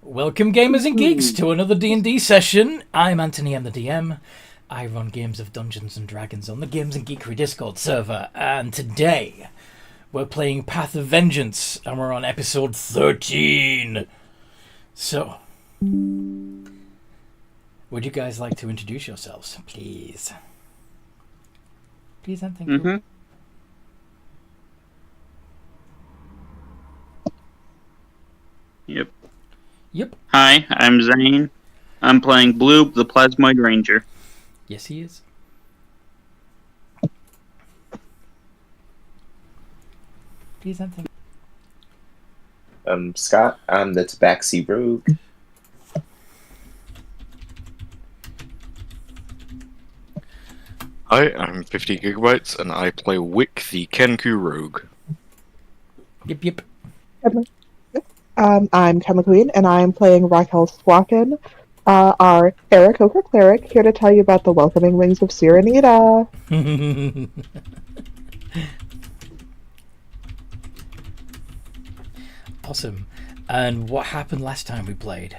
Welcome, gamers and geeks, to another D&D session. I'm Anthony, I'm the DM. I run games of Dungeons and Dragons on the Games and Geekery Discord server, and today we're playing Path of Vengeance, and we're on episode 13. So, would you guys like to introduce yourselves, please? Please, Anthony. Mm-hmm. Yep. Hi, I'm Zane. I'm playing Blue, the Plasmoid Ranger. Yes, he is. Please, Anthony. I'm Scott. I'm the Tabaxi Rogue. Hi, I'm 50 Gigabytes, and I play Wick, the Kenku Rogue. Yep. I'm Kemma Queen, and I'm playing Raquel Squawkin, our Eric Ochre Cleric, here to tell you about the welcoming wings of Sirenita. Awesome. And what happened last time we played?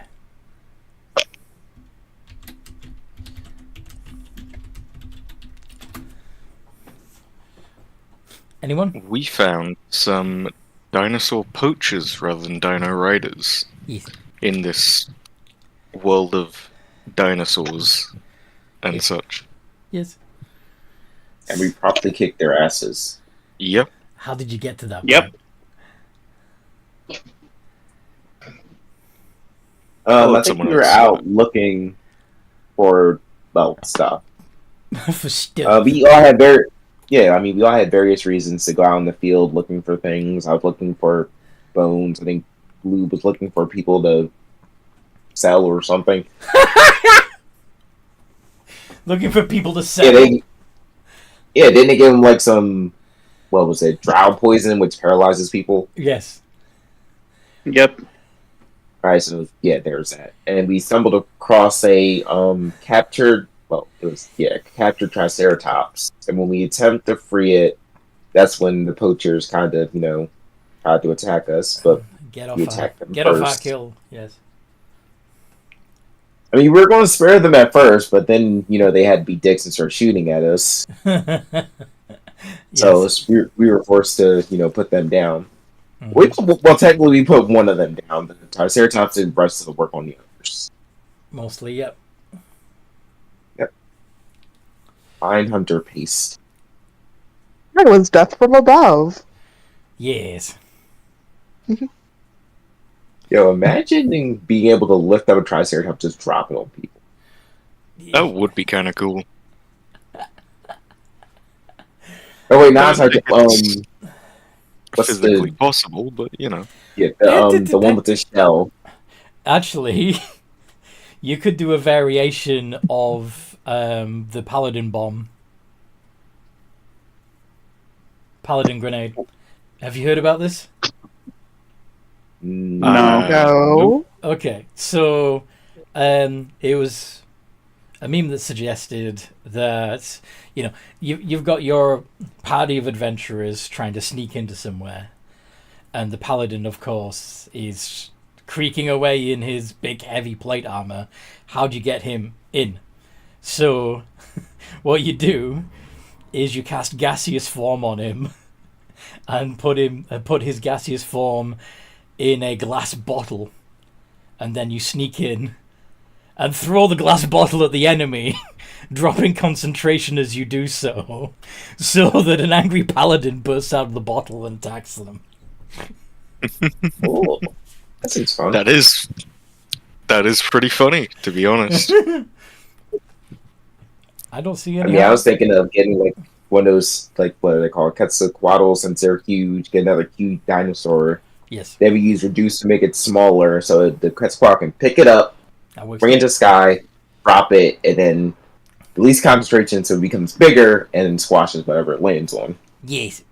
Anyone? We found some dinosaur poachers rather than dino riders Yes. in this world of dinosaurs and Yes. such. Yes. And we promptly kicked their asses. Yep. How did you get to that Yep. point? I think we were out looking for, stuff. For stuff. We all had we all had various reasons to go out in the field looking for things. I was looking for bones. I think Blue was looking for people to sell or something. Looking for people to sell. Didn't they give him some, what was it, drow poison, which paralyzes people? Yes. Yep. Right, so there's that. And we stumbled across a captured Triceratops. And when we attempt to free it, that's when the poachers kind of, tried to attack us, but Get off we attacked them off our first. kill. Yes. I mean, we were going to spare them at first, but then, they had to be dicks and start shooting at us. So we were forced to, put them down. Mm-hmm. Technically, we put one of them down. The Triceratops did the rest of the work on the others. Mostly, yep. Fine hunter paste. That was death from above. Yes. Yo, imagine being able to lift up a Triceratops, just drop it on people. That would be kind of cool. Oh wait, now it's Don't like think what's physically the possible, but the one with the shell. Actually, you could do a variation of the Paladin bomb. Paladin grenade. Have you heard about this? No. Okay, so it was a meme that suggested that you've got your party of adventurers trying to sneak into somewhere, and the paladin, of course, is creaking away in his big heavy plate armor. How'd you get him in? So what you do is you cast gaseous form on him and put his gaseous form in a glass bottle, and then you sneak in and throw the glass bottle at the enemy, dropping concentration as you do so that an angry paladin bursts out of the bottle and attacks them. Oh, that seems fun. that is pretty funny, to be honest. I don't see any. I mean, I was thinking of getting one of those what are they called, Quetzalcoatl, since they're huge. Get another huge dinosaur. Yes. Then we use reduce to make it smaller, so the Quetzalcoatl can pick it up, bring it to the sky, drop it, and then release concentration so it becomes bigger and then squashes whatever it lands on. Yes.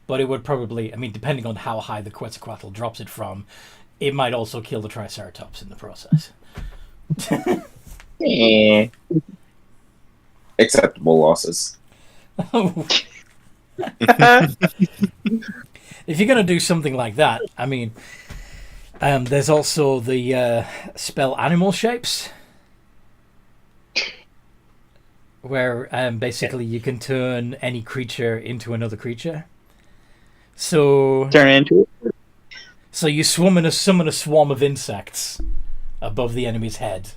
But it would probably, depending on how high the Quetzalcoatl drops it from, it might also kill the Triceratops in the process. Acceptable losses. If you're going to do something like that, There's also the spell Animal Shapes, where basically you can turn any creature into another creature. So Turn into it. So you summon a swarm of insects above the enemy's head,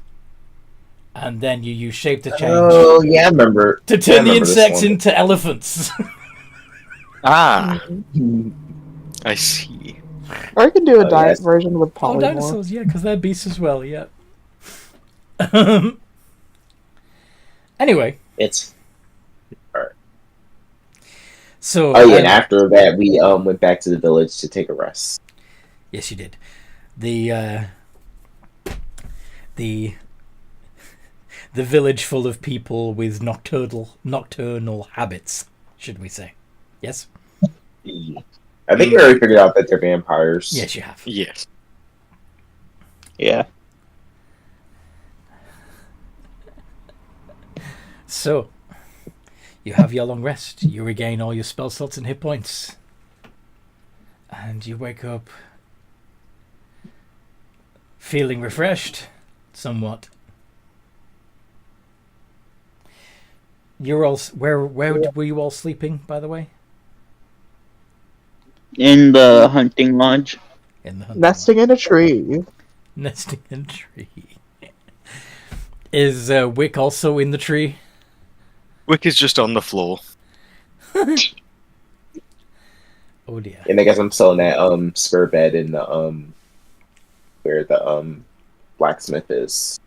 and then you use shape to change. Oh yeah, I remember. To turn the insects into elephants. Ah, I see. Or you can do a diet version with polymorph. Oh, dinosaurs, yeah, because they're beasts as well, yeah. Anyway. It's... Alright. So, and after that, we went back to the village to take a rest. Yes, you did. The village full of people with nocturnal habits, should we say? Yes? I think we already figured out that they're vampires. Yes, you have. Yes. Yeah. So, you have your long rest. You regain all your spell slots and hit points. And you wake up feeling refreshed, somewhat. You're all... Where were you all sleeping, by the way? In the hunting lodge. Nesting in a tree. Nesting in a tree. Is Wick also in the tree? Wick is just on the floor. Oh dear. And I guess I'm still in that spur bed in the where the blacksmith is.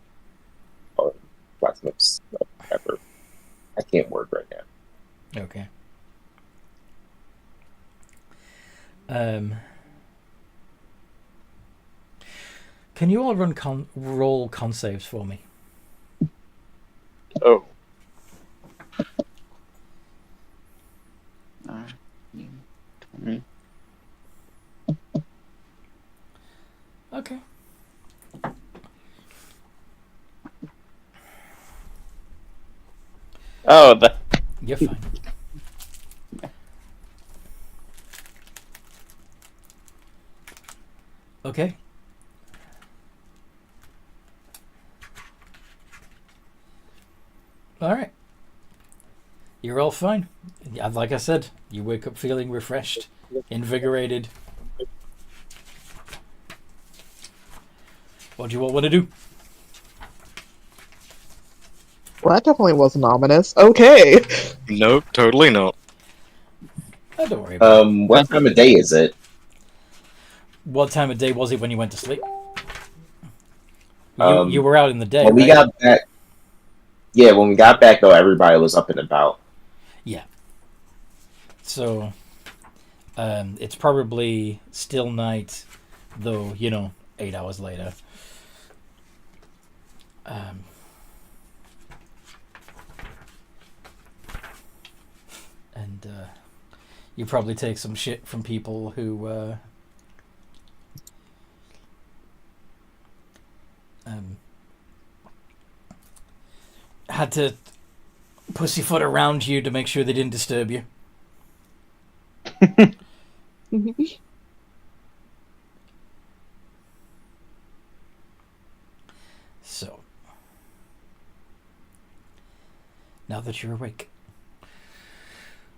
Or blacksmith's whatever. I can't word right now. Okay. Can you all roll con saves for me? Oh. Okay. Oh, You're fine. Okay. All right. You're all fine. Yeah, like I said, you wake up feeling refreshed, invigorated. What do you all want to do? Well, that definitely wasn't ominous. Okay. Nope, totally not. Oh, don't worry about it. What time of day is it? What time of day was it when you went to sleep? Um, you were out in the day, When we right? got back... Yeah, when we got back, though, everybody was up and about. Yeah. So, it's probably still night, though, 8 hours later. And you probably take some shit from people who had to pussyfoot around you to make sure they didn't disturb you. So, now that you're awake,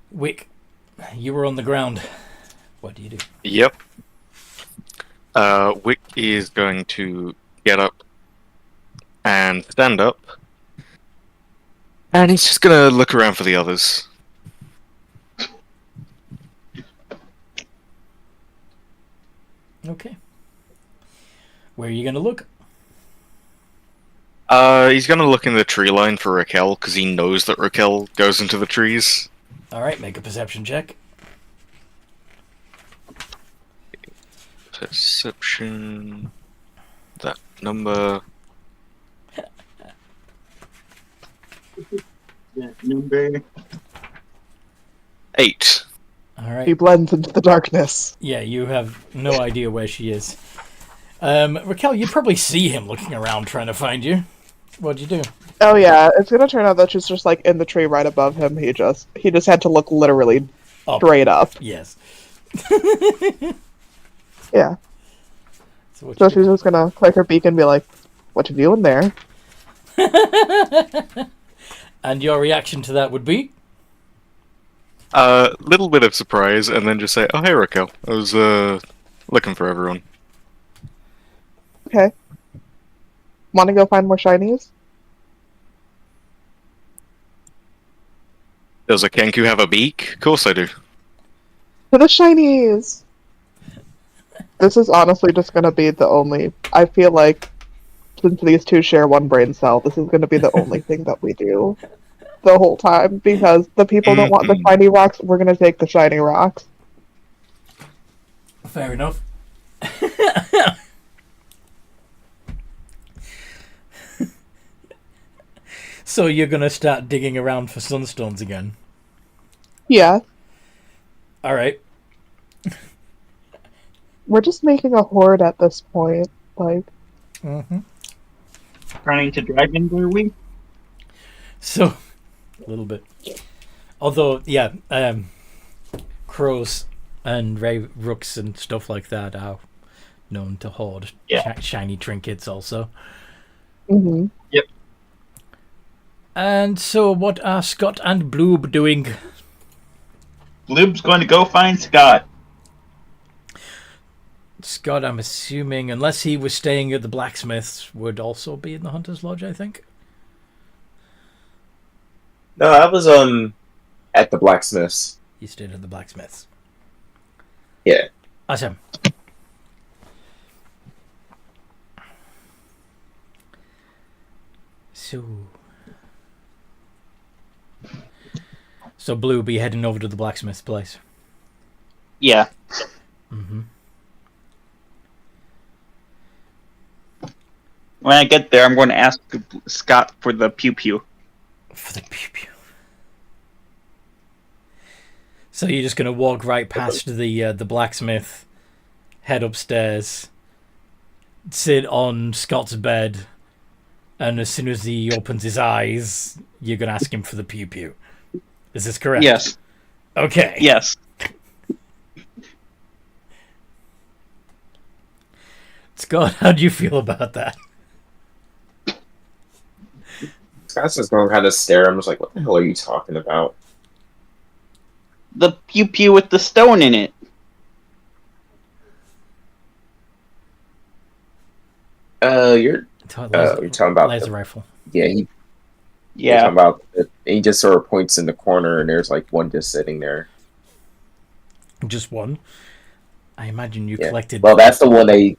Wick, you were on the ground. What do you do? Yep. Wick is going to get up and stand up. And he's just gonna look around for the others. Okay. Where are you gonna look? He's gonna look in the tree line for Raquel, because he knows that Raquel goes into the trees. Alright, make a perception check. Perception... That number... Number 8. Alright. He blends into the darkness. Yeah, you have no idea where she is. Raquel, you probably see him looking around trying to find you. What'd you do? Oh yeah, it's gonna turn out that she's just like in the tree right above him. He just had to look literally straight up. Yes. Yeah. So what So you she's just gonna click her beak and be like, "What you doing there?" do? And your reaction to that would be? Little bit of surprise, and then just say, "Oh, hey, Raquel. I was looking for everyone." Okay. Want to go find more shinies? Does a Kenku have a beak? Of course I do. To the shinies! This is honestly just gonna be the only. I feel like since these two share one brain cell, this is gonna be the only thing that we do the whole time because the people don't want the Mhm. shiny rocks. We're gonna take the shiny rocks. Fair enough. So you're gonna start digging around for sunstones again? Yeah, All right. we're just making a horde at this point. Like, Mm-hmm. Turning to dragon, were we? So, a little bit. Although, yeah, crows and rooks and stuff like that are known to hoard shiny trinkets also. mhm. And so, what are Scott and Bloob doing? Bloob's going to go find Scott. Scott, I'm assuming, unless he was staying at the blacksmith's, would also be in the Hunter's Lodge, I think. No, I was at the blacksmith's. He stayed at the blacksmith's. Yeah. Awesome. So Blue be heading over to the blacksmith's place. Yeah. Mm-hmm. When I get there, I'm going to ask Scott for the pew-pew. For the pew-pew. So you're just going to walk right past the blacksmith, head upstairs, sit on Scott's bed, and as soon as he opens his eyes, you're going to ask him for the pew-pew. Is this correct? Yes. Okay. Yes. Scott, how do you feel about that? Scott's just going to kind of stare. I'm just like, what the hell are you talking about? The pew-pew with the stone in it. You're talking about laser rifle. Yeah, Yeah. You're talking about it. He just sort of points in the corner, and there's like one just sitting there. Just one? I imagine you Yeah. collected... Well, that's the one they...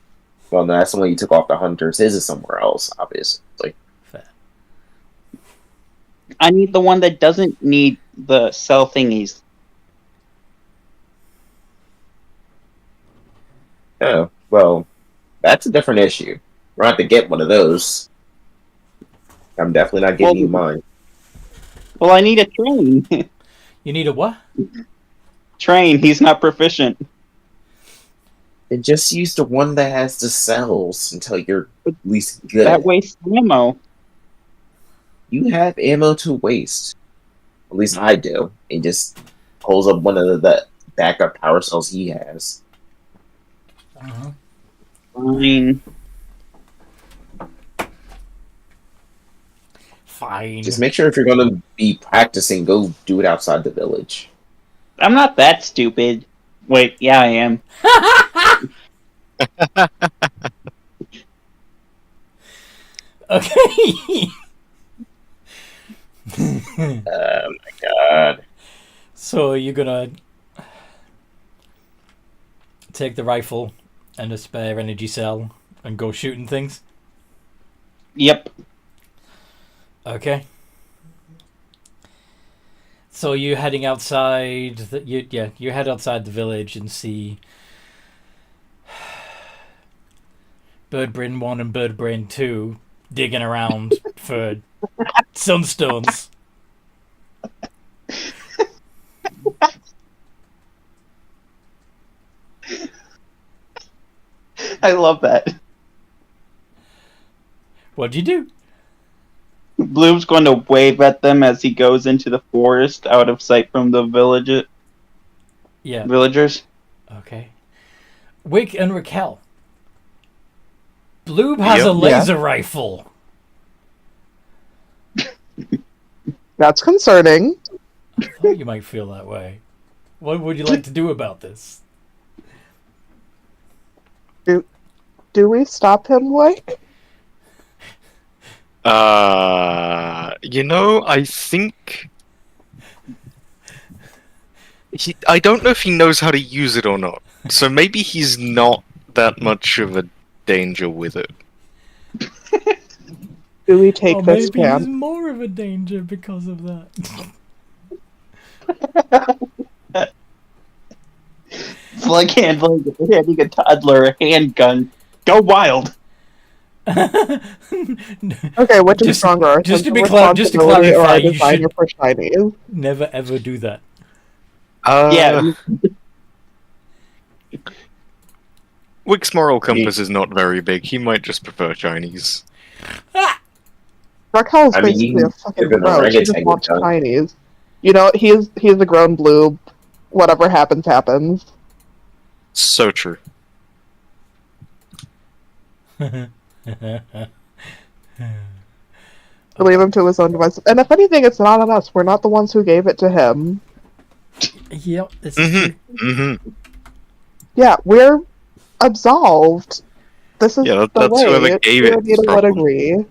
Well, no, that's the one you took off the hunters. His is somewhere else, obviously. Fair. I need the one that doesn't need the cell thingies. Oh, well, that's a different issue. We're going to have to get one of those. I'm definitely not giving you mine. Well, I need a train. You need a what? Train. He's not proficient. And just use the one that has the cells until you're at least good. That wastes ammo. You have ammo to waste. At least I do. He just pulls up one of the backup power cells he has. Uh-huh. Fine. Fine. Just make sure if you're going to be practicing, go do it outside the village. I'm not that stupid. Wait, yeah, I am. Okay. Oh my god. So you're gonna take the rifle and a spare energy cell and go shooting things? Yep. Okay. So you're heading outside. You head outside the village and see Birdbrain 1 and Birdbrain 2 digging around for sunstones. I love that. What'd you do? Bloom's going to wave at them as he goes into the forest, out of sight from the villagers. Yeah. Villagers. Okay. Wick and Raquel. Bloob has Yep. a laser rifle. That's concerning. I thought you might feel that way. What would you like to do about this? Do we stop him, like? I think I don't know if he knows how to use it or not. So maybe he's not that much of a danger with it. Do we take Or this maybe he's chance? more of a danger because of that. It's like handing a toddler a handgun. Go wild. Okay, which is Just- stronger? Our just to sense of just to responsibility or clarify, our you desire should- for shinies? Never ever do that. Yeah. Wick's moral compass is not very big. He might just prefer Chinese. Raquel's I mean, basically a fucking if an grown. She just orangutan wants gun- shinies. You know, he's a grown blue. Whatever happens, happens. So true. Leave him to his own devices. And if anything, it's not on us. We're not the ones who gave it to him. Yep, this is Mm-hmm. true. Mm-hmm. Yeah, we're absolved. This is Yeah, the that's way. whoever gave it Anita would problem. agree.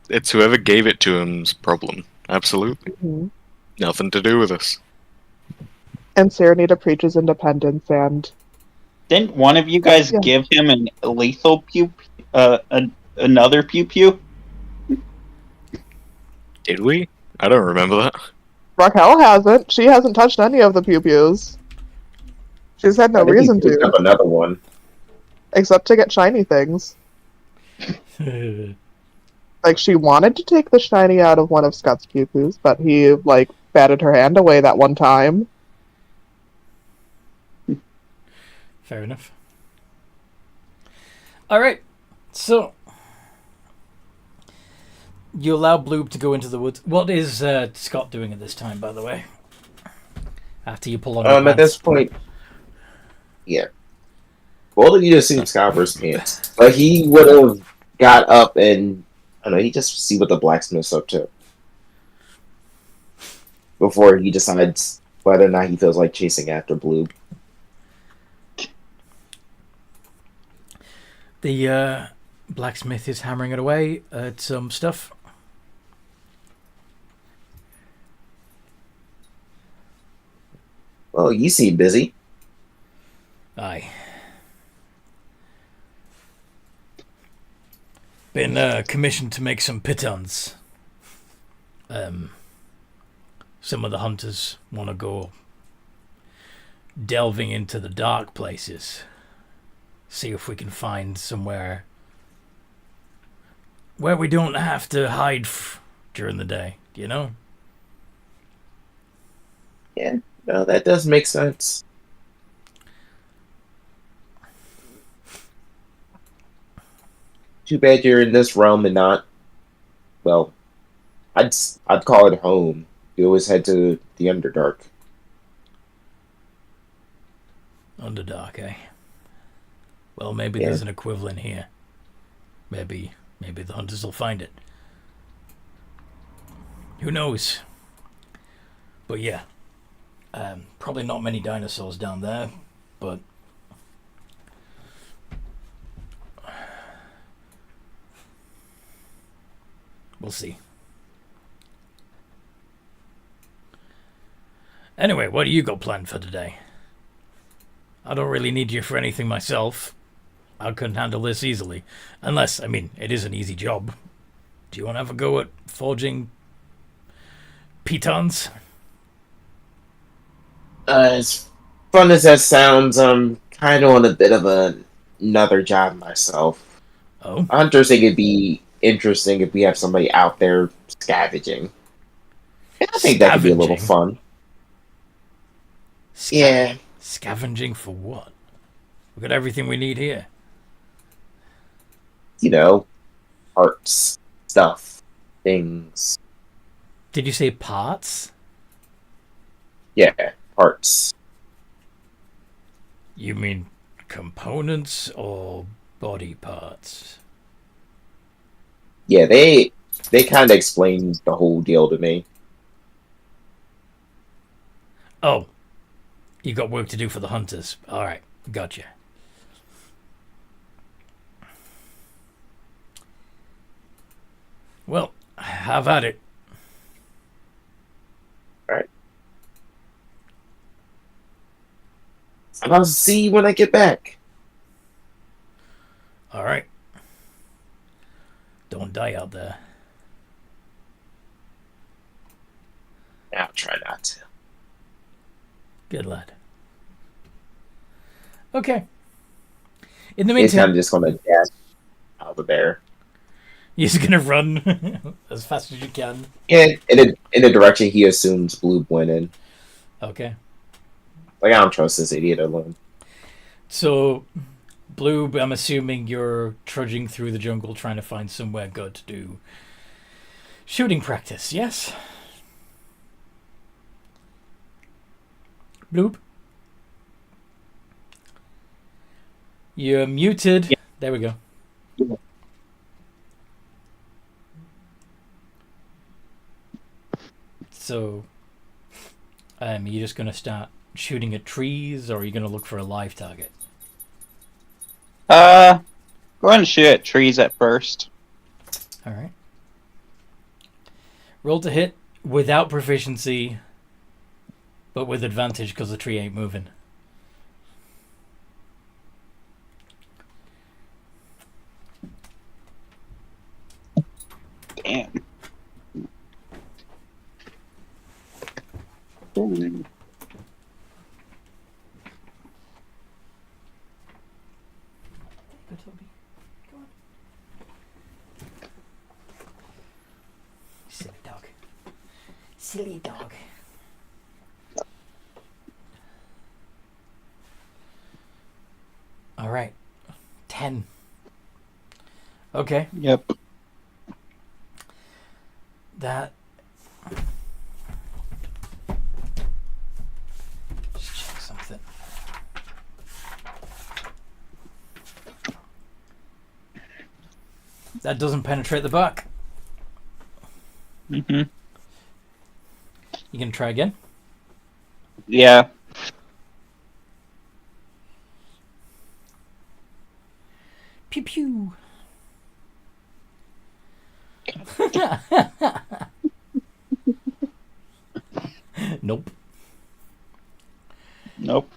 It's whoever gave it to him's problem. Absolutely. Mhm. Nothing to do with us. And Serenita preaches independence, and Didn't one of you guys Yeah. give him an lethal pew? Another pew pew? Did we? I don't remember that. Raquel hasn't. She hasn't touched any of the pew-pews. She's had no I think he reason picked to, up another one. except to get shiny things. Like, she wanted to take the shiny out of one of Scott's pew-pews, but he, like, batted her hand away that one time. Fair enough. Alright, so you allow Bloob to go into the woods. What is Scott doing at this time, by the way? After you pull on your At this pants? point, yeah. Both of you just seen Skyver's pants. But he would have got up and, I don't know, he just see what the blacksmith's up to. Before he decides whether or not he feels like chasing after Blue. The blacksmith is hammering it away at some stuff. Well, you seem busy. Aye. Been commissioned to make some pitons. Some of the hunters want to go delving into the dark places. See if we can find somewhere where we don't have to hide during the day, you know? Yeah, no, that does make sense. Too bad you're in this realm and not, well, I'd call it home. You always head to the Underdark. Underdark, eh? Well, maybe Yeah. there's an equivalent here. Maybe the hunters will find it. Who knows? But yeah, probably not many dinosaurs down there, but we'll see. Anyway, what do you got planned for today? I don't really need you for anything myself. I couldn't handle this easily. Unless, I mean, it is an easy job. Do you want to have a go at forging pitons? As fun as that sounds, I'm kind of on a bit of another job myself. Oh, I just think it'd be interesting if we have somebody out there scavenging. And I think that could be a little Scavenging? fun. Yeah. Scavenging for what? We've got everything we need here. You know, parts, stuff, things. Did you say parts? Yeah, parts. You mean components or Body parts. Yeah, they kind of explained the whole deal to me. Oh, you got work to do for the hunters. All right, gotcha. Well, have at it. I'll see you when I get back. All right. Don't die out there. I'll try not to. Good lad. Okay. In the This time meantime, I'm just gonna dash out of there. you're just gonna run as fast as you can. And in the direction he assumes Blue went in. Okay. Like, I don't trust this idiot alone. So, Blue, I'm assuming you're trudging through the jungle trying to find somewhere good to do shooting practice, yes? Bloop. You're muted. Yeah. There we go. So, are you just going to start shooting at trees, or are you going to look for a live target? Go ahead and shoot at trees at first. All right. Roll to hit without proficiency, but with advantage because the tree ain't moving. Damn. Silly dog. Silly dog. All right. 10. Okay. Yep. That. Just check something. That doesn't penetrate the buck. Mm-hmm. You gonna try again? Yeah. Pew pew. Nope. Nope.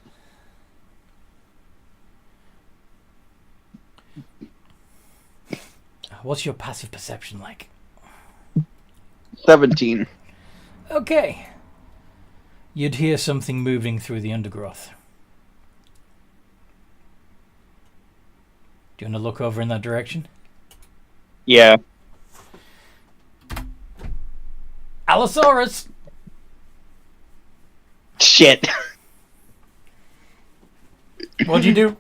What's your passive perception like? 17. Okay. You'd hear something moving through the undergrowth. Do you want to look over in that direction? Yeah. Allosaurus! Shit. What'd you do?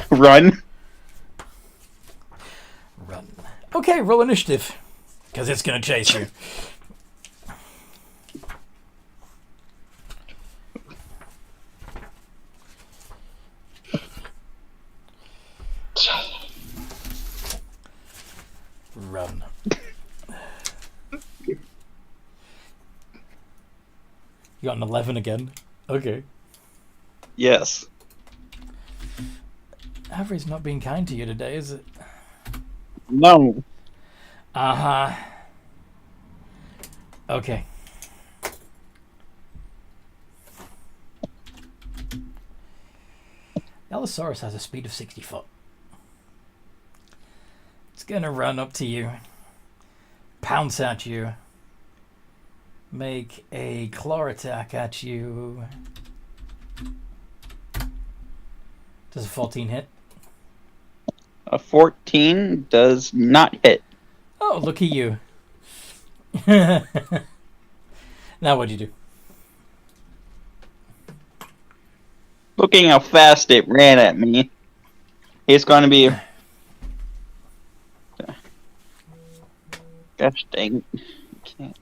Run. Run. Okay, roll initiative. Because it's going to chase you. Run. You got an 11 again. Okay. Yes. Avery's not being kind to you today, is it? No. Uh-huh. Okay. The Allosaurus has a speed of 60 foot. It's gonna run up to you, pounce at you, make a claw attack at you. Does a 14 hit? A 14 does not hit. Oh, look at you. Now what'd you do? Looking how fast it ran at me, it's going to be... Gosh dang. Can't.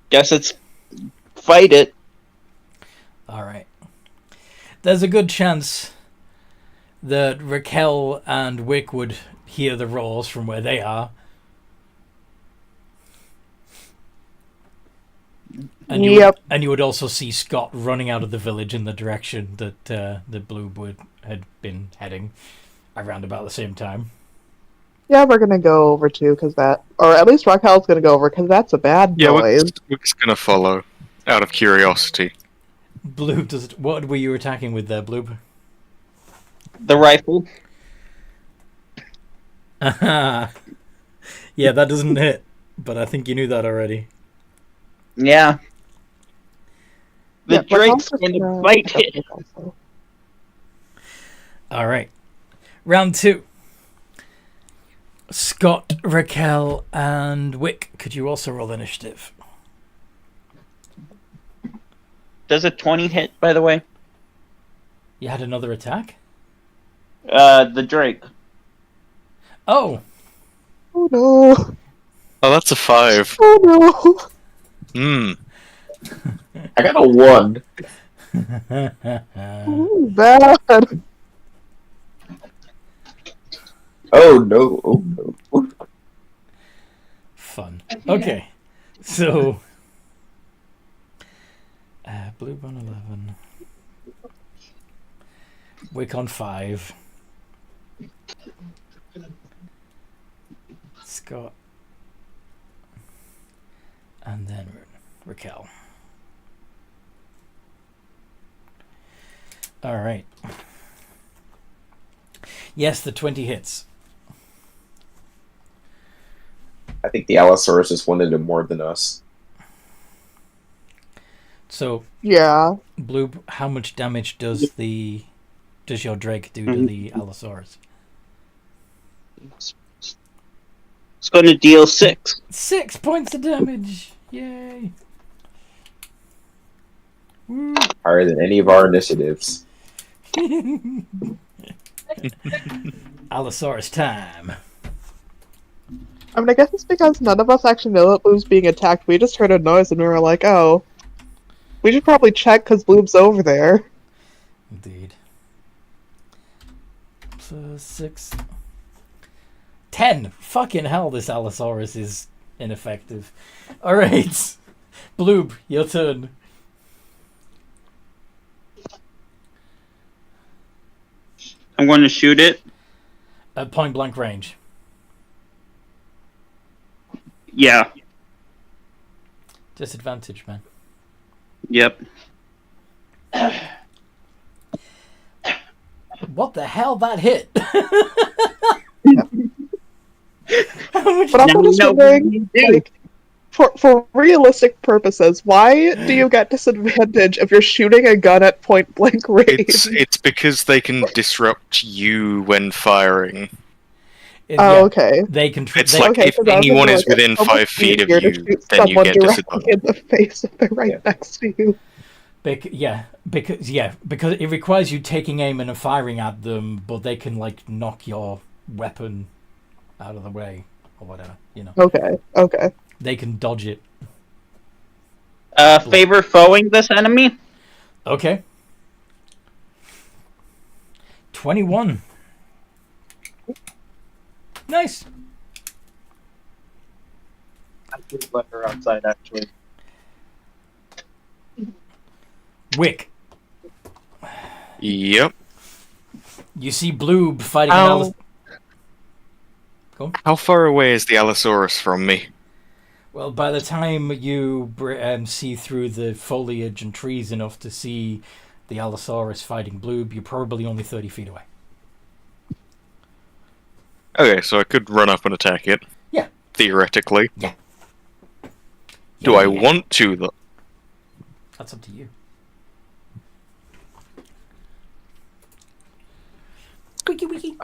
Guess it's fight it. All right. There's a good chance that Raquel and Wick would hear the roars from where they are. And you would also see Scott running out of the village in the direction that the Blue had been heading around about the same time. Yeah, we're gonna go over too, because that, or at least Raquel's gonna go over, because that's a bad noise. Wick's gonna follow, out of curiosity. Bloob, what were you attacking with there, Bloob? The rifle. Yeah, that doesn't hit, but I think you knew that already. Yeah. The Yeah, Drake's Raquel's going to just, fight it. also. All right. Round 2. Scott, Raquel, and Wick. Could you also roll initiative? Does a 20 hit, by the way? You had another attack? The Drake. Oh. Oh no. Oh, that's a 5. Oh no. I got a 1. Ooh, bad. Oh no! Oh no! Fun. Okay. So... Blue on 11. Wick on 5. Scott. And then Raquel. Alright. Yes, the 20 hits. I think the Allosaurus just wanted him more than us. So, Yeah. Blue, how much damage does your Drake do to the Allosaurus? It's going to deal 6. 6 points of damage! Yay! Woo. Higher than any of our initiatives. Allosaurus time. I mean, I guess it's because none of us actually know that Bloob's being attacked. We just heard a noise and we were like, oh, we should probably check because Bloob's over there. Indeed. So 6. 10! Fucking hell, this Allosaurus is ineffective. Alright. Bloob, your turn. I'm going to shoot it. At point blank range. Yeah. Disadvantage, man. Yep. What the hell? That hit? How much But I'm just wondering, like, for realistic purposes, why do you get disadvantage if you're shooting a gun at point blank range? It's because they can disrupt you when firing. Okay. They can. It's like if anyone is within 5 feet of you, then you get disadvantage. in the face if they're right next to you. Because it requires you taking aim and firing at them, but they can like knock your weapon out of the way or whatever, you know. Okay. They can dodge it. Favor foeing this enemy? Okay. 21. Nice. I could let her outside, actually. Wick. Yep. You see Bloob fighting an Allosaurus. How far away is the Allosaurus from me? Well, by the time you see through the foliage and trees enough to see the Allosaurus fighting Bloob, you're probably only 30 feet away. Okay, so I could run up and attack it. Yeah. Theoretically. Yeah. Do I want to, though? That's up to you. Squeaky wiki.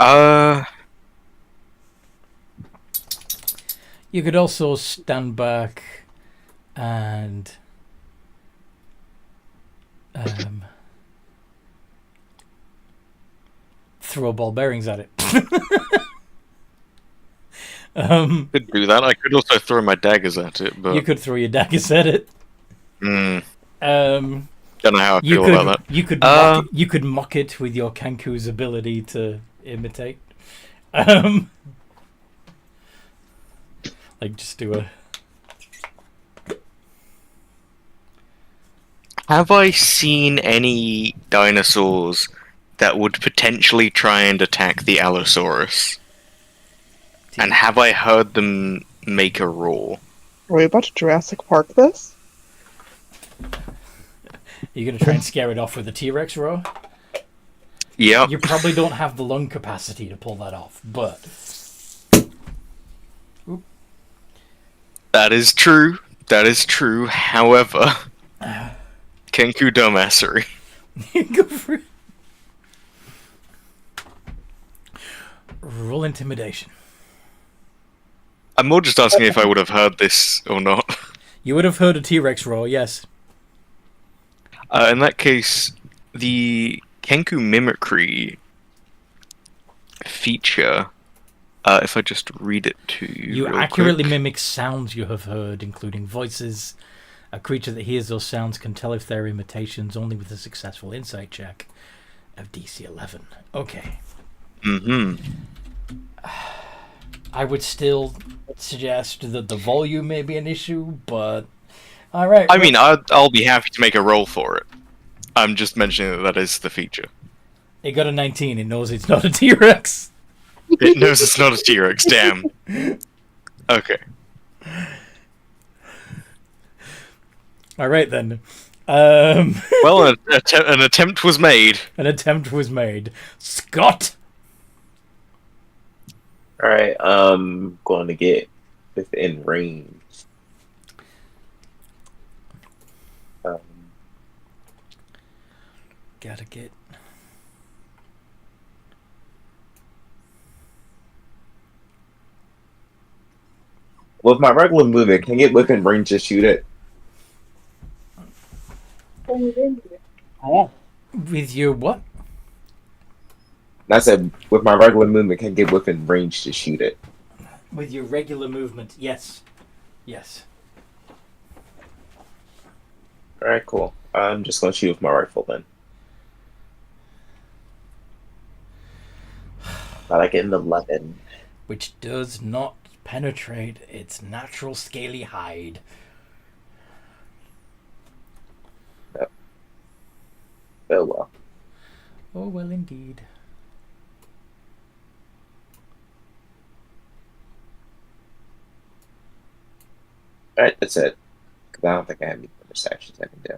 You could also stand back and throw ball bearings at it. Could do that. I could also throw my daggers at it, but you could throw your daggers at it. Hmm. Don't know how I feel about that. You could mock it with your Kenku's ability to imitate. Like just do a. Have I seen any dinosaurs that would potentially try and attack the Allosaurus? And have I heard them make a roar? Are we about to Jurassic Park this? You're gonna try and scare it off with a T-Rex roar? Yep. You probably don't have the lung capacity to pull that off, but That is true. That is true. However, Kenku dumbassery. go for it. Roll intimidation. I'm more just asking if I would have heard this or not. You would have heard a T-Rex roar, yes. In that case, the Kenku mimicry feature, if I just read it to you. You real accurately quick. mimic sounds you have heard, including voices. A creature that hears those sounds can tell if they're imitations only with a successful insight check of DC 11. Okay. Mm-hmm. I would still suggest that the volume may be an issue, but... Alright. I mean, I'll be happy to make a roll for it. I'm just mentioning that is the feature. It got a 19. It knows it's not a T-Rex. It knows it's not a T-Rex, damn. Okay. Alright then. Well, an attempt was made. An attempt was made. Scott! Alright, going to get within range. Gotta get... With my regular movement, can I get within range to shoot it? With your what? I said, with my regular movement, can I get within range to shoot it? With your regular movement, yes. Yes. Alright, cool. I'm just going to shoot with my rifle then. But I get an 11. Which does not penetrate its natural scaly hide. Oh well. Oh, well, indeed. Alright, that's it. Because I don't think I have any bonus actions I can do.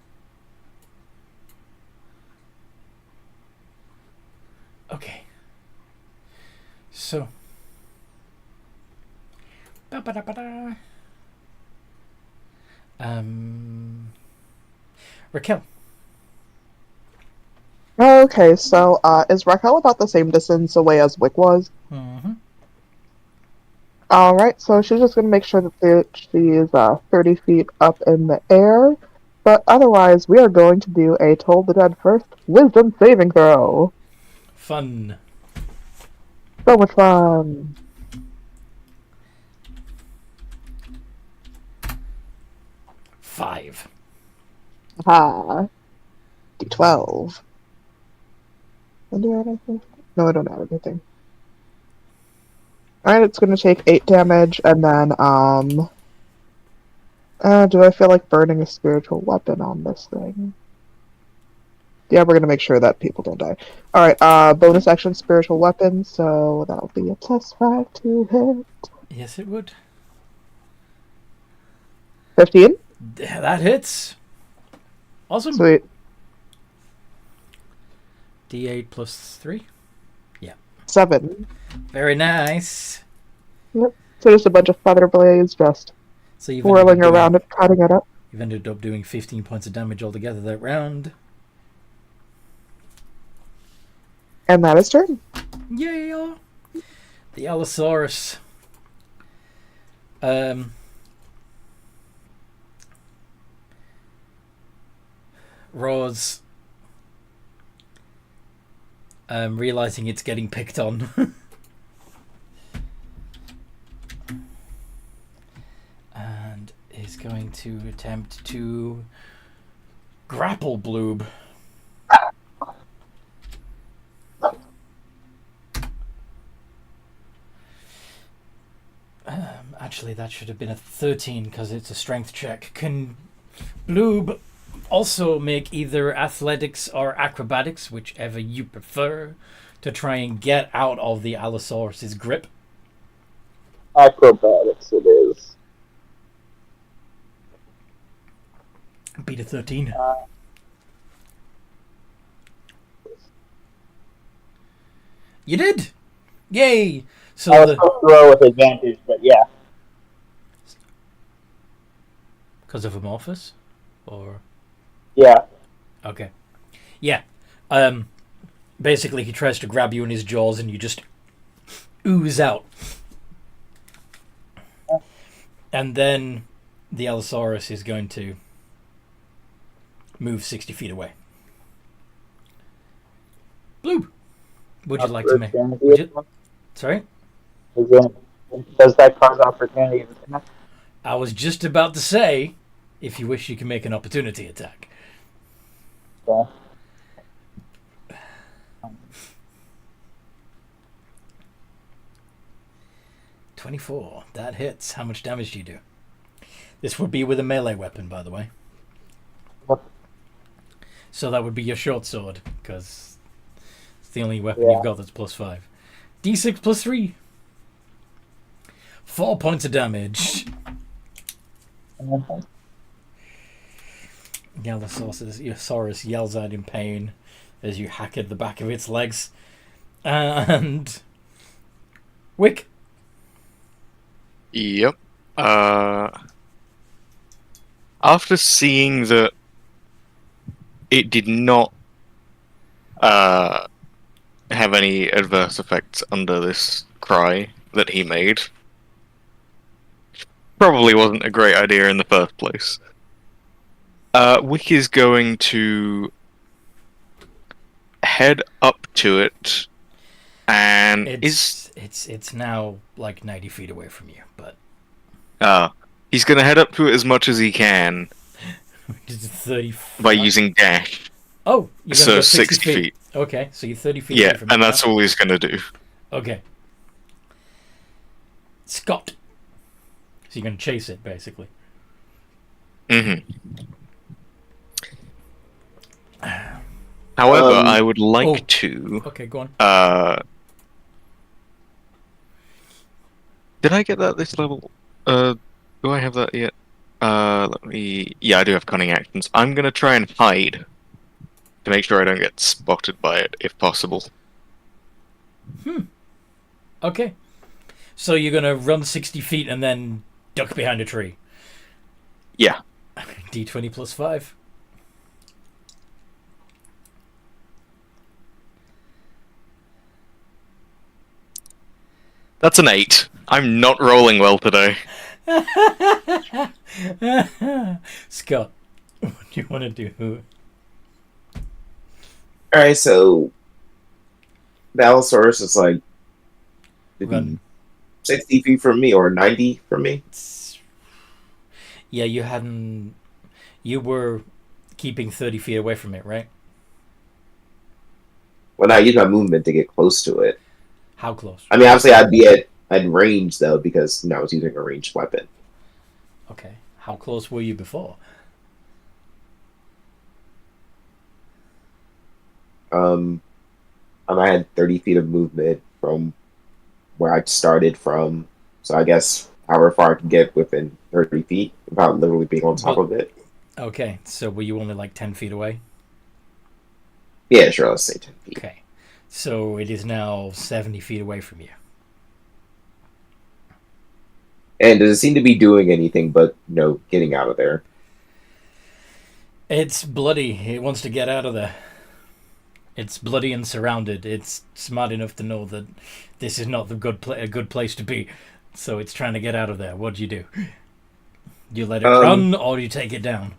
Okay. So. Ba-ba-da-ba-da. Raquel. Okay, so is Raquel about the same distance away as Wick was? Mm-hmm. Alright, so she's just going to make sure that she is 30 feet up in the air. But otherwise, we are going to do a Toll the Dead First Wisdom saving throw. Fun. So much fun. Five. Aha. D12. Do I add anything? No, I don't add anything. Alright, it's gonna take 8 damage, and then, do I feel like burning a spiritual weapon on this thing? Yeah, we're gonna make sure that people don't die. Alright, bonus action spiritual weapon, so that'll be a +5 to hit. Yes, it would. 15? That hits. Awesome. Sweet. D8 plus 3. 7. Very nice. Yep. So just a bunch of feather blades just So you've whirling ended up around it, cutting it up. You've ended up doing 15 points of damage altogether that round. And that is turn. Yeah. The Allosaurus. Roars. Realizing it's getting picked on. And is going to attempt to Grapple Bloob. Actually, that should have been a 13 because it's a strength check. Can Bloob also make either athletics or acrobatics, whichever you prefer, to try and get out of the Allosaurus's grip? Acrobatics it is. Beat a 13. You did! Yay! So I was the supposed to roll with advantage, but yeah. because of Amorphous, or Yeah. okay, yeah. Basically, he tries to grab you in his jaws, and you just ooze out, and then the Allosaurus is going to move 60 feet away. Bloop. Would you like to make? Would you, sorry? Does that cause opportunity to attack? I was just about to say, if you wish, you can make an opportunity attack. Okay. 24. That hits. How much damage do you do? This would be with a melee weapon, by the way. What? So that would be your short sword, because it's the only weapon you've got that's +5. D6 plus 3. 4 points of damage. Allosaurus yells out in pain as you hack at the back of its legs. And Wick. Yep. After seeing that it did not have any adverse effects under this cry that he made, probably wasn't a great idea in the first place. Wick is going to head up to it, and it's now like 90 feet away from you, but he's going to head up to it as much as he can 30 by using dash. Oh, you're so gonna go 60 feet. Okay, so you're 30 feet Yeah, away from it and that's now. all he's going to do. Okay. Scott. So you're going to chase it, basically. Mm-hmm. However, I would like to... Okay, go on. Did I get that this level? Do I have that yet? Let me... Yeah, I do have cunning actions. I'm going to try and hide to make sure I don't get spotted by it, if possible. Okay. So you're going to run 60 feet and then duck behind a tree. Yeah. D20 plus 5. That's an 8. I'm not rolling well today. Scott, what do you want to do? Alright, so the Allosaurus is like Run. 60 feet from me or 90 from me. Yeah, you were keeping 30 feet away from it, right? Well, I use my movement to get close to it. How close? I mean, obviously, I'd be at range though because I was using a ranged weapon. Okay. How close were you before? I had 30 feet of movement from where I started from, so I guess however far I can get within 30 feet without literally being on top of it. Okay, so were you only like 10 feet away? Yeah, sure, let's say 10 feet. Okay, so it is now 70 feet away from you. And does it seem to be doing anything but, getting out of there? It's bloody. It wants to get out of there. It's bloody and surrounded. It's smart enough to know that this is not a good place to be. So it's trying to get out of there. What do? Do you let it run, or do you take it down?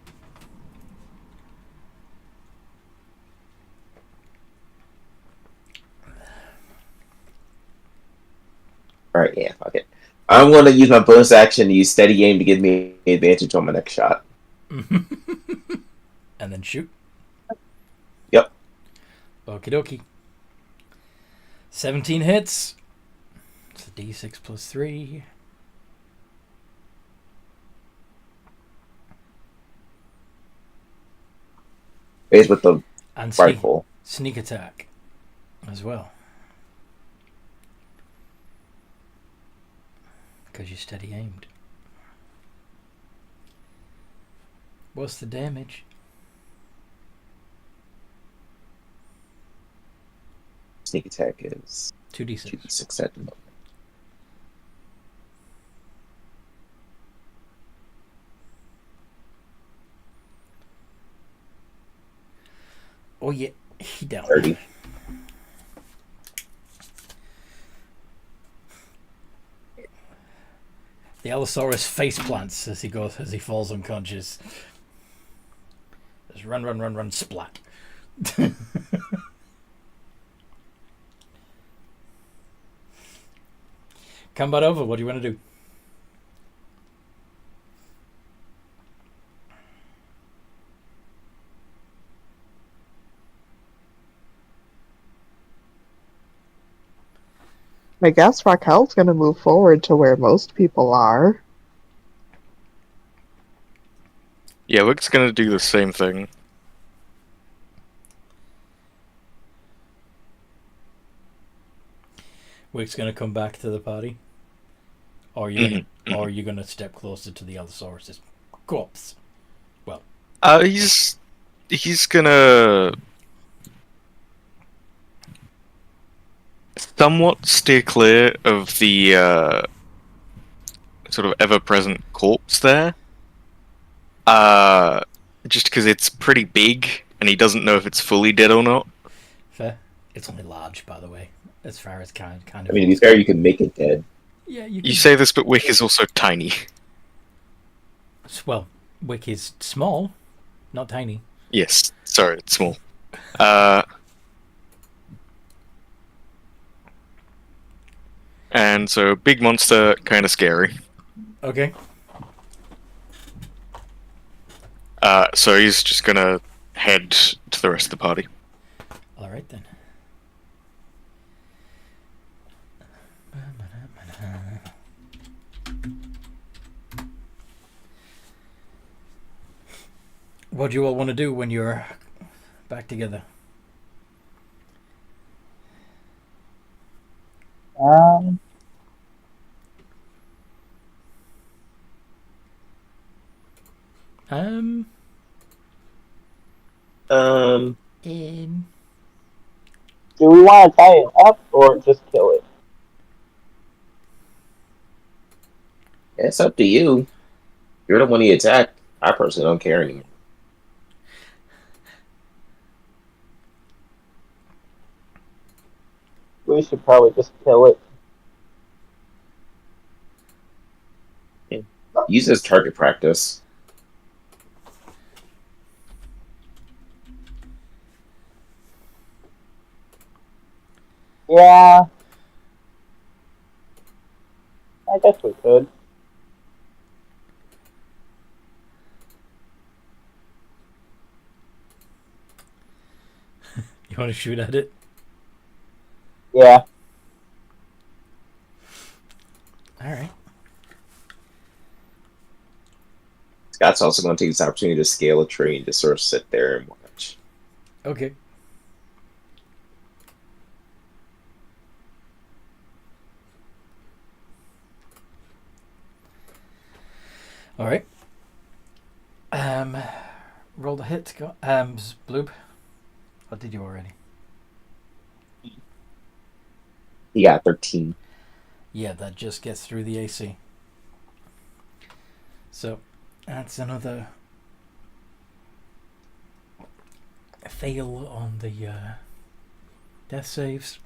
Alright, yeah, fuck it. I'm going to use my bonus action to use steady aim to give me advantage on my next shot. and then shoot. Yep. Okie dokie. 17 hits. It's a d6 plus 3. Is with the And rifle. sneak attack as well. Because you're steady aimed. What's the damage? Sneak attack is 2d6. 2d6 at the moment. Oh yeah, he down. 30. The Allosaurus face plants as he falls unconscious. Just run, splat. Combat over. What do you want to do? I guess Raquel's gonna move forward to where most people are. Yeah, Wick's gonna do the same thing. Wick's gonna come back to the party, or you're gonna step closer to the Allosaurus' corpse. He's gonna somewhat steer clear of the sort of ever-present corpse there. Just because it's pretty big, and he doesn't know if it's fully dead or not. Fair. It's only large, by the way, as far as kind of. I mean, to be fair, you can make it dead. Yeah, You say this, but Wick is also tiny. Well, Wick is small, not tiny. Yes, sorry, it's small. And so, big monster, kind of scary. Okay. So he's just gonna head to the rest of the party. All right then. What do you all want to do when you're back together? Um. Do we want to tie it up or just kill it? It's up to you. You're the one he attacked. I personally don't care anymore. We should probably just kill it. Use it as target practice. Yeah. I guess we could. You want to shoot at it? Yeah. All right. Scott's also going to take this opportunity to scale a tree and just sort of sit there and watch. Okay. All right. Roll the hit. Go. Bloob. What did you already? He got 13. Yeah, that just gets through the AC. So, that's another fail on the death saves.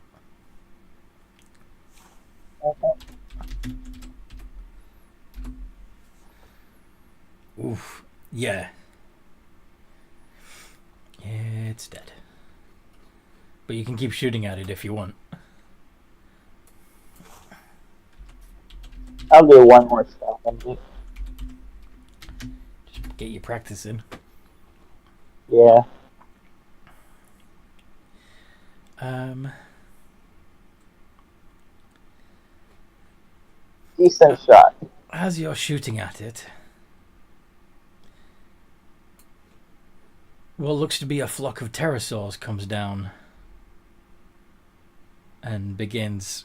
Oof. Yeah. Yeah, it's dead. But you can keep shooting at it if you want. I'll do one more step. Just get your practice in. Yeah. Decent shot. As you're shooting at it, what looks to be a flock of pterosaurs comes down and begins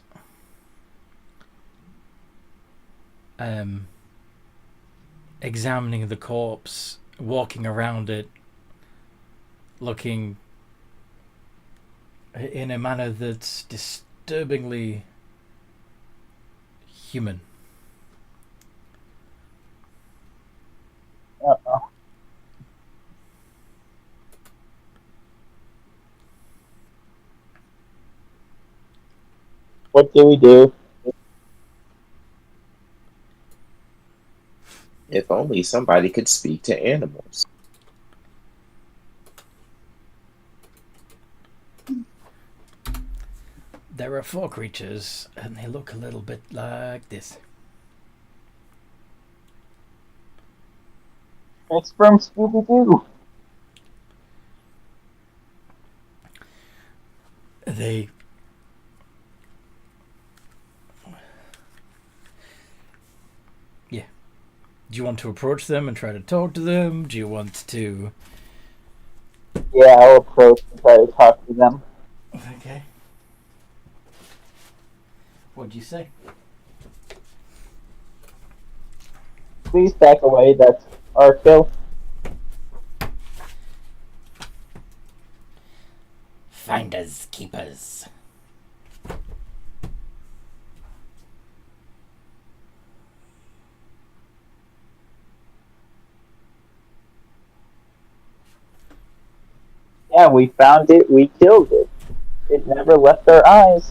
examining the corpse, walking around it, looking in a manner that's disturbingly human. Uh-oh. What do we do? If only somebody could speak to animals. There are 4 creatures, and they look a little bit like this. It's from Scooby-Doo. They Do you want to approach them and try to talk to them? Do you want to... Yeah, I'll approach and try to talk to them. Okay. What'd you say? Please back away, that's our kill. Finders, keepers. Yeah, we found it, we killed it. It never left our eyes.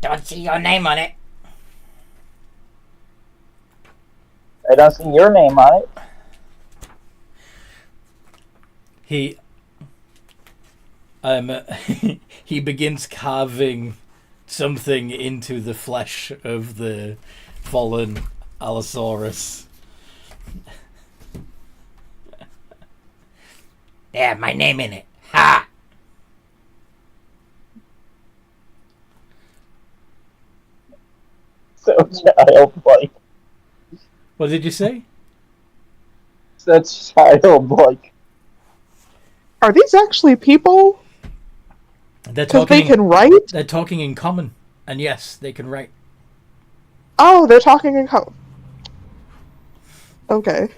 Don't see your name on it. I don't see your name on it. He he begins carving something into the flesh of the fallen Allosaurus. There, my name in it. Ha! So childlike. What did you say? Such childlike. Are these actually people? They're Because talking. they can write? They're talking in common, and yes, they can write. Oh, they're talking in Okay.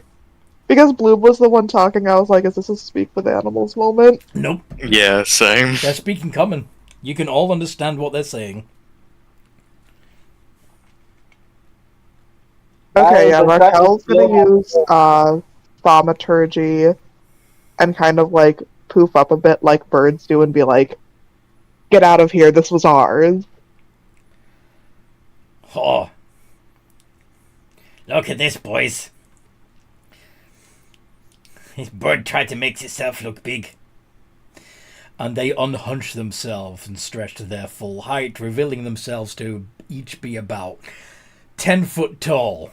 Because Bloom was the one talking, I was like, is this a speak with animals moment? Nope. Yeah, same. They're speaking common. You can all understand what they're saying. Okay, Guys, yeah, I'm trying to Raquel's gonna steal use thaumaturgy and kind of like poof up a bit like birds do and be like, get out of here, this was ours. Oh. Look at this, boys. This bird tried to make itself look big. And they unhunch themselves and stretch to their full height, revealing themselves to each be about 10 foot tall.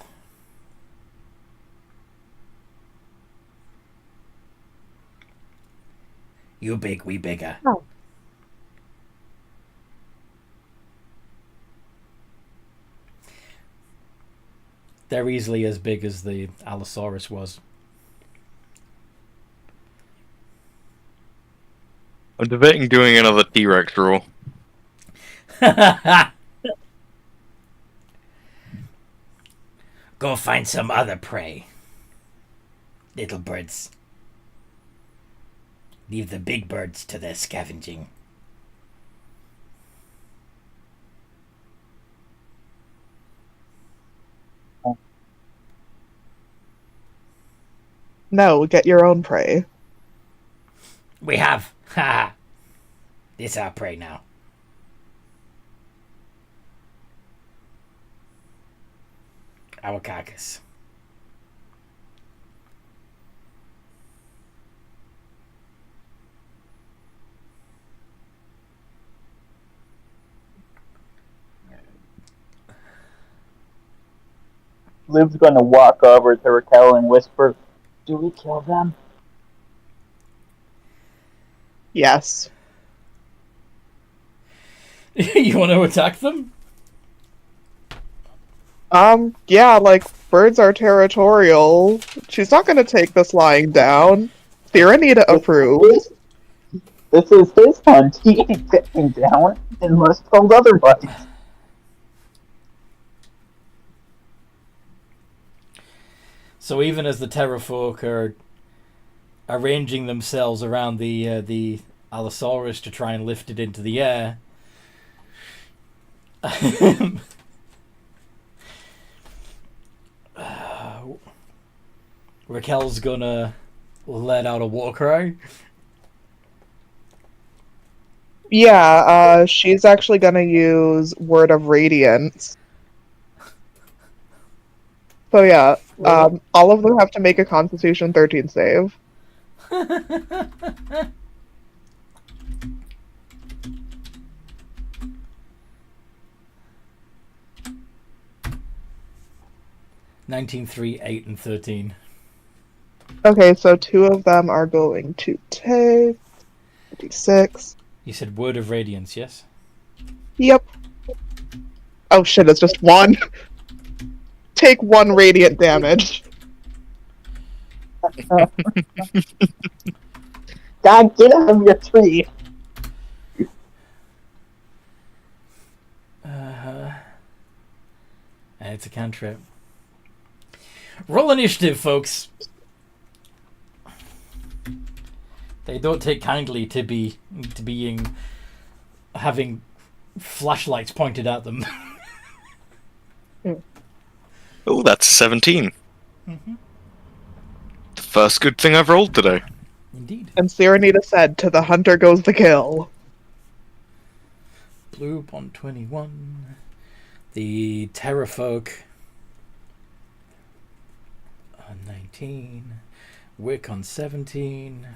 You big, we bigger. Oh. They're easily as big as the Allosaurus was. I'm debating doing another T-Rex roll. Go find some other prey. Little birds. Leave the big birds to their scavenging. No, get your own prey. We have. Ha! This our prey now. Our carcass. Luke's going to walk over to Raquel and whisper, Do we kill them? Yes. You want to attack them? Yeah, like, birds are territorial. She's not gonna take this lying down. Theranita approves. This is his hunt. He ain't getting down unless told otherwise. So even as the Terrafolk are arranging themselves around the Allosaurus to try and lift it into the air, Raquel's gonna let out a war cry. Yeah, she's actually gonna use Word of Radiance. So yeah, all of them have to make a Constitution 13 save. "19, 3, 8, and 13. Okay, so 2 of them are going to take d6. You said Word of Radiance, yes? Yep. Oh shit, it's just 1. Take 1 radiant damage. God, get out of your tree. And it's a cantrip. Roll initiative, folks. They don't take kindly to being having flashlights pointed at them. Oh, that's 17. Mm-hmm. The first good thing I've rolled today. Indeed. And Serenita said, "To the hunter goes the kill." Blue on 21. The Terrafolk on 19. Wick on 17.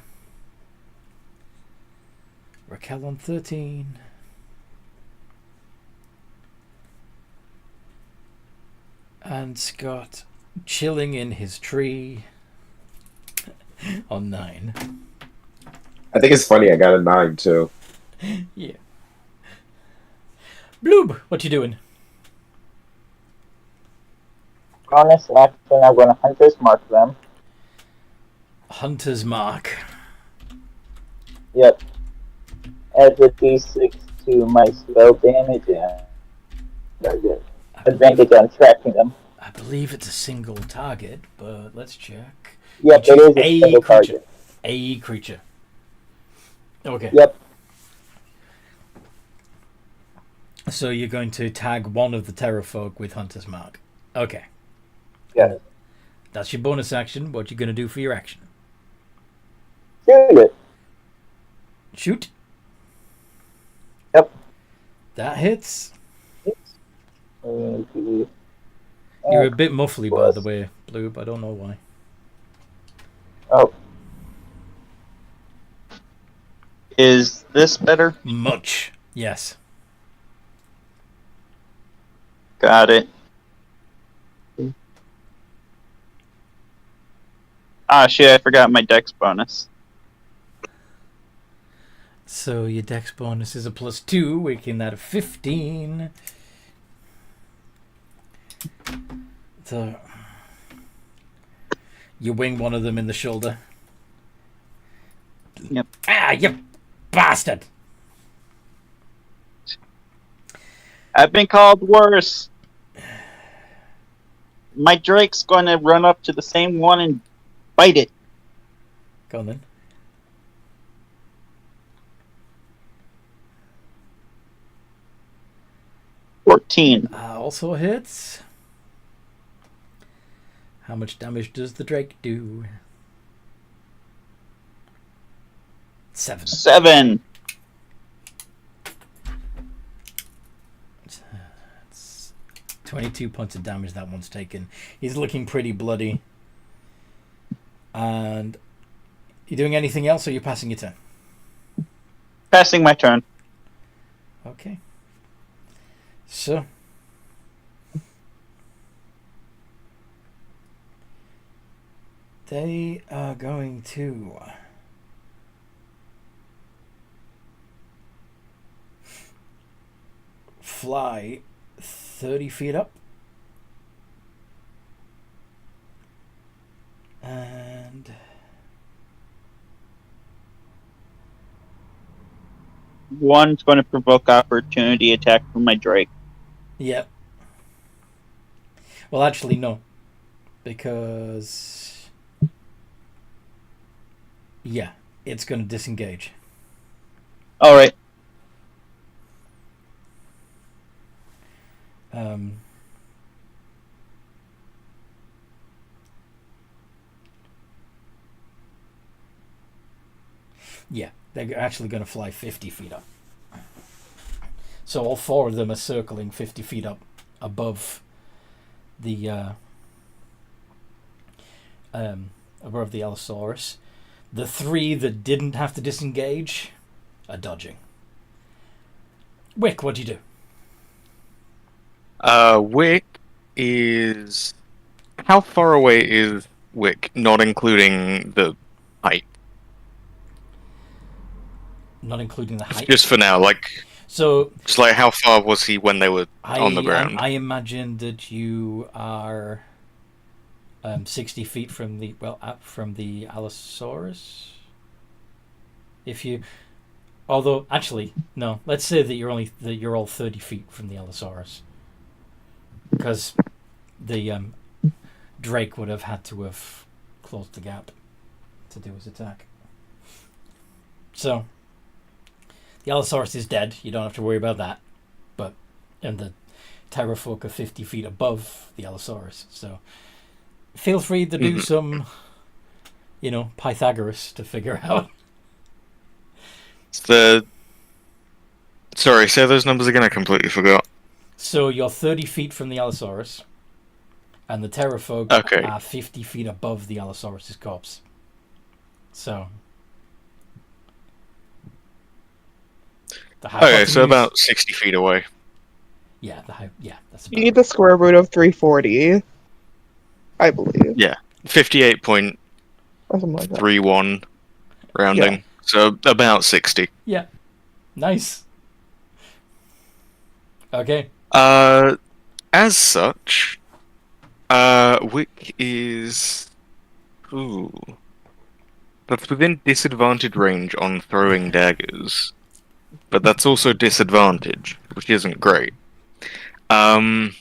Raquel on 13. And Scott chilling in his tree on 9. I think it's funny I got a 9 too. Yeah. Bloob, what you doing? Honest action, I'm gonna Hunter's Mark them. Hunter's Mark. Yep. Add the d6 to my spell damage and target. Advantage on tracking them. I believe it's a single target, but let's check. Yep, You it choose is a single creature. target. A creature. Okay. Yep. So you're going to tag one of the Terrafolk with Hunter's Mark. Okay. Yes. That's your bonus action. What you going to do for your action? Shoot it. Shoot. Yep. That hits. Okay. You're a bit muffly, by the way, Bloob. I don't know why. Oh. Is this better? Much. Yes. Got it. Ah, shit, I forgot my dex bonus. So your dex bonus is a +2, making that a 15. So you wing one of them in the shoulder. Yep. Ah, you bastard! I've been called worse. My Drake's going to run up to the same one and bite it. Go on then. Also hits. How much damage does the Drake do? 7. 7. It's 22 points of damage that one's taken. He's looking pretty bloody. And you doing anything else, or are you passing your turn? Passing my turn. Okay. So They are going to fly 30 feet up. And One's going to provoke opportunity attack from my Drake. yep. Well, actually, no. Because yeah, it's going to disengage. All right. Yeah, they're actually going to fly 50 feet up. So all four of them are circling 50 feet up above the Allosaurus. The three that didn't have to disengage are dodging. Wick, what'd you do? Wick is... How far away is Wick, not including the height? Not including the height. Just for now, like... So, just like, how far was he when they were on the ground? I imagine that you are 60 feet from the Allosaurus. If you, although actually no, let's say that you're all 30 feet from the Allosaurus, because the Drake would have had to have closed the gap to do his attack. So the Allosaurus is dead. You don't have to worry about that. And the Terrafolk are 50 feet above the Allosaurus. So feel free to do some, Pythagoras to figure out. Sorry, say those numbers again. I completely forgot. So you're 30 feet from the Allosaurus, and the Terrafolk are 50 feet above the Allosaurus' corpse. So. Okay, so about 60 feet away. Yeah, that's about You need the square root of 340, I believe. Yeah, 58.31 Or something like that. rounding. Yeah. So about 60. Yeah, nice. Okay. As such, Wick is... Ooh. That's within disadvantage range on throwing daggers. But that's also disadvantage, which isn't great. And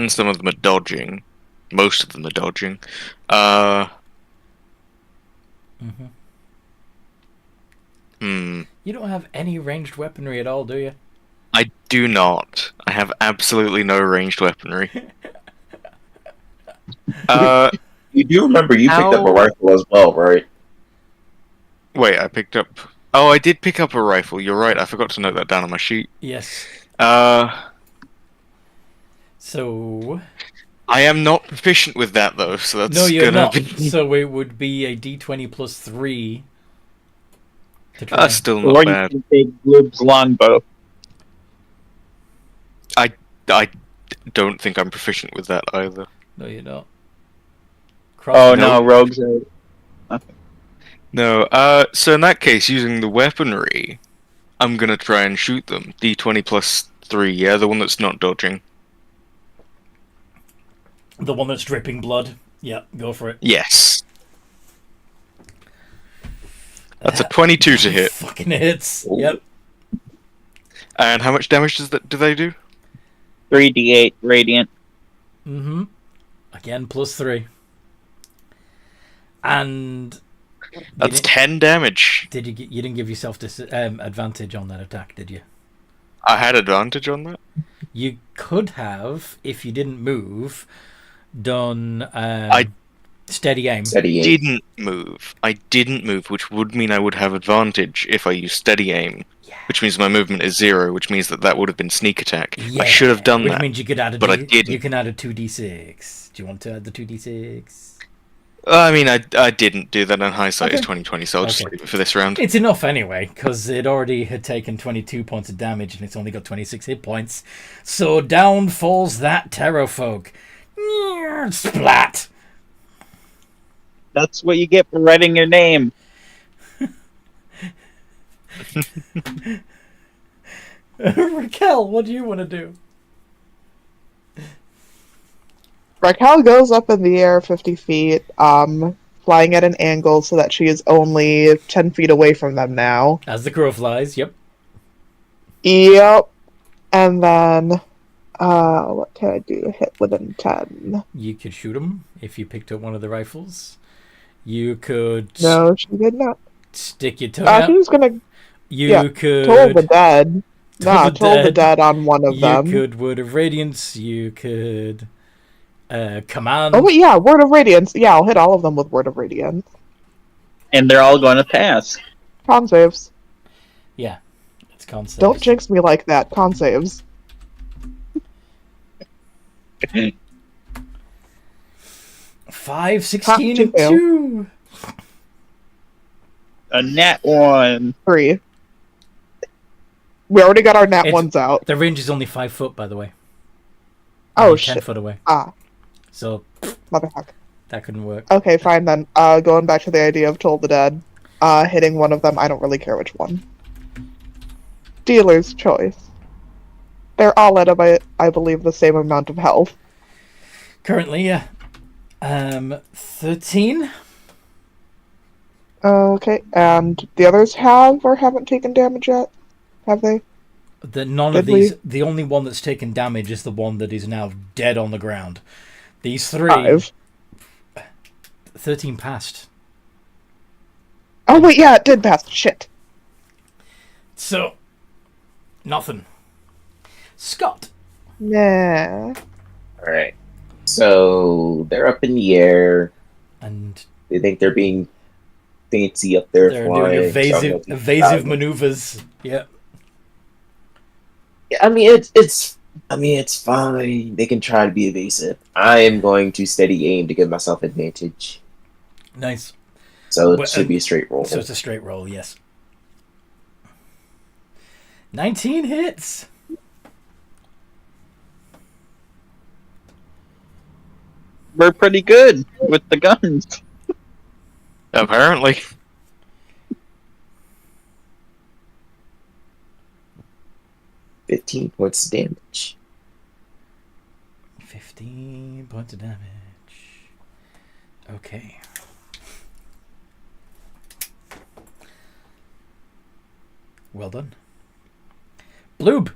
some of them are dodging. Most of them are dodging. You don't have any ranged weaponry at all, do you? I do not. I have absolutely no ranged weaponry. You do remember you picked up a rifle as well, right? Wait, I picked up... Oh, I did pick up a rifle. You're right. I forgot to note that down on my sheet. Yes. So... I am not proficient with that, though, so that's No, you're not. be... So it would be a d20 plus 3. That's still not Or bad. you can take Gloob's longbow. I don't think I'm proficient with that either. No, you're not. Oh no, rogues are... No, so in that case, using the weaponry, I'm gonna try and shoot them. D20 plus 3, yeah, the one that's not dodging. The one that's dripping blood. Yeah, go for it. Yes. That's a 22 to hit. Fucking hits. Yep. And how much damage do they do? 3d8 radiant. Mm-hmm. Again, plus 3. And... That's 10 damage. You didn't give yourself advantage on that attack, did you? I had advantage on that? You could have, if you didn't move, done steady aim. I didn't move, which would mean I would have advantage if I used steady aim. Yeah. Which means my movement is 0, which means that would have been sneak attack. Yeah, I should have done that. Which means you could add but I didn't. You can add a 2d6. Do you want to add the 2d6? I mean, I didn't do that, and hindsight is 20/20, so I'll just leave it for this round. It's enough anyway, because it already had taken 22 points of damage, and it's only got 26 hit points. So down falls that Terrafolk. Splat! That's what you get for writing your name. Raquel, what do you want to do? Raquel goes up in the air 50 feet, flying at an angle so that she is only 10 feet away from them now. As the crow flies, yep. Yep. And then, what can I do? Hit within 10. You could shoot him if you picked up one of the rifles. You could No, she did not. stick your tongue out. She was gonna You could toll the dead. Toll the Toll the dead. dead on one of them. You could Word of Radiance. You could command. Oh, wait, yeah, Word of Radiance. Yeah, I'll hit all of them with Word of Radiance. And they're all going to pass. Con saves. Yeah, it's constant. Don't jinx me like that. Con saves. 5, 16, and fail. 2. A nat 1. 3. We already got our nat It's- ones out. The range is only 5 foot, by the way. Oh, Only 10 shit. foot away. So Motherfucker. that couldn't work. Okay, fine then. Going back to the idea of Toll the Dead. Hitting one of them, I don't really care which one. Dealer's choice. They're all at about, I believe, the same amount of health. Currently, yeah. 13. Okay, and the others have or haven't taken damage yet? Have they? None of these. The only one that's taken damage is the one that is now dead on the ground. These 3. 5. 13 passed. Oh, wait, yeah, it did pass. Shit. So, nothing. Scott. Nah. Alright. So they're up in the air. And They think they're being fancy up there they're flying. doing evasive maneuvers. Yeah. Yeah, I mean it's fine. They can try to be evasive. I am going to steady aim to give myself advantage. Nice. So it But, should be a straight roll. So it's a straight roll, yes. 19 hits. We're pretty good with the guns. Apparently. $15 points of damage. 15 points of damage. Okay. Well done. Bloob.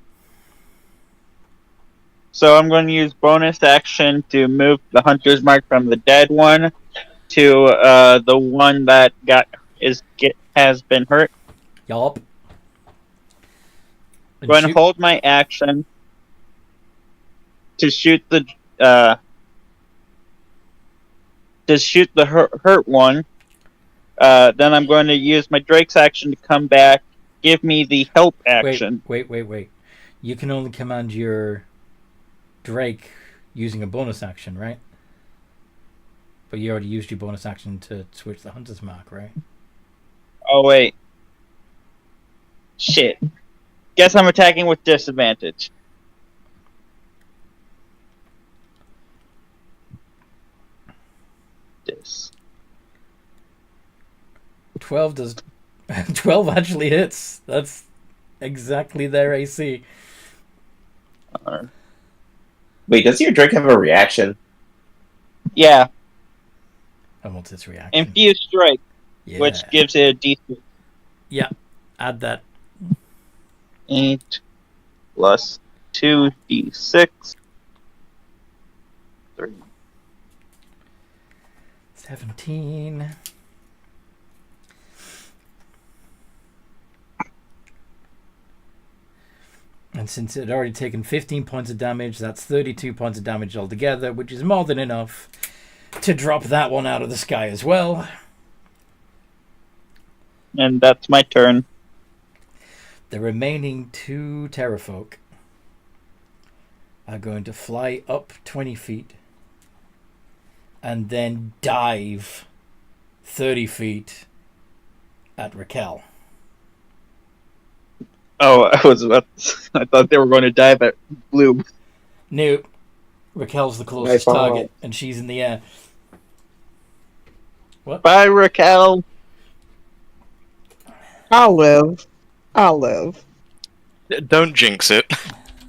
So I'm going to use bonus action to move the hunter's mark from the dead one to the one that has been hurt. Yup. I'm going to hold my action to shoot the hurt one. Then I'm going to use my Drake's action to come back, give me the help action. Wait. You can only command your Drake using a bonus action, right? But you already used your bonus action to switch the hunter's mark, right? Oh wait, shit. Guess I'm attacking with disadvantage. This 12 does. 12 actually hits. That's exactly their AC. Wait, does your Drake have a reaction? Yeah, And what's its reaction? infused strike, Yeah. which gives it a D6. Yeah. Add that. 8 plus 2d6. 3. 17. And since it had already taken 15 points of damage, that's 32 points of damage altogether, which is more than enough to drop that one out of the sky as well. And that's my turn. The remaining 2 terrafolk are going to fly up 20 feet and then dive 30 feet at Raquel. Oh, I thought they were going to dive at Blue. Nope. Raquel's the closest target, and she's in the air. What? Bye, Raquel. I'll live. Don't jinx it.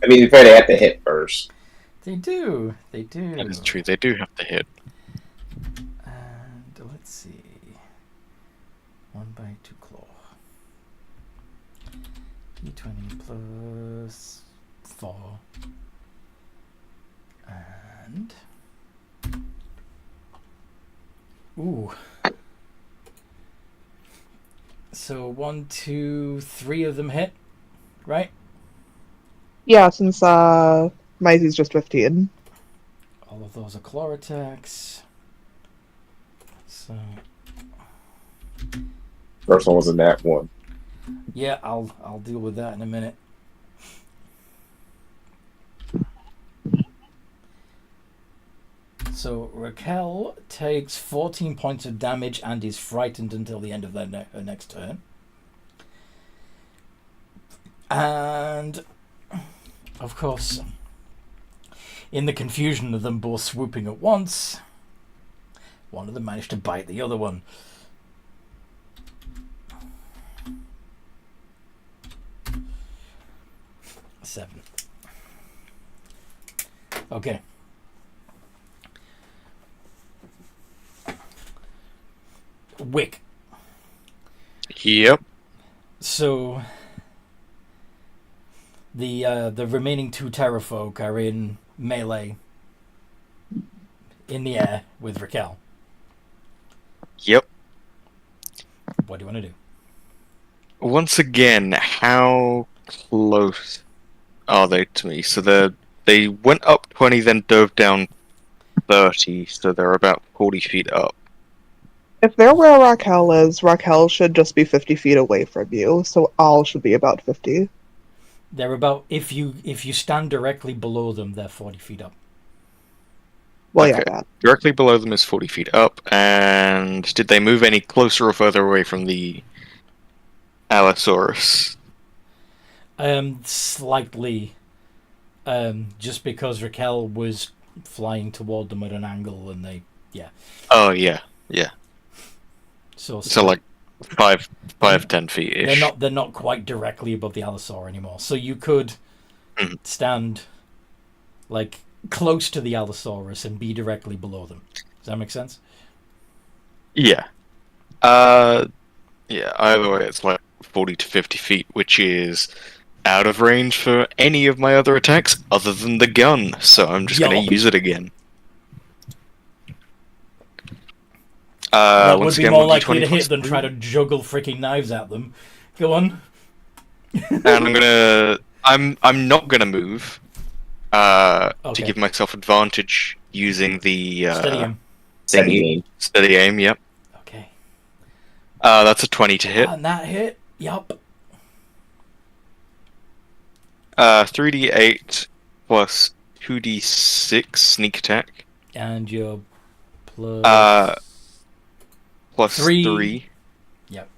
I mean, in fact, they have to hit first. They do. They do. That is true. They do have to hit. And let's see. 1 by 2 claw. D20 plus 4. And. Ooh. So 1, 2, 3 of them hit, right? Yeah, since Maisy's just 15. All of those are claw attacks. So First one was a nat 1. yeah, I'll deal with that in a minute. So Raquel takes 14 points of damage and is frightened until the end of her next turn. And of course, in the confusion of them both swooping at once, one of them managed to bite the other one. Seven. Okay. Wick. Yep. So the remaining 2 terrafolk are in melee in the air with Raquel. Yep. What do you want to do? Once again, how close are they to me? So they went up 20, then dove down 30, so they're about 40 feet up. If they're where Raquel is, Raquel should just be 50 feet away from you, so all should be about 50. They're about, if you stand directly below them, they're 40 feet up. Well, Okay. yeah, that. Directly below them is 40 feet up, and did they move any closer or further away from the Allosaurus? Slightly. Just because Raquel was flying toward them at an angle, and they, yeah. Oh, yeah. So like 10 feet ish. They're not quite directly above the Allosaur anymore. So you could stand like close to the Allosaurus and be directly below them. Does that make sense? Yeah. Either way, it's like 40 to 50 feet, which is out of range for any of my other attacks other than the gun. So I'm just going to use it again. That would Once be again, more 1d20 likely to hit plus than 3. try to juggle freaking knives at them. Go on. And I'm not gonna move to Okay. give myself advantage using the Steady aim. steady aim. Yep. Okay. That's a 20 to hit. And that hit. Yup. 3d8 plus 2d6 sneak attack. And your plus Plus 3. Yep.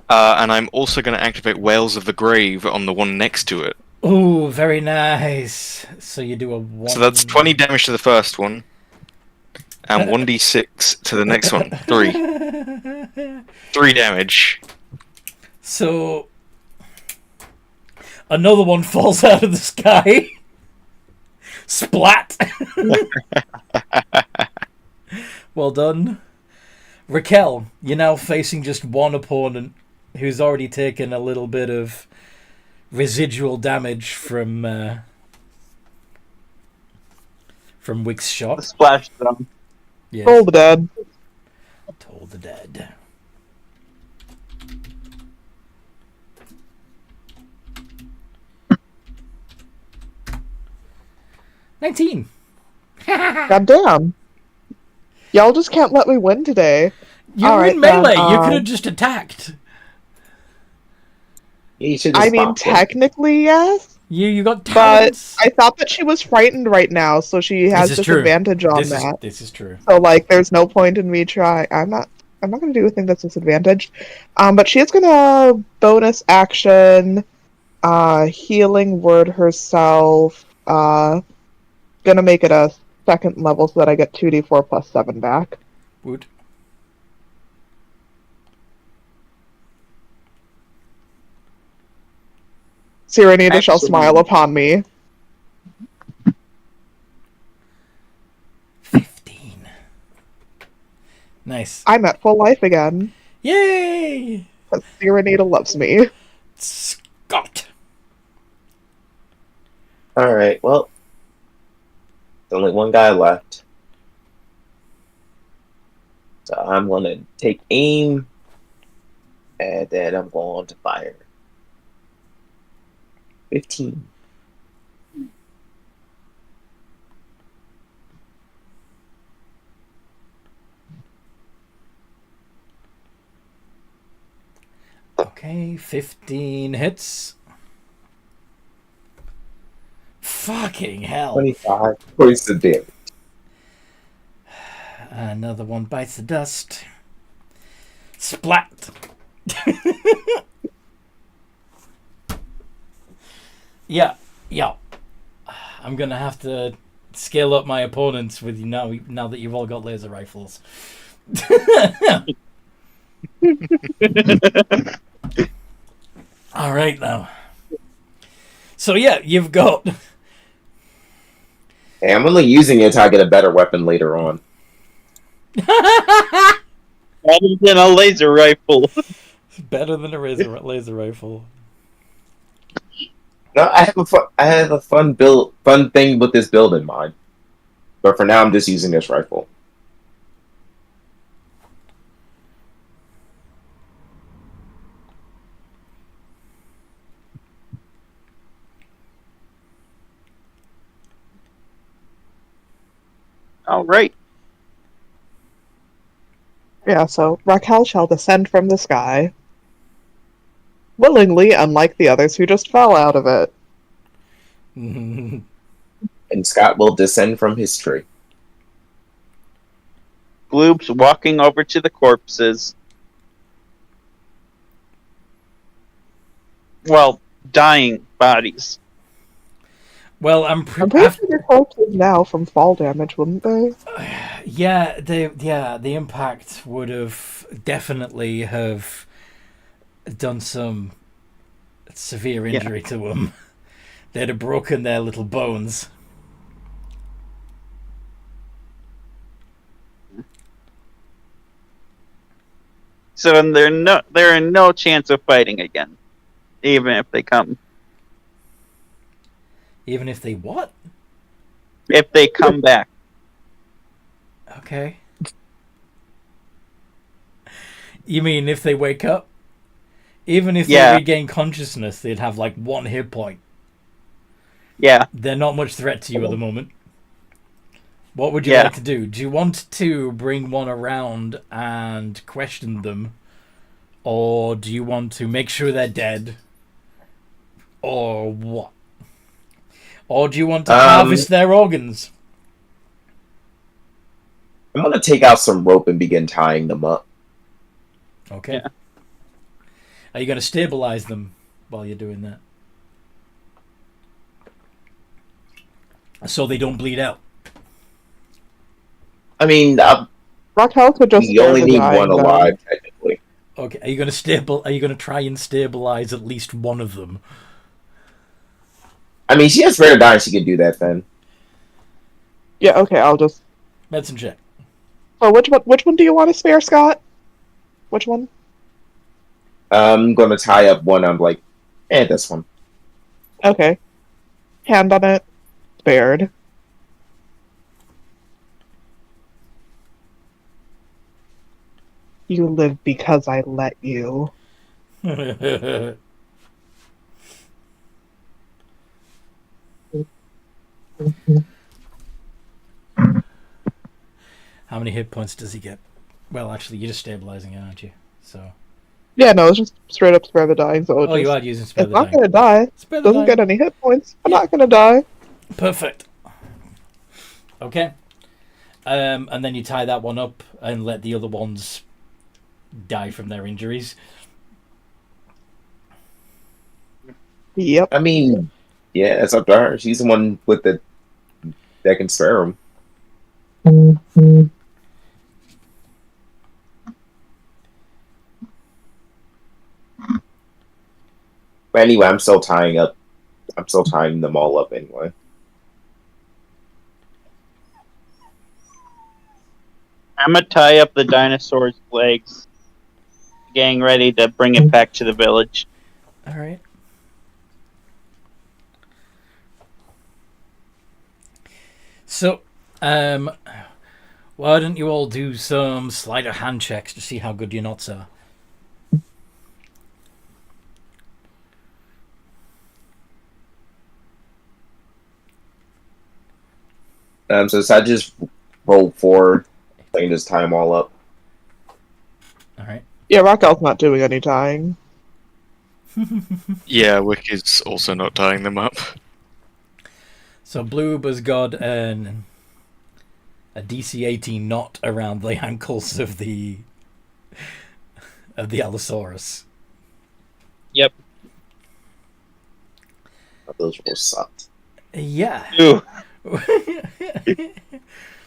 And I'm also going to activate Whales of the Grave on the one next to it. Ooh, very nice. So you do a 1. So that's 20 damage to the first one, and 1d6 to the next one. 3. 3 damage. So another one falls out of the sky. Splat. Well done. Raquel, you're now facing just one opponent who's already taken a little bit of residual damage from Wick's The shot. splash zone. Yes. Toll the dead. Toll the dead. $19. Goddamn. Y'all just can't let me win today. You're Alright, in melee. then, You could have just attacked. You should I just mean, stop them. technically, yes. You got But talents. I thought that she was frightened right now, so she has This is true. disadvantage on that. This is true. So, like, there's no point in me trying. I'm not gonna do a thing that's disadvantaged. But she is gonna bonus action, healing word herself, gonna make it a second level so that I get 2d4 plus 7 back. Wood. Cyrenita shall Actually- smile upon me. 15. Nice. I'm at full life again. Yay! Because Cyrenita loves me. Scott. Alright, well. There's only one guy left. So I'm gonna take aim. And then I'm going to fire. 15. Okay, 15 hits. Fucking hell. 25 points of damage. Another one bites the dust. Splat. Yeah. I'm gonna have to scale up my opponents with you now that you've all got laser rifles. All right now. So yeah, you've got. Hey, I'm only using it until I get a better weapon later on. Better than a laser rifle. Better than a laser rifle. No, I have a fun thing with this build in mind. But for now, I'm just using this rifle. All right. Yeah, so Raquel shall descend from the sky. Willingly, unlike the others who just fell out of it. And Scott will descend from his tree. Gloop's walking over to the corpses. Well, dying bodies. Well, I'm I'm pretty sure they're corpses now from fall damage, wouldn't they? Yeah, the impact would have definitely have done some severe injury to them. They'd have broken their little bones. So they're in no chance of fighting again, even if they come. Even if they what? If they come back. Okay. You mean if they wake up? Even if they regain consciousness, they'd have like 1 hit point. Yeah. They're not much threat to you at the moment. What would you like to do? Do you want to bring one around and question them? Or do you want to make sure they're dead? Or what? Or do you want to harvest their organs? I'm going to take out some rope and begin tying them up. Okay. Yeah. Are you going to stabilize them while you're doing that? So they don't bleed out. I mean, Raquel could just. you only need dying, one though. alive, technically. Okay. Are you going to try and stabilize at least one of them? I mean, she has rare die, she can do that then. Yeah, okay, I'll just. Medicine check. So which one do you want to spare, Scott? Which one? I'm going to tie up one. I'm like, this one. Okay. Hand on it. Spared. You live because I let you. How many hit points does he get? Well, actually, you're just stabilizing it, aren't you? So. Yeah, no, it's just straight up spare the dying. So You are using spare it's the not dying. gonna die. Spare the Doesn't dying. get any hit points. I'm not gonna die. Perfect. Okay. And then you tie that one up and let the other ones die from their injuries. Yep. I mean, yeah, it's up to her. She's the one with the that can spare them. But anyway, I'm still tying them all up anyway. I'm gonna tie up the dinosaur's legs, getting ready to bring it back to the village. All right. So, why don't you all do some sleight of hand checks to see how good your knots are? So I just rolled 4, so I can just tie them all up. All right. Yeah, Raquel's not doing any tying. Yeah, Wick is also not tying them up. So Bloob has got a DC 18 knot around the ankles of the Allosaurus. Yep. Those rolls sucked. Yeah. Ooh,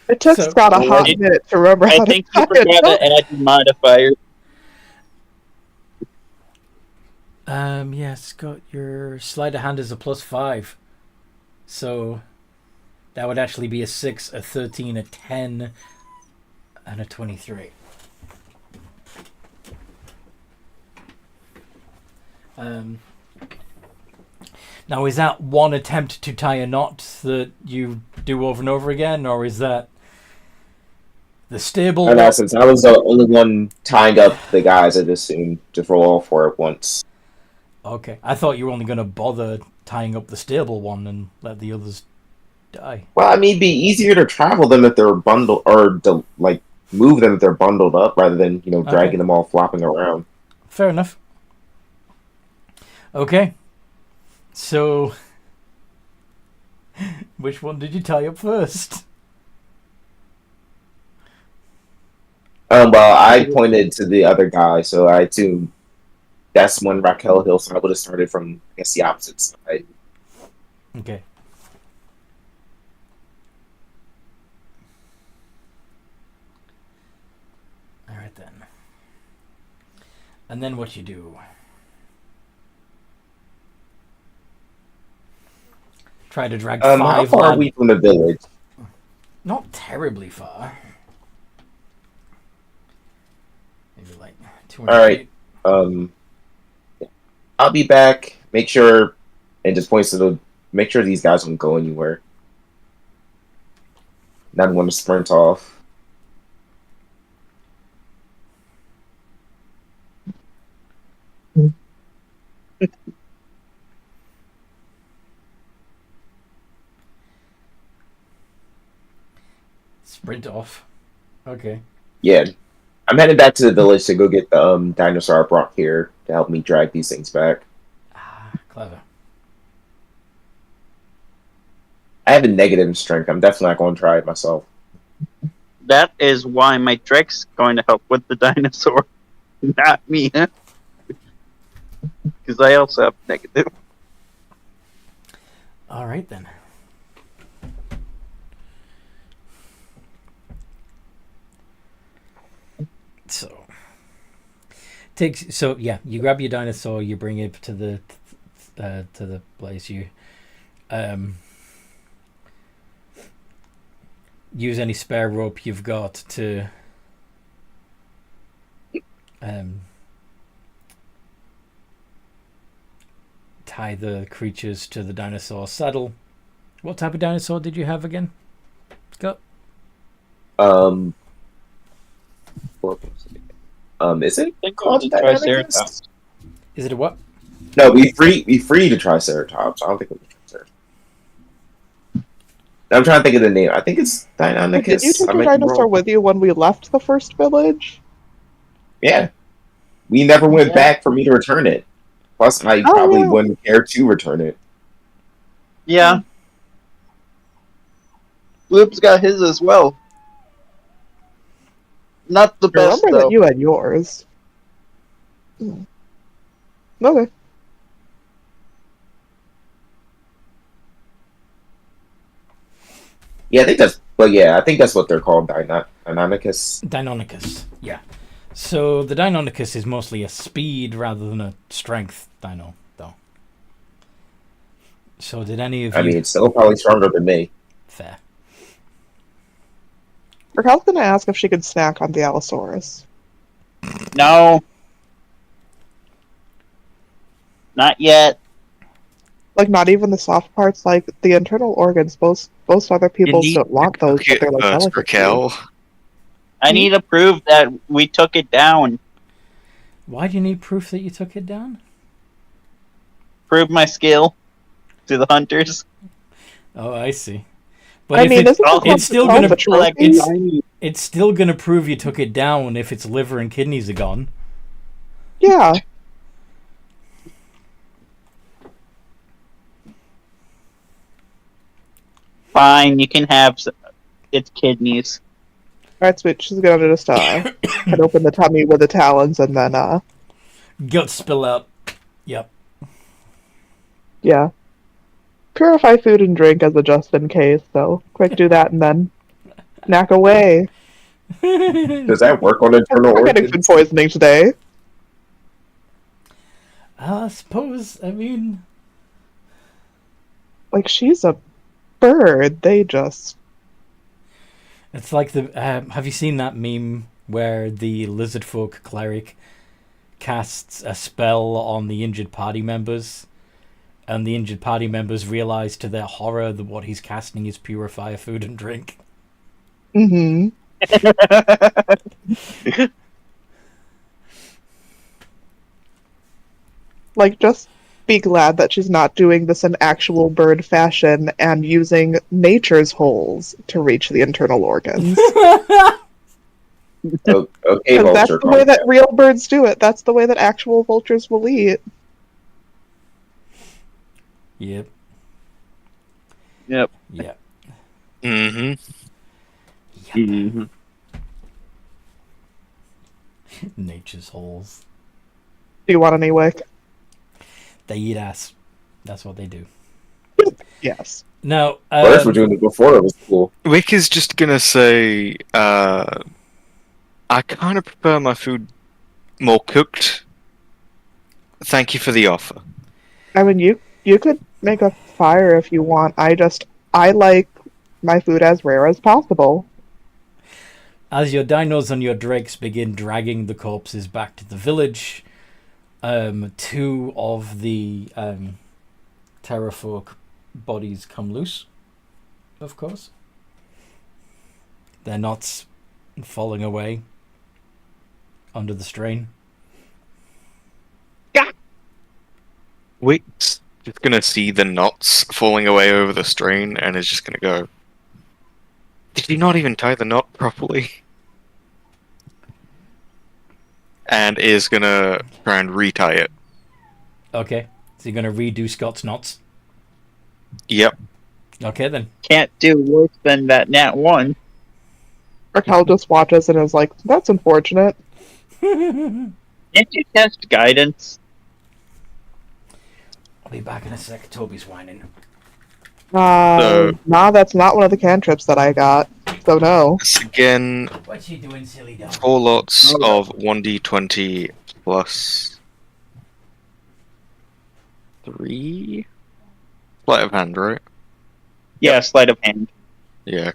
It took So- Scott a hot minute to remember I how think to you tie it. forgot to add the modifier. Yeah, Scott, your sleight of hand is a +5. So that would actually be a 6, a 13, a 10, and a 23. Now, is that one attempt to tie a knot that you do over and over again, or is that the stable? And since I was the only one tying up the guys, I just assumed just roll all 4 at once. Okay, I thought you were only going to bother tying up the stable one and let the others die. Well, I mean, it'd be easier to travel them if they're bundled, or to move them if they're bundled up, rather than dragging them all flopping around. Fair enough. Okay. So, which one did you tie up first? Well, I pointed to the other guy, so I assume that's when Raquel Hill, so I would have started from, I guess, the opposite side. Okay. All right then. And then what you do? Try to drag How 5 far are land- we from the village? Not terribly far. Maybe like 200 All right. feet. I'll be back. Make sure, and just points to make sure these guys don't go anywhere. Not want to sprint off. Sprint off. Okay. Yeah, I'm heading back to the village to go get the dinosaur I brought here to help me drag these things back. Ah, clever. I have a negative in strength. I'm definitely not going to try it myself. That is why my Drek's going to help with the dinosaur, not me. Because I also have negative. All right then. So you grab your dinosaur, you bring it to the place. You use any spare rope you've got to tie the creatures to the dinosaur saddle. What type of dinosaur did you have again, Scott? Is it I think called it was that? Triceratops. Is it a what? No, we freed the Triceratops. I don't think it was Triceratops. I'm trying to think of the name. I think it's Deinonychus. Did you take I your might be dinosaur wrong. with you when we left the first village? Yeah. We never went Yeah. back for me to return it. Plus, I probably yeah. wouldn't care to return it. Yeah. Bloop's got his as well. Not the best, Remember though. that you had yours. Okay. Yeah, I think that's. But yeah, I think that's what they're called. Deinonychus. Deinonychus, yeah. So the Deinonychus is mostly a speed rather than a strength dino, though. So did any of I you... mean, it's still probably stronger than me. Fair. Raquel's gonna ask if she could snack on the Allosaurus. No. Not yet. Like, not even the soft parts, like the internal organs. Most other people don't want those, but they're like delicate. Raquel. I need to prove that we took it down. Why do you need proof that you took it down? Prove my skill to the hunters. Oh, I see. But I if mean, it's still gonna collect it's still gonna prove you took it down if its liver and kidneys are gone. Yeah. Fine, you can have its kidneys. Alright, sweet. She's gonna just cut open the tummy with the talons and then Guts spill out. Yep. yeah. Purify food and drink as a just in case, so quick do that and then knack away. Does that work on internal We're getting food organs? poisoning today. I suppose, I mean... Like, she's a bird. They just... It's like the... have you seen that meme where the lizard folk cleric casts a spell on the injured party members, and the injured party members realize to their horror that what he's casting is purify food and drink? Mm-hmm. Like, just be glad that she's not doing this in actual bird fashion and using nature's holes to reach the internal organs. Okay, Because that's vulture. the way that real birds do it. That's the way that actual vultures will eat. Yep. Yep. Yep. Mm-hmm. Mm-hmm. Nature's holes. Do you want any wick? They eat ass. That's what they do. Yes. Now, Birds were doing it before it was cool. Wick is just gonna say, I kind of prefer my food more cooked. Thank you for the offer. I mean, you could make a fire if you want. I like my food as rare as possible. as your dinos and your drakes begin dragging the corpses back to the village, two of the terrafolk bodies come loose, of course. Their knots falling away under the strain. Wick's just gonna see the knots falling away over the strain and is just gonna go, did you not even tie the knot properly? And is gonna try and retie it. Okay, so you're going to redo Scott's knots? Yep. Okay, then. Can't do worse than that nat one. Raquel just watches and is like, that's unfortunate. Can't you test guidance? I'll be back in a sec. Toby's whining. Nah, that's not one of the cantrips that I got. So no. This again, What's she doing, silly dog? 4 lots of 1d20 plus 3? Sleight of hand, right? Yeah, sleight of hand. Yeah,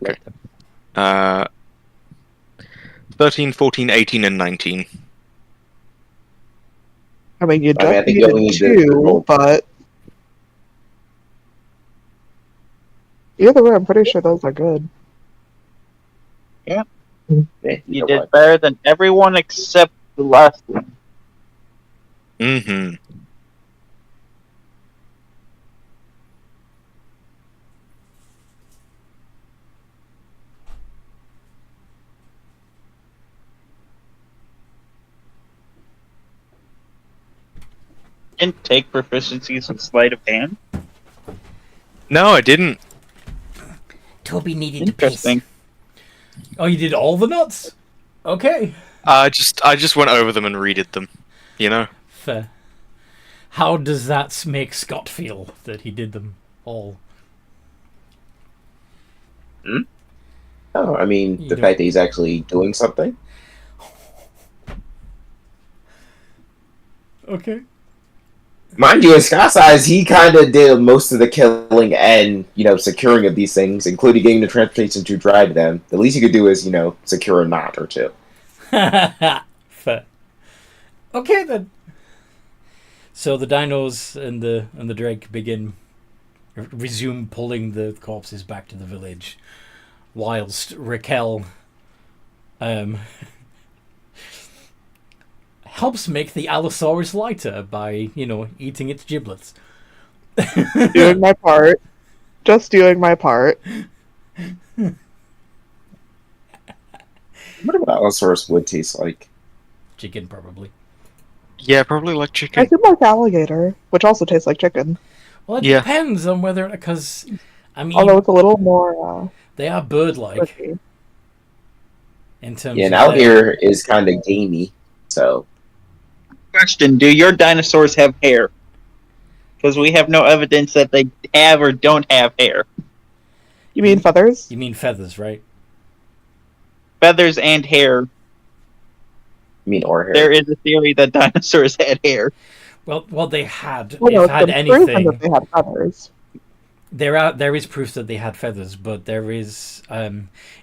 okay. 13, 14, 18, and 19. I mean, you I just think you only needed need to 2, roll. but... Either way, I'm pretty sure those are good. You did better than everyone except the last one. Mm-hmm. Didn't take proficiencies in sleight of hand. No, I didn't. Toby needed to piss. Interesting. Oh, you did all the knots? Okay. I just went over them and redid them. You know? Fair. How does that make Scott feel that he did them all? Oh, I mean, You the don't- fact that he's actually doing something. Okay. Mind you, in Scott's eyes, he kind of did most of the killing and, securing of these things, including getting the transportation to drive them. The least you could do is, secure a knot or two. Fair. Okay then. So the dinos and the Drake resume pulling the corpses back to the village, whilst Raquel helps make the Allosaurus lighter by eating its giblets. Doing my part. Just doing my part. What about Allosaurus would taste like? Chicken, probably. Yeah, probably like I chicken. feel like alligator, which also tastes like chicken. Well, it Yeah. depends on whether, because I mean, Although it's a little more they are bird-like tricky. in terms Yeah, of and alligator is kind of gamey, so. Question: do your dinosaurs have hair? Because we have no evidence that they have or don't have hair. You mean feathers? You mean feathers, right? Feathers and hair. Or hair. There is a theory that dinosaurs had hair. Well, they had. Well, no, if had it's been proven anything, that they had feathers. there is proof that they had feathers, but there is,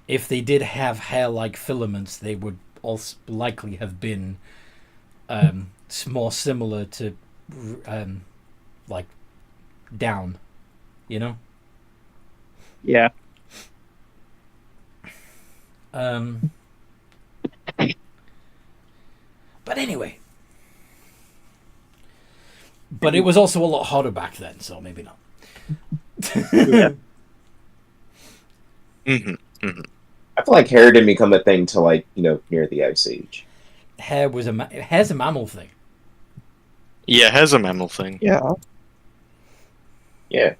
if they did have hair-like filaments, they would also likely have been more similar to like down, Yeah. But anyway. But it was also a lot hotter back then, so maybe not. Yeah. I feel like hair didn't become a thing till near the Ice Age. Hair's a mammal thing. Yeah, hair's a mammal thing. Yeah. Yeah,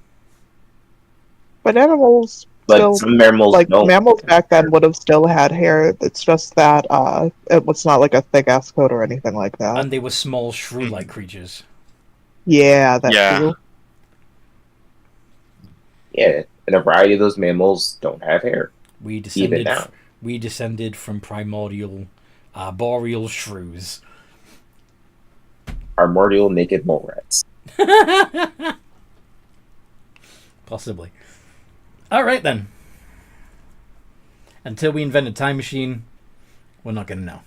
But animals but still, some mammals like, don't. mammals back then would have still had hair. It's just that it was not like a thick ass coat or anything like that. And they were small shrew-like creatures. Yeah, that Yeah. too. Yeah, and a variety of those mammals don't have hair. We Even descended. now. We descended from primordial, arboreal shrews. Primordial naked mole rats. Possibly. All right then. Until we invent a time machine, we're not gonna know.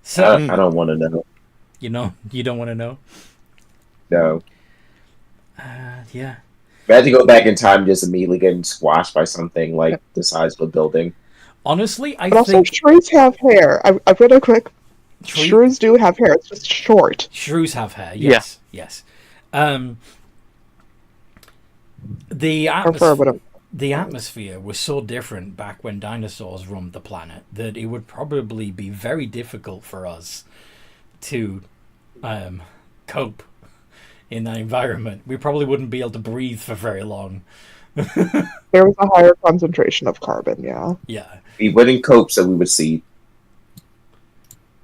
So I don't want to know. you don't want to know. No. Yeah. If I had to go back in time, just immediately getting squashed by something like the size of a building. Honestly, I But also, think shrews have hair. I've read a quick. Shrew- Shrews do have hair. It's just short. shrews have hair. Yes. Yes. The Or fur, whatever. the atmosphere was so different back when dinosaurs roamed the planet that it would probably be very difficult for us to cope in that environment. We probably wouldn't be able to breathe for very long. There was a higher concentration of carbon, yeah. Yeah. We wouldn't cope, so we would see.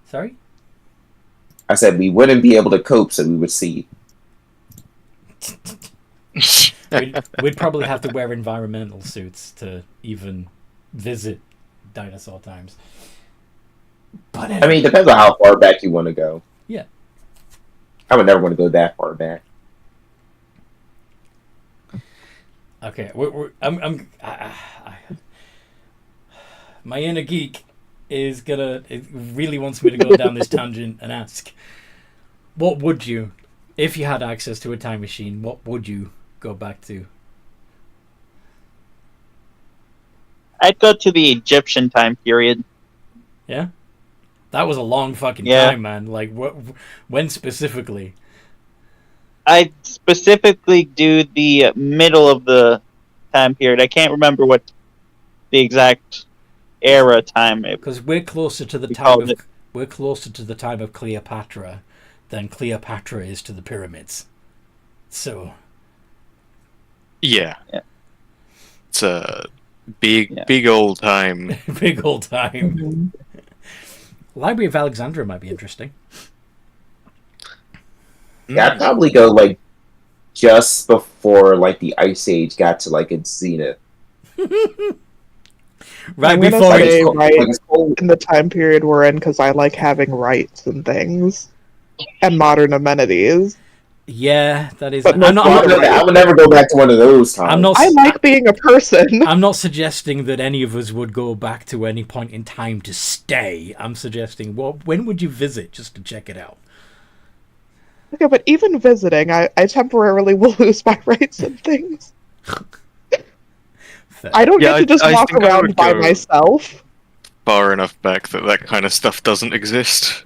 Sorry? I said we wouldn't be able to cope, so we would see. We'd probably have to wear environmental suits to even visit dinosaur times. But I mean, it depends on how far back you want to go. Yeah. I would never want to go that far back. Okay, my inner geek it really wants me to go down this tangent and ask, what would you, if you had access to a time machine, what would you go back to? I'd go to the Egyptian time period. Yeah? That was a long fucking Yeah. time, man. Like, when specifically? I'd specifically do the middle of the time period. I can't remember what the exact era time it Because we're closer to the We time called of we're closer to the time of Cleopatra than Cleopatra is to the pyramids. So Yeah. Yeah. It's a big, Yeah. big old time. big old time. Mhm. Library of Alexandria might be interesting. Yeah, I'd probably go just before the Ice Age got to its zenith. Right I'm gonna before say it, right in the time period we're in because I like having rights and things and modern amenities. yeah, that is. But no I'm not. I would never go back to one of those times. I'm not. I like being a person. I'm not suggesting that any of us would go back to any point in time to stay. I'm suggesting, well, when would you visit just to check it out? Okay, but even visiting, I temporarily will lose my rights and things. Fair. I don't Yeah, get to just I walk think I around would by go- myself. Far enough back that that kind of stuff doesn't exist.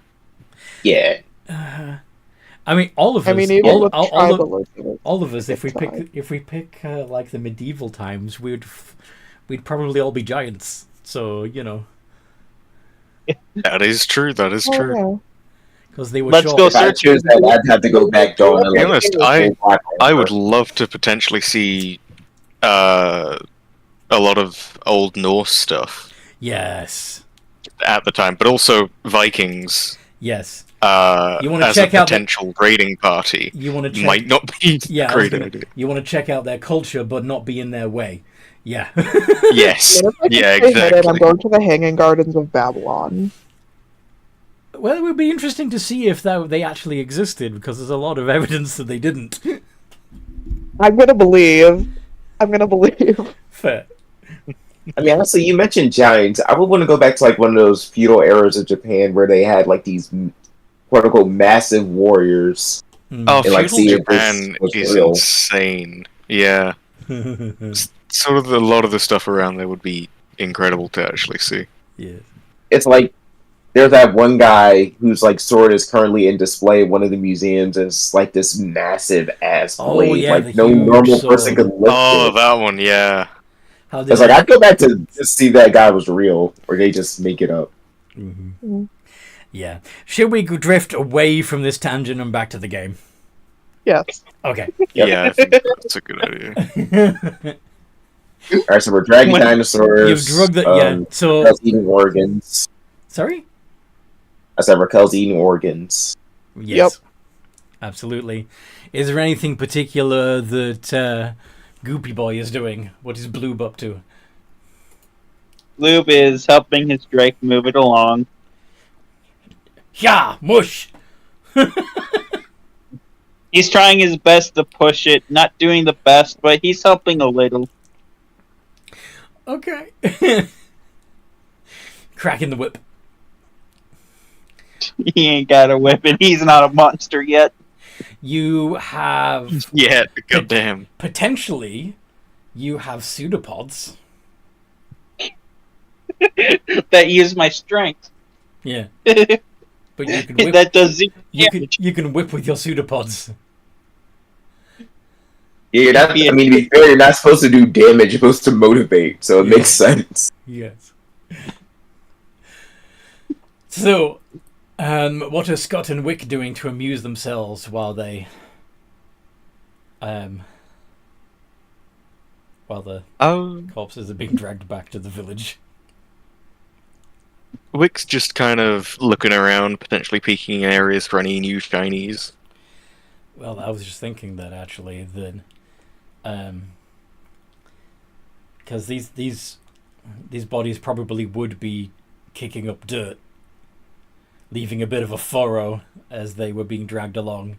Yeah. I mean, all of us. I mean, even with tribalism, all of us. If we time. pick like the medieval times, we'd probably all be giants. So That is true. That is true. yeah. because they were Let's short. go If I search. choose that, I'd have to go back down. To be honest, I would love to potentially see a lot of Old Norse stuff Yes. at the time, but also Vikings Yes. You wanna as check a out the- potential raiding party You want to check? might not be Yeah. a I was great gonna- idea. You want to check out their culture, but not be in their way. Yeah. Yes, What if I can yeah, stay hidden? I'm exactly. going to the Hanging Gardens of Babylon. Well, it would be interesting to see if they actually existed, because there's a lot of evidence that they didn't. I'm gonna believe. I'm gonna believe. Fair. I mean, honestly, you mentioned giants. I would want to go back to like one of those feudal eras of Japan where they had like these quote unquote massive warriors. Oh, And, like, feudal see if this Japan was is real. insane. Yeah, sort of a lot of the stuff around there would be incredible to actually see. Yeah. It's like there's that one guy whose like sword is currently in display in one of the museums, and it's like this massive ass Oh, blade. yeah, the like no huge normal person sword. could lift Oh, it. that one, yeah. How did It's like I'd go back to just see that guy was real, or they just make it up. Mm-hmm. Yeah. Should we drift away from this tangent and back to the game? Yes. Okay. Yeah, I think that's a good idea. All right, so we're dragging When- dinosaurs. You've drugged the yeah. So Raquel's eating organs. sorry. I said Raquel's eating organs. Yes. Absolutely. Is there anything particular that Goopy Boy is doing? What is Bloob up to? Lube is helping his Drake move it along. Yeah, mush. He's trying his best to push it, not doing the best, but he's helping a little. Okay. Cracking the whip. He ain't got a whip, and he's not a monster yet. You have Yeah, goddamn. potentially you have pseudopods. That use my strength. Yeah. But you can whip That does zero damage. you can whip with your pseudopods. Yeah, you're not, I mean, to be fair, you're not supposed to do damage. You're supposed to motivate, so it Yeah. makes sense. Yes. So, what are Scott and Wick doing to amuse themselves while the Oh, corpses are being dragged back to the village? Wick's just kind of looking around, potentially peeking in areas for any new shinies. Well, I was just thinking that actually, that because these bodies probably would be kicking up dirt, leaving a bit of a furrow as they were being dragged along.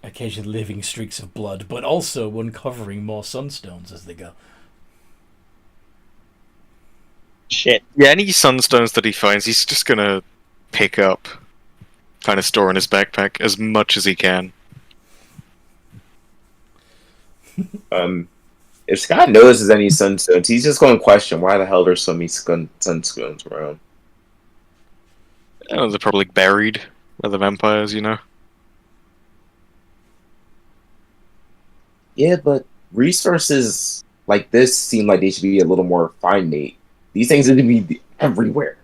Occasionally leaving streaks of blood, but also uncovering more sunstones as they go. Shit. Yeah, any sunstones that he finds, he's just gonna pick up, kind of store in his backpack as much as he can. If Scott notices any sunstones, he's just going to question why the hell there's so many sunstones around. Oh, they're probably buried by the vampires, you know? Yeah, but resources like this seem like they should be a little more finite. These things need to be everywhere.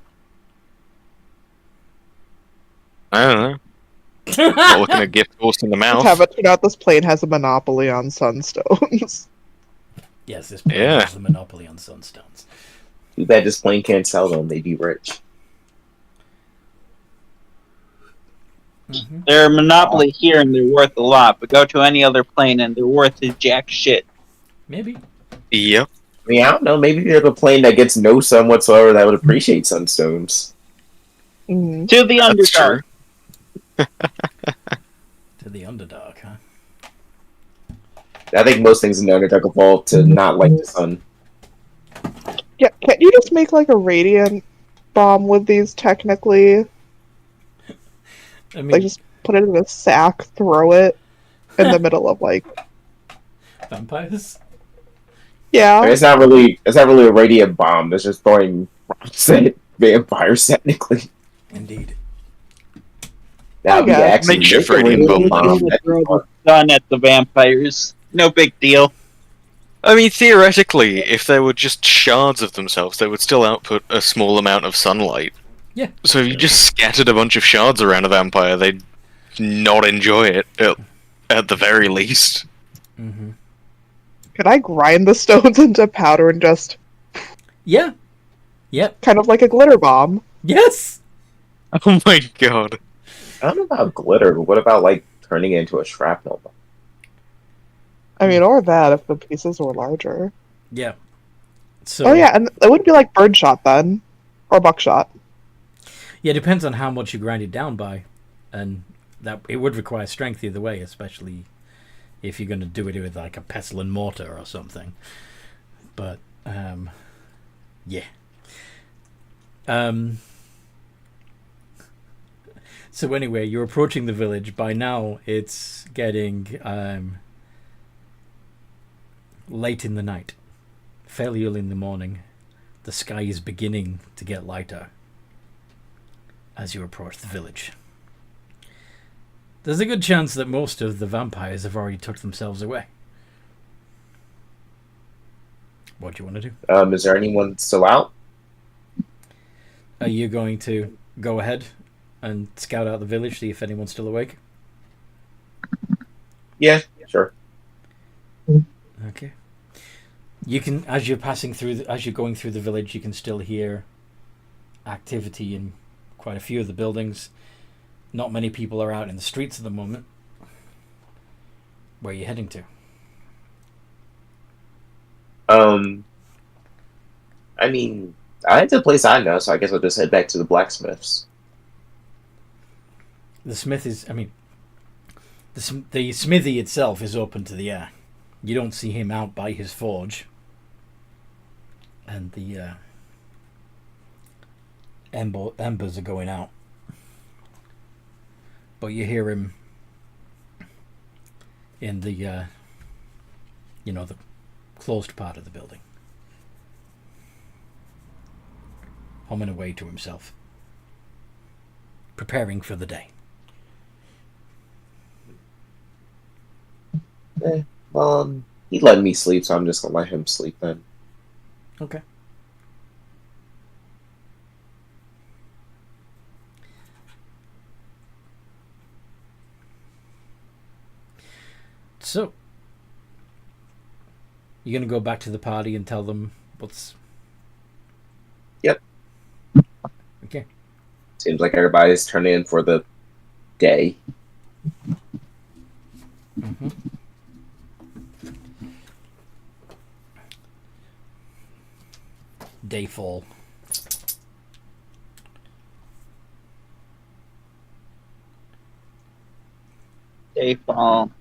I don't know. Not looking at gift horse in the mouth. Have it turned out this plane has a monopoly on sunstones. Yes, this plane Yeah. has the monopoly on sunstones. Too bad this plane can't sell them. They'd be rich. Mhm. They're a monopoly here and they're worth a lot, but go to any other plane and they're worth a jack shit. Maybe. Yep. I mean, I don't know. Maybe there's a plane that gets no sun whatsoever that would appreciate sunstones. Mm. To the That's underdog. true. To the underdog, huh? I think most things in the Underdark evolve to not like the sun. Yeah, can't you just make like a radiant bomb with these technically? I Like mean, just put it in a sack, throw it in the middle of like vampires. I yeah. mean, it's not really a radiant bomb. It's just throwing rocks at vampires technically. Indeed. That would be guess. actually Makeshift make a radiant radiant bomb. bomb. That'd be fun. Done at the vampires. No big deal. I mean, theoretically, if they were just shards of themselves, they would still output a small amount of sunlight. Yeah. So if you just scattered a bunch of shards around a vampire, they'd not enjoy it, at the very least. Mm-hmm. Could I grind the stones into powder and just Yeah. Yep. kind of like a glitter bomb? Yes. Oh my god. I don't know about glitter, but what about like turning it into a shrapnel bomb? I mean, or that if the pieces were larger. Yeah. So. Oh yeah, and it would be like birdshot then, or buckshot. Yeah, it depends on how much you grind it down by, and that it would require strength either way, especially if you're going to do it with like a pestle and mortar or something. But yeah. So anyway, you're approaching the village. By now, it's getting late in the night, fairly early in the morning. The sky is beginning to get lighter as you approach the village. There's a good chance that most of the vampires have already tucked themselves away. What do you want to do? Is there anyone still out? Are you going to go ahead and scout out the village, see if anyone's still awake? Yeah, sure. Okay. You can, as you're passing through, as you're going through the village, you can still hear activity in quite a few of the buildings. Not many people are out in the streets at the moment. Where are you heading to? I mean, it's a place I know, so I guess I'll just head back to the blacksmiths. The smith is, the smithy itself is open to the air. You don't see him out by his forge. And the embers are going out. But you hear him in the, the closed part of the building, humming away to himself, preparing for the day. Well, he let me sleep, so I'm just gonna let him sleep then. Okay. So, you're going to go back to the party and tell them what's... Yep. Okay. Seems like everybody's turning in for the day. Mm-hmm. Dayfall. Dayfall.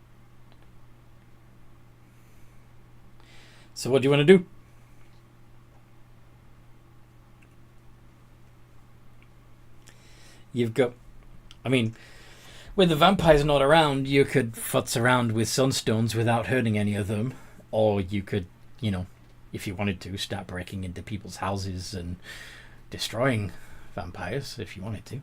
So what do you want to do? You've got... with the vampires not around, you could futz around with sunstones without hurting any of them. Or you could, if you wanted to, start breaking into people's houses and destroying vampires, if you wanted to.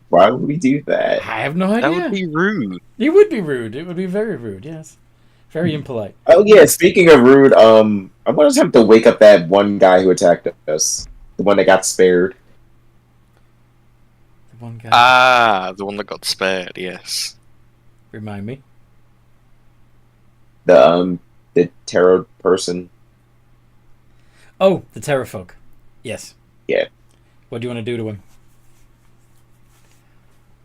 Why would we do that? I have no idea. That would be rude. It would be rude. It would be very rude, yes. Very impolite. Oh yeah, speaking of rude, I'm gonna just have to wake up that one guy who attacked us. The one that got spared. The one guy... Ah, the one that got spared, yes. Remind me. The tarot person. Oh, the Terror folk. Yes. Yeah. What do you want to do to him?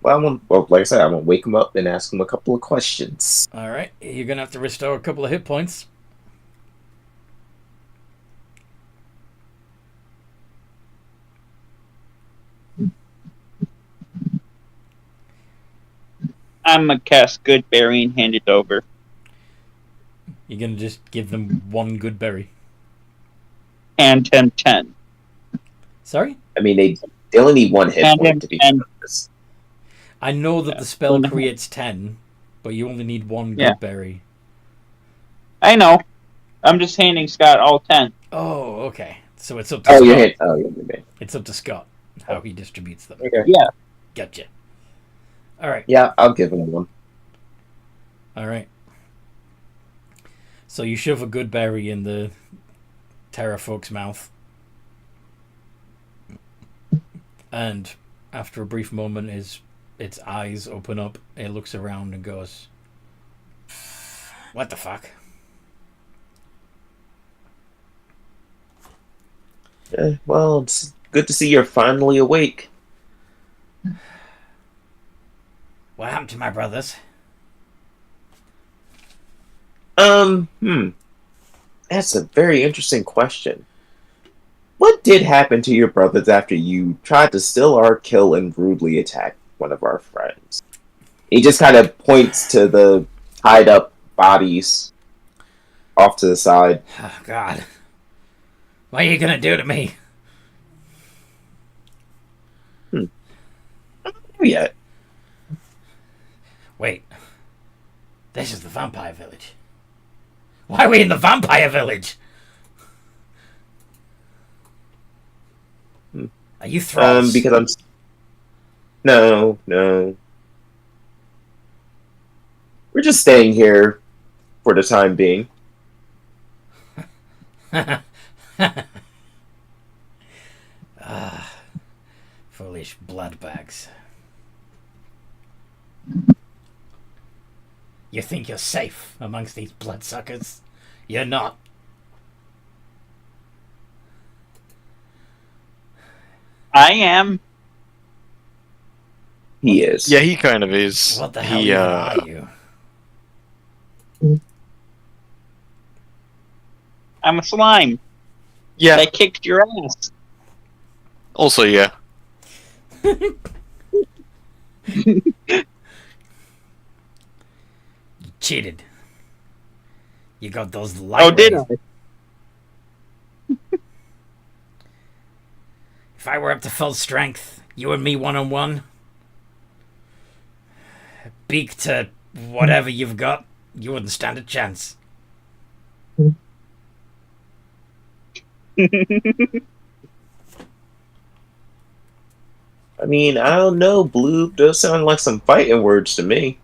like I said, I'm gonna wake him up and ask him a couple of questions. All right, you're gonna have to restore a couple of hit points. I'm gonna cast Good Berry and hand it over. You're gonna just give them one good berry. Hand him 10. Sorry? I mean, they only need one hit And point to be and- honest. I know that the spell creates 10, but you only need one good Yeah. berry. I know. I'm just handing Scott all 10. Oh, okay. So it's up to Oh, Scott. you're hit. Oh, you're me. It's up to Scott how he distributes them. Okay. Yeah. Gotcha. All right. Yeah, I'll give him one. All right. So you shove a good berry in the Terra folk's mouth. And after a brief moment, its eyes open up. It looks around and goes, "What the fuck?" Well, it's good to see you're finally awake. What happened to my brothers? That's a very interesting question. What did happen to your brothers after you tried to steal our kill and rudely attack one of our friends? He just kind of points to the tied up bodies off to the side. Oh, God. What are you gonna do to me? Not yet. Wait. This is the vampire village. Why are we in the vampire village? Are you thralls? Because I'm. No. We're just staying here for the time being. Foolish bloodbags. You think you're safe amongst these bloodsuckers? You're not. I am. He is. Yeah, he kind of is. What the hell He, even are you? I'm a slime. yeah. I kicked your ass. Also, yeah. You cheated. You got those light Oh, did rays. I? If I were up to full strength, you and me one-on-one, beak to whatever you've got, you wouldn't stand a chance. I mean, I don't know. Blue does sound like some fighting words to me.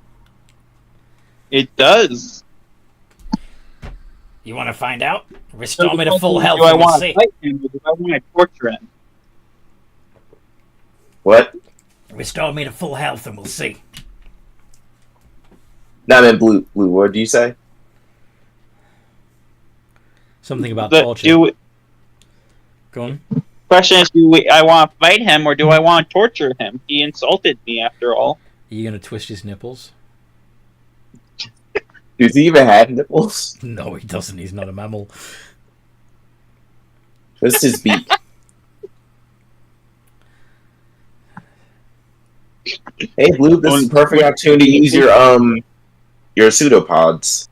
It does. You want to find out? Restore me to full health Do I and we'll want to see. fight him or do I want to torture him? What? Restore me to full health and we'll see. No, I mean, Blue, what do you say? Something about The, torture. Go on. question is, I want to fight him or do I want to torture him? He insulted me after all. Are you going to twist his nipples? Does he even have nipples? No, he doesn't. He's not a mammal. Twist his beak. Hey, Blue, this is a perfect opportunity to use your pseudopods.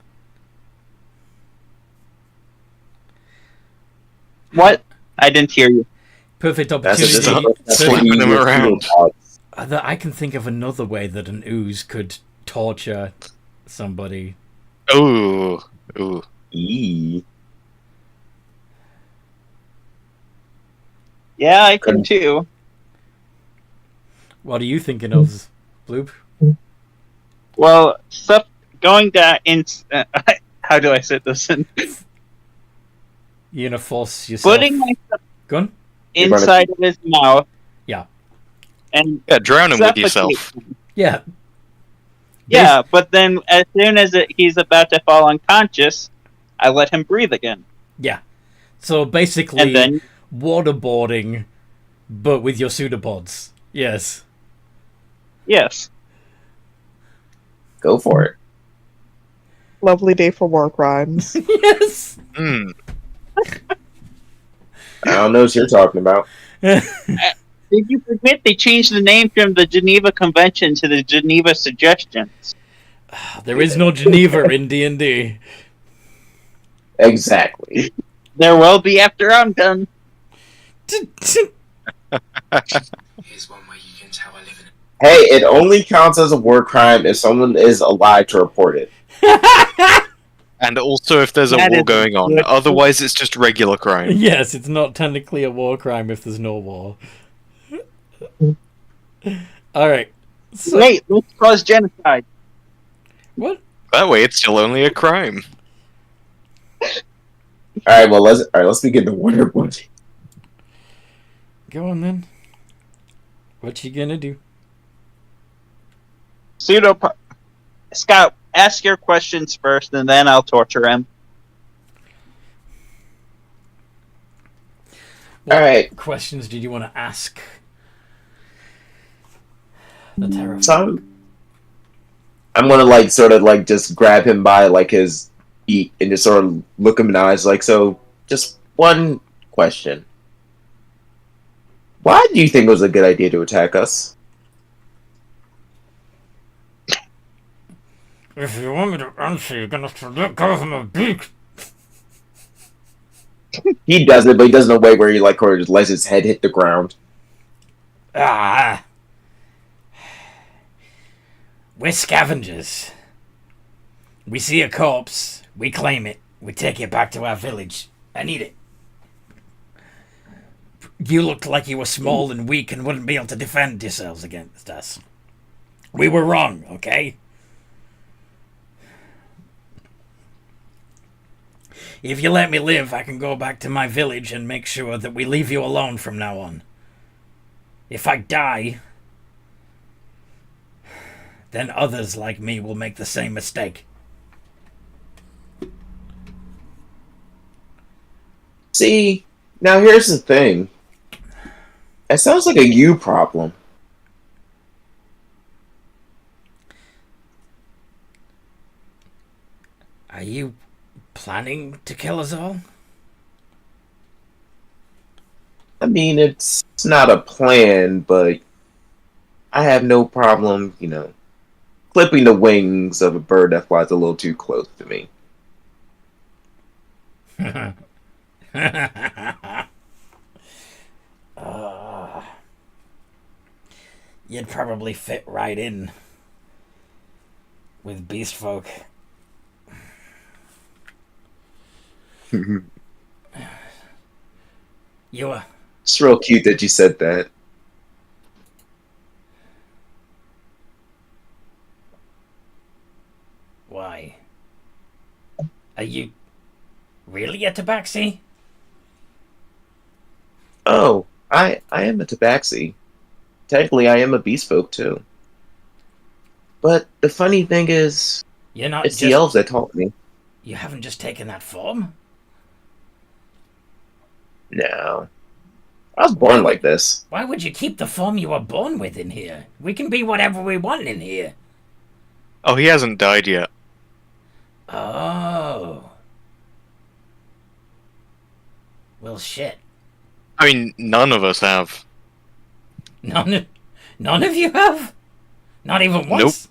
What? I didn't hear you. Perfect That's a, this is a opportunity. perfect opportunity to Slapping use him your around. pseudopods. I can think of another way that an ooze could torture somebody. Ooh. Eee. Yeah, I can too. What are you thinking of, Bloop? Well, stuff going down in. How do I say this? You're gonna force yourself. Putting myself Go on. inside of his mouth. Yeah. And Yeah, drown him with suffocate yourself. him. Yeah. Yeah, but then as soon as he's about to fall unconscious, I let him breathe again. Yeah. So basically, And then waterboarding, but with your pseudopods. Yes. Yes. Go for it. Lovely day for war crimes. Yes. Hmm. I don't know what you're talking about. Did you forget they changed the name from the Geneva Convention to the Geneva Suggestions? There is no Geneva in D&D. Exactly. There will be after I'm done. Here's one way you can tell I live in Hey, it only counts as a war crime if someone is alive to report it. And also if there's a That war is going on. good. Otherwise, it's just regular crime. Yes, it's not technically a war crime if there's no war. Alright. So, Wait, let's cause genocide. what? That way, it's still only a crime. Alright, well let's begin the Wonder Woman. Go on then. What you gonna do? Scott, ask your questions first, and then I'll torture him. What Alright. questions did you want to ask the Terror? So I'm gonna sort of just grab him by his feet and just sort of look him in the eyes so just one question. Why do you think it was a good idea to attack us? If you want me to answer, you're gonna have to let go of my beak. He does it, but he does it in a way where he or just lets his head hit the ground. Ah. We're scavengers. We see a corpse, we claim it, we take it back to our village and eat it. You looked like you were small and weak and wouldn't be able to defend yourselves against us. We were wrong, okay? If you let me live, I can go back to my village and make sure that we leave you alone from now on. If I die, then others like me will make the same mistake. See, now here's the thing. It sounds like a you problem. Are you planning to kill us all? I mean, it's not a plan, but I have no problem, clipping the wings of a bird that flies a little too close to me. You'd probably fit right in with beast folk. You were... It's real cute that you said that. Why? Are you really a tabaxi? Oh, I am a tabaxi. Technically, I am a beast folk, too. But the funny thing is, You're not it's just... the elves that taught me. You haven't just taken that form? No. I was born like this. Why would you keep the form you were born with in here? We can be whatever we want in here. Oh, he hasn't died yet. Oh. Well, shit. I mean, none of us have. None of you have? Not even once?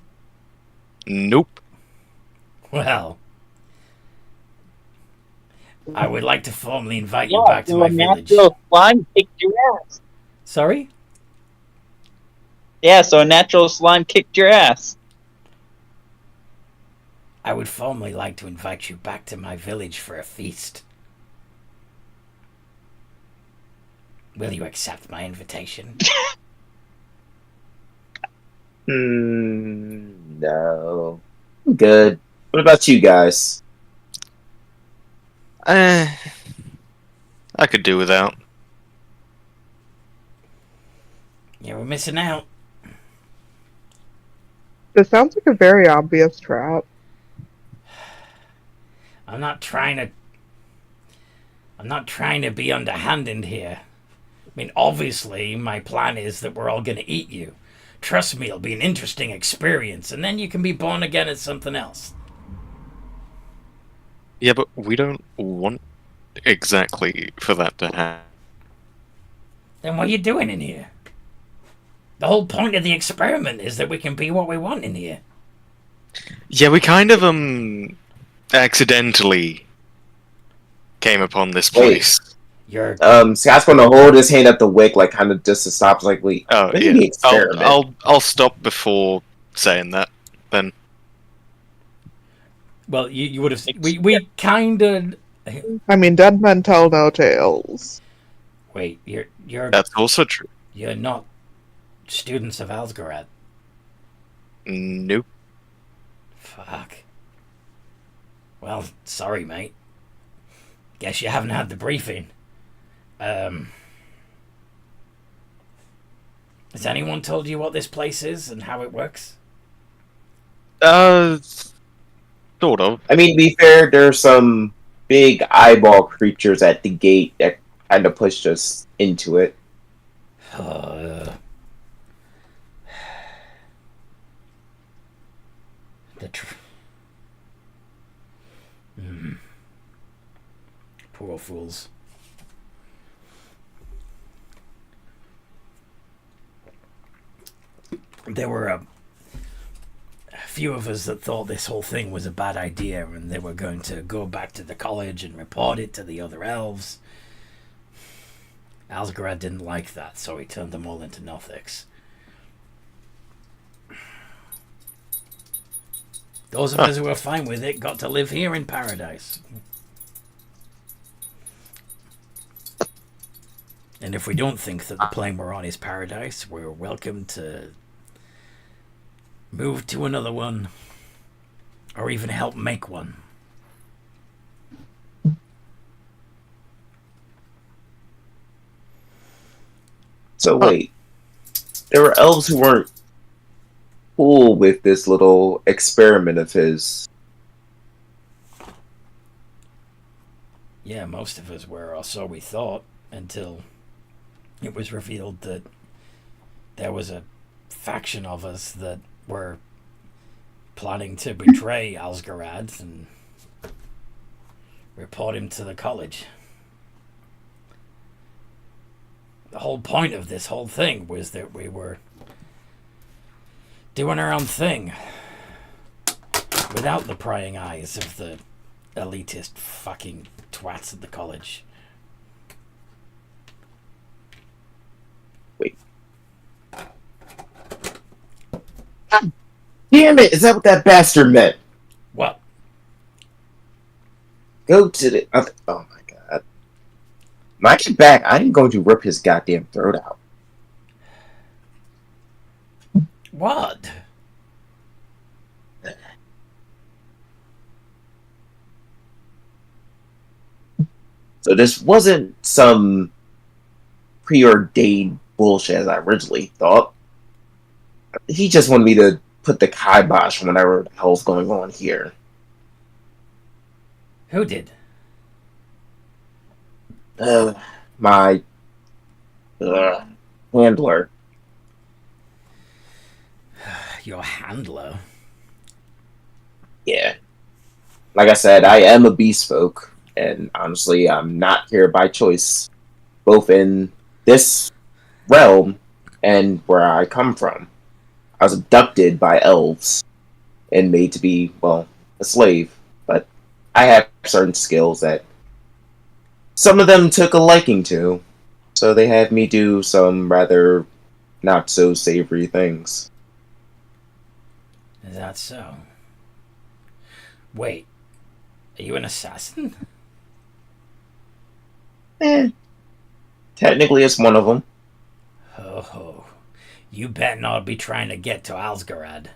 Nope. Well, I would like to formally invite you back to my village. Natural slime kicked your ass. Sorry? Yeah, so a natural slime kicked your ass. I would formally like to invite you back to my village for a feast. Will you accept my invitation? No. I'm good. What about you guys? I could do without. You were missing out. This sounds like a very obvious trap. I'm not trying to be underhanded here. I mean, obviously, my plan is that we're all going to eat you. trust me, it'll be an interesting experience, and then you can be born again as something else. Yeah, but we don't want exactly for that to happen. Then what are you doing in here? The whole point of the experiment is that we can be what we want in here. Yeah, we kind of accidentally came upon this place. You're Scott's gonna hold his hand at the wick, like kind of just to stop. Like, wait, Oh this is yeah, the experiment. I'll stop before saying that. Then well, you would have. We kind of. I mean, dead men tell no tales. Wait, you're that's also true. you're not students of Asgard. Nope. Fuck. Well, sorry, mate. Guess you haven't had the briefing. Has anyone told you what this place is and how it works? Sort of. I mean, to be fair, there's some big eyeball creatures at the gate that kind of pushed us into it. The Poor fools. There were a few of us that thought this whole thing was a bad idea and they were going to go back to the college and report it to the other elves. Asgard didn't like that, so he turned them all into Nothics. Those of us who were fine with it got to live here in paradise. And if we don't think that the plane we're on is paradise, we're welcome to move to another one, or even help make one. So wait, there were elves who weren't cool with this little experiment of his. Yeah, most of us were, or so we thought, until it was revealed that there was a faction of us that were planning to betray Asgard and report him to the college. The whole point of this whole thing was that we were doing our own thing without the prying eyes of the elitist fucking twats at the college. Wait. Damn it! Is that what that bastard meant? What? Go to the. Oh my god. When I get back, I am going to rip his goddamn throat out. What? So this wasn't some preordained bullshit as I originally thought. He just wanted me to put the kibosh on whatever the hell's going on here. Who did? My handler. Your handler? Yeah. Like I said, I am a beast folk, and honestly, I'm not here by choice, both in this realm and where I come from. I was abducted by elves and made to be, well, a slave, but I have certain skills that some of them took a liking to, so they had me do some rather not so savory things. Is that so? Wait, are you an assassin? Technically, it's one of them. Oh, you better not be trying to get to Asgard.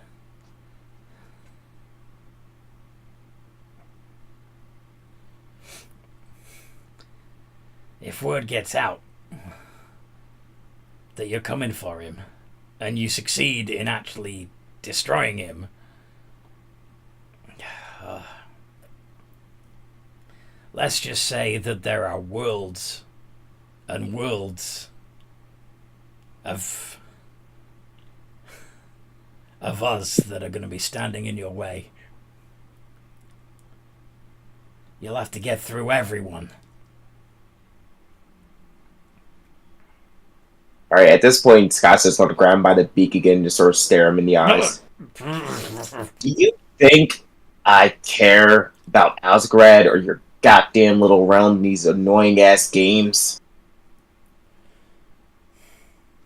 If word gets out that you're coming for him, and you succeed in actually destroying him, let's just say that there are worlds and worlds of of us that are going to be standing in your way. You'll have to get through everyone. All right, at this point, Scott's just going to grab him by the beak again and just sort of stare him in the eyes. Do you think I care about Asgrad or your goddamn little realm in these annoying-ass games?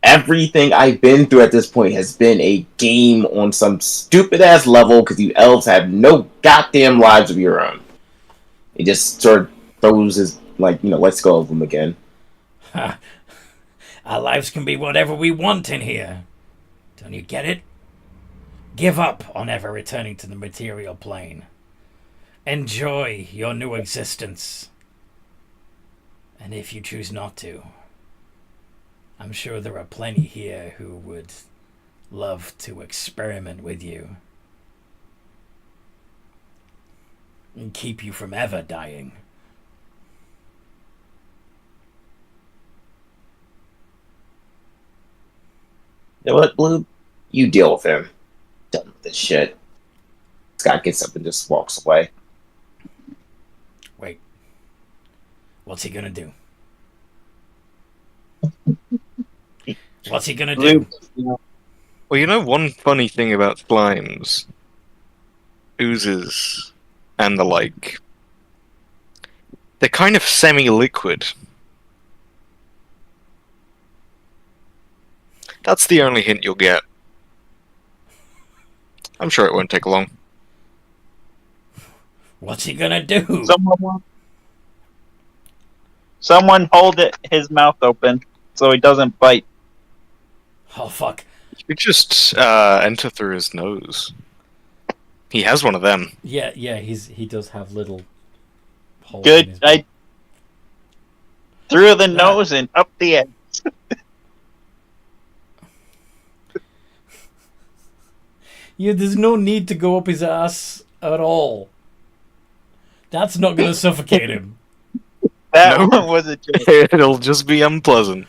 Everything I've been through at this point has been a game on some stupid-ass level because you elves have no goddamn lives of your own. He just sort of throws his, lets go of them again. Our lives can be whatever we want in here. Don't you get it? Give up on ever returning to the material plane. Enjoy your new existence. And if you choose not to, I'm sure there are plenty here who would love to experiment with you and keep you from ever dying. You know what, Blue? You deal with him. Done with this shit. Scott gets up and just walks away. Wait. What's he gonna do? What's he gonna do? Well, you know one funny thing about slimes, oozes, and the like? They're kind of semi-liquid. That's the only hint you'll get. I'm sure it won't take long. What's he gonna do? Someone hold his mouth open so he doesn't bite. Oh, fuck. You could just enter through his nose. He has one of them. Yeah, he does have little holes in Good. his I through the nose and up the end. Yeah, there's no need to go up his ass at all. That's not going to suffocate him. That No. one was a joke. It'll just be unpleasant.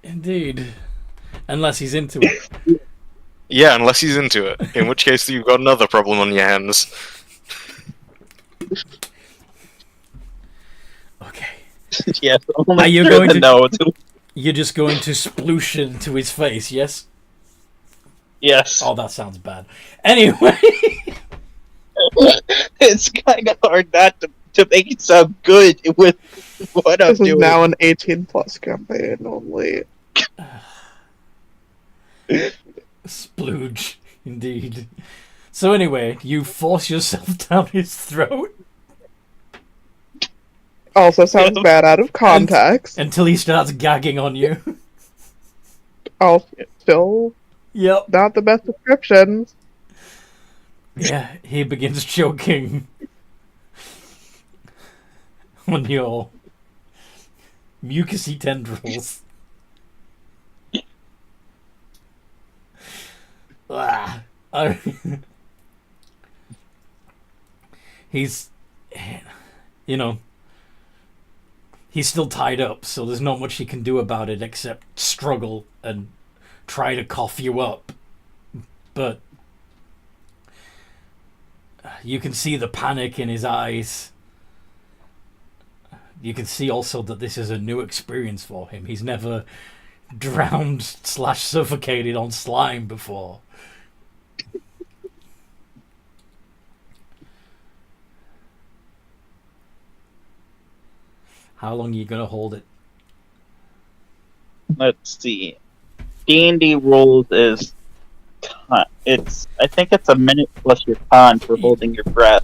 Indeed. Unless he's into it. Yeah, unless he's into it. In which case, you've got another problem on your hands. Okay. Yes, only Are you through going the to- nose. You're just going to sploosh into his face, yes? Yes. Oh, that sounds bad. Anyway. It's kind of hard not to make it sound good with what I'm This is doing. now an 18+ campaign only. Splooge, indeed. So anyway, you force yourself down his throat Also sounds bad out of context. until he starts gagging on you. Also, still Yep. not the best descriptions. Yeah, he begins choking on your mucousy tendrils. Ah, he's, he's still tied up, so there's not much he can do about it except struggle and try to cough you up. But you can see the panic in his eyes. You can see also that this is a new experience for him. He's never drowned / suffocated on slime before. How long are you gonna hold it? Let's see. D&D rules is I think it's a minute plus your con for holding your breath.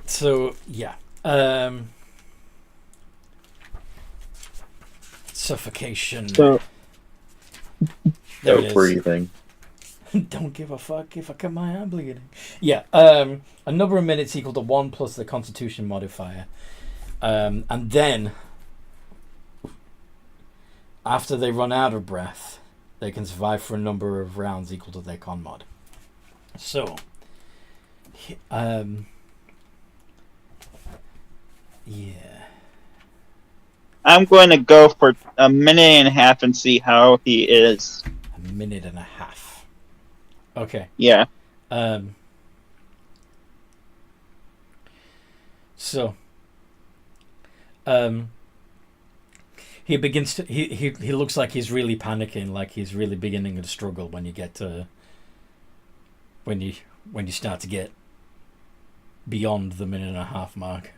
So yeah, suffocation. So There No it is. breathing. Don't give a fuck if I cut my eye bleeding. Yeah, a number of minutes equal to 1 plus the Constitution modifier, and then after they run out of breath, they can survive for a number of rounds equal to their con mod. So, yeah. I'm going to go for a minute and a half and see how he is. A minute and a half. Okay. Yeah. Um. So. Um. He begins to. He looks like he's really panicking, like he's really beginning to struggle when you get to. When you start to get beyond the minute and a half mark.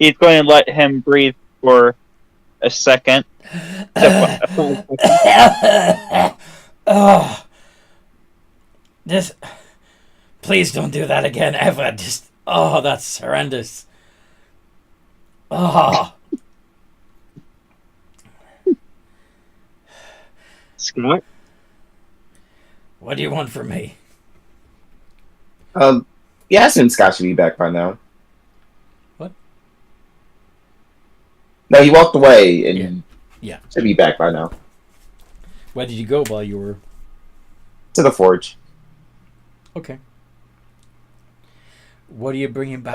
He's going to let him breathe for a second. Oh, this. Please don't do that again, ever. Just. Oh, that's horrendous. Oh. Scott? What do you want from me? Yeah, I assume Scott should be back by now. What? No, he walked away and Yeah. should be back by now. Where did you go while you were... To the forge. Okay. What are you bringing back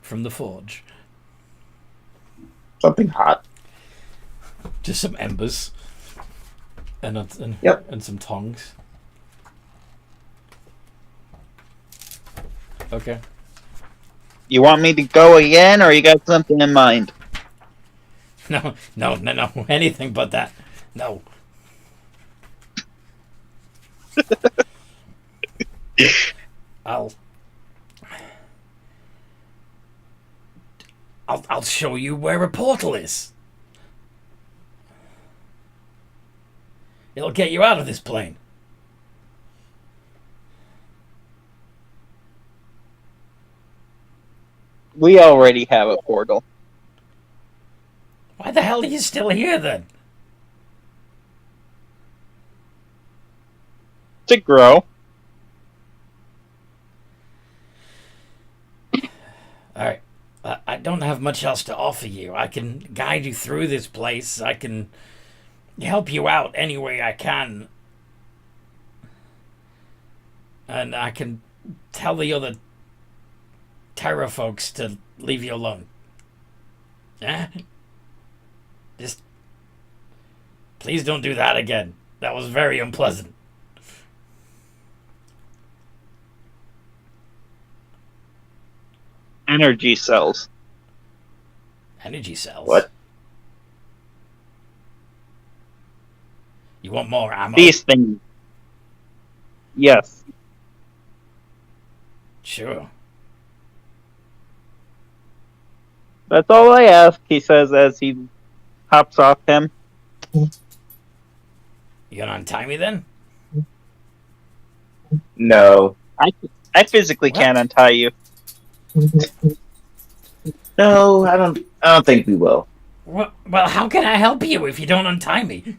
from the forge? Something hot. Just some embers. And Yep. And some tongs. Okay. You want me to go again, or you got something in mind? No. Anything but that. No. I'll show you where a portal is. It'll get you out of this plane. We already have a portal. Why the hell are you still here then? To grow. Alright. I don't have much else to offer you. I can guide you through this place. I can help you out any way I can. And I can tell the other Terra folks to leave you alone. Eh? Just... Please don't do that again. That was very unpleasant. Energy cells. Energy cells? What? You want more ammo? These things. Yes. Sure. That's all I ask, he says as he hops off him. You gonna untie me then? No. I physically What? can't untie you. No, I don't think we will. Well, how can I help you if you don't untie me?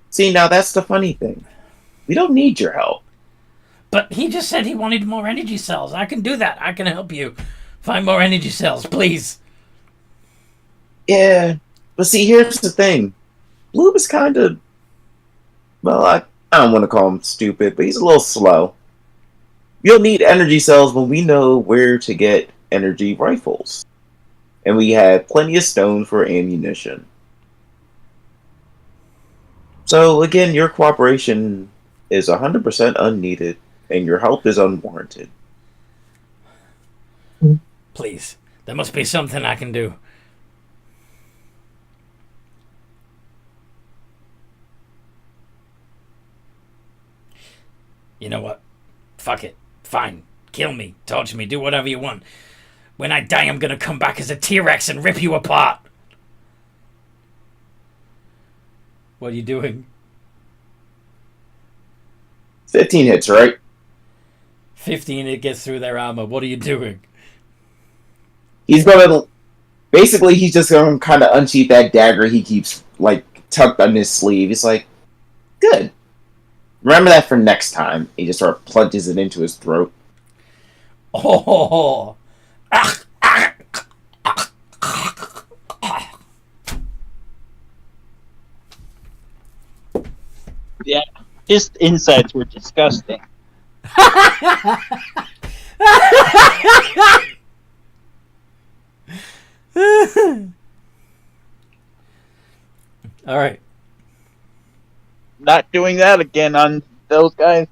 See, now that's the funny thing. We don't need your help. But he just said he wanted more energy cells. I can do that. I can help you find more energy cells, please. Yeah, but see, here's the thing. Blue is kind of, well, I don't want to call him stupid, but he's a little slow. You'll need energy cells when we know where to get energy rifles. And we have plenty of stone for ammunition. So, again, your cooperation is 100% unneeded, and your help is unwarranted. Please. There must be something I can do. You know what? Fuck it. Fine. Kill me. Torture me. Do whatever you want. When I die, I'm gonna come back as a T-Rex and rip you apart. What are you doing? 15 hits, right? 15, it gets through their armor. What are you doing? He's gonna... Basically, he's just gonna kind of unsheath that dagger he keeps, like, tucked on his sleeve. He's like, good. Remember that for next time. He just sort of plunges it into his throat. Oh! Yeah. His insides were disgusting. All right. not doing that again on those guys.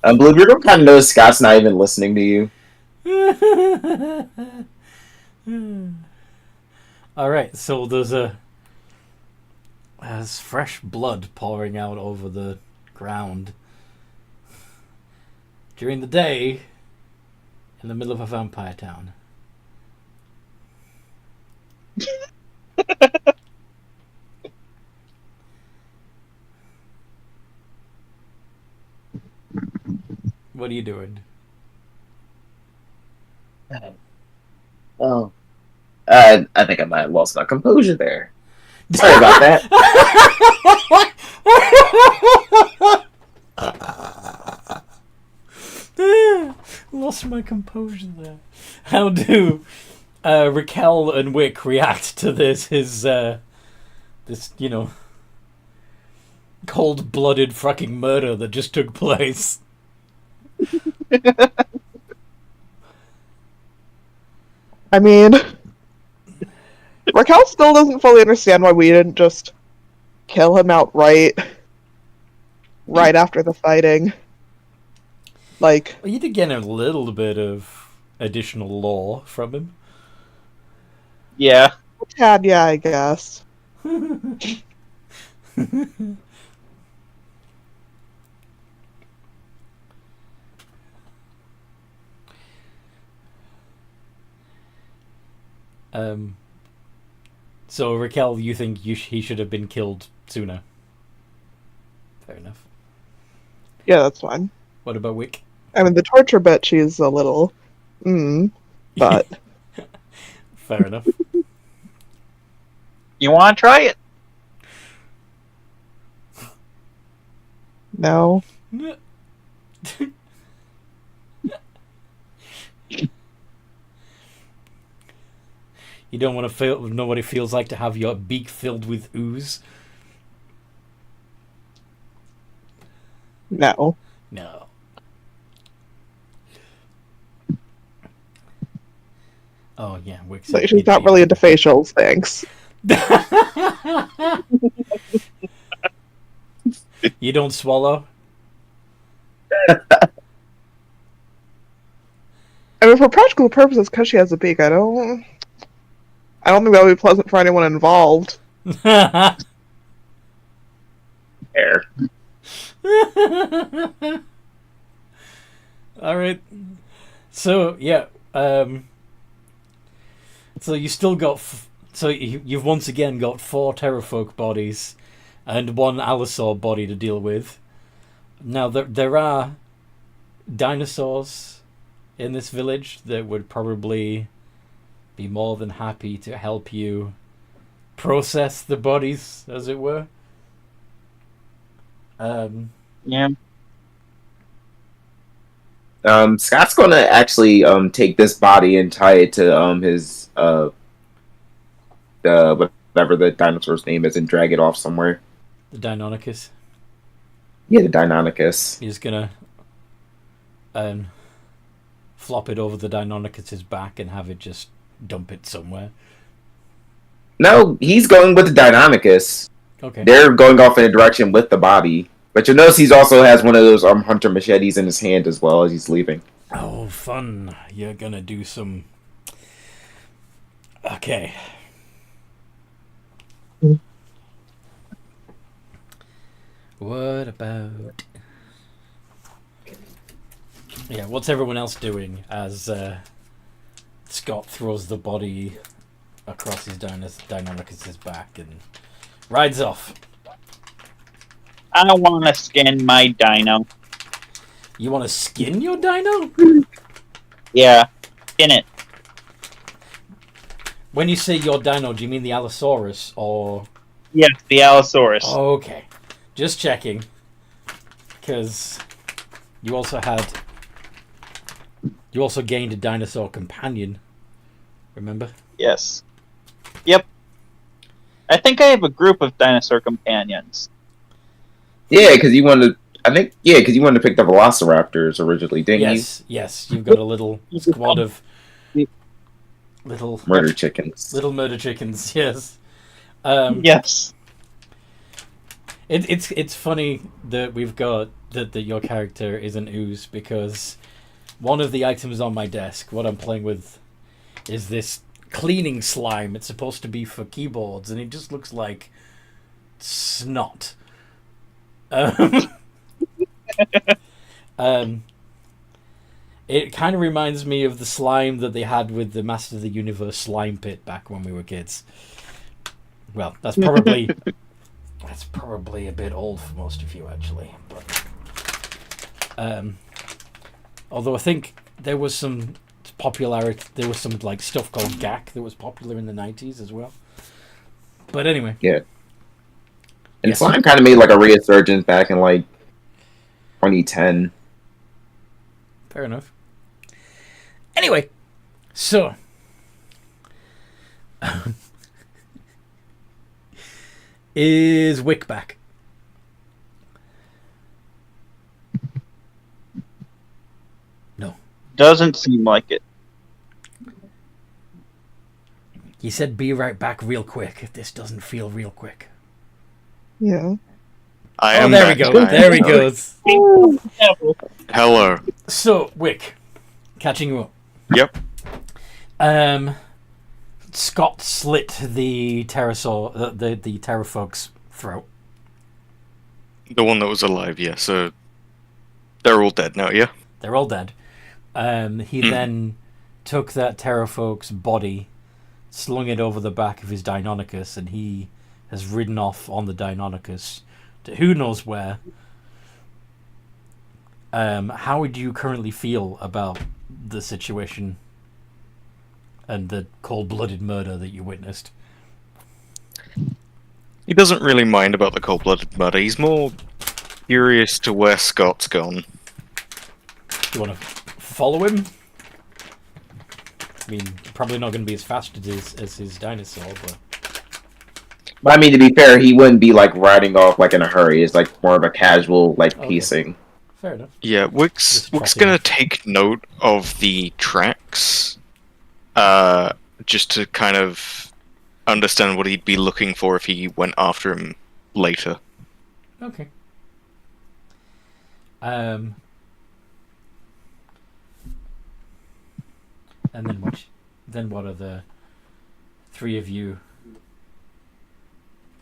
Blue, you're gonna kind of notice Scott's not even listening to you. All right, so there's fresh blood pouring out over the ground. During the day, in the middle of a vampire town. What are you doing? Oh. I think I might have lost my composure there. Sorry about that. Lost my composure there. How do Raquel and Wick react to this? This cold-blooded fucking murder that just took place. I mean, Raquel still doesn't fully understand why we didn't just kill him outright right after the fighting. Like, Well, you did get a little bit of additional lore from him. Yeah. tad, yeah, I guess. So Raquel, you think he should have been killed sooner? Fair enough. Yeah, that's fine. What about Wick? I mean, the torture bit, she's a little, but Fair enough. You want to try it? no. You don't want to know what it feels like to have your beak filled with ooze? No. No. Oh, yeah, Wick's So she's not really into facials, thanks. You don't swallow? I mean, for practical purposes, because she has a beak, I don't think that would be pleasant for anyone involved. Fair. All right. So yeah. So you still got. You've once again got 4 Terrafolk bodies, and 1 Allosaur body to deal with. Now there are dinosaurs in this village that would probably be more than happy to help you process the bodies, as it were. Yeah. Scott's gonna actually take this body and tie it to his whatever the dinosaur's name is and drag it off somewhere. The Deinonychus. Yeah, the Deinonychus. He's gonna flop it over the Deinonychus's back and have it just dump it somewhere. No, he's going with the Deinonychus. Okay. They're going off in a direction with the body. But you notice he also has one of those hunter machetes in his hand as well as he's leaving. Oh, fun. You're gonna do some... Okay. What about... Yeah, what's everyone else doing as Scott throws the body across his Deinonychus's back and rides off? I want to skin my dino. You want to skin your dino? Yeah, skin it. When you say your dino, do you mean the Allosaurus or... Yes, the Allosaurus. Okay. Just checking. Because you also gained a dinosaur companion. Remember? Yes. Yep. I think I have a group of dinosaur companions. Yeah, because you wanted to pick the Velociraptors originally, didn't you? Yes. You've got a little squad of little murder chickens. Little murder chickens, yes. Yes. It's funny that we've got that your character is an ooze, because one of the items on my desk, what I'm playing with, is this cleaning slime. It's supposed to be for keyboards, and it just looks like snot. It kind of reminds me of the slime that they had with the Master of the Universe slime pit back when we were kids. Well, that's probably a bit old for most of you, actually. But although I think there was some popularity, there was some like stuff called GAC that was popular in the 90s as well. But anyway, Yeah. And Yes. slime kind of made like a resurgence back in like 2010. fair enough. Anyway, so is Wick back? No. Doesn't seem like it. He said be right back real quick. This doesn't feel real quick. Yeah. I Oh, am there we back. go. There he goes. Hello. So, Wick, catching you up. Yep. Scott slit the pterosaur, the pterofolk's throat. The one that was alive, yeah. So they're all dead now, yeah? They're all dead. He then took that pterofolk's body, slung it over the back of his Deinonychus, and he has ridden off on the Deinonychus to who knows where. How would you currently feel about the situation and the cold-blooded murder that you witnessed? He doesn't really mind about the cold-blooded murder. He's more curious to where Scott's gone. Do you want to follow him? I mean, probably not going to be as fast as his dinosaur, but... But I mean, to be fair, he wouldn't be like riding off like in a hurry. It's like more of a casual like Okay. pacing. Fair enough. Yeah, Wick's Just gonna take note of the tracks, just to kind of understand what he'd be looking for if he went after him later. Okay. And then what? Then what are the three of you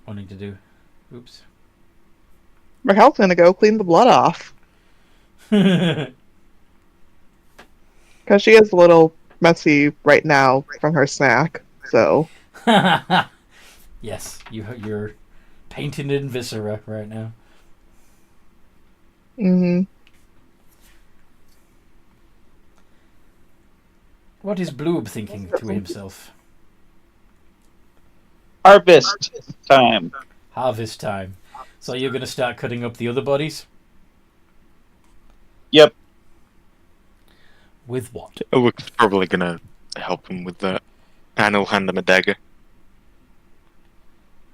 wanting to do? Oops. Raquel's gonna go clean the blood off. Because she is a little messy right now from her snack, so... Yes, you're painted in viscera right now. Mm-hmm. What is Bloob thinking to himself? Harvest time. Harvest time. So you're going to start cutting up the other bodies? Yep. With what? Wick's probably gonna help him with that, and he'll hand him a dagger.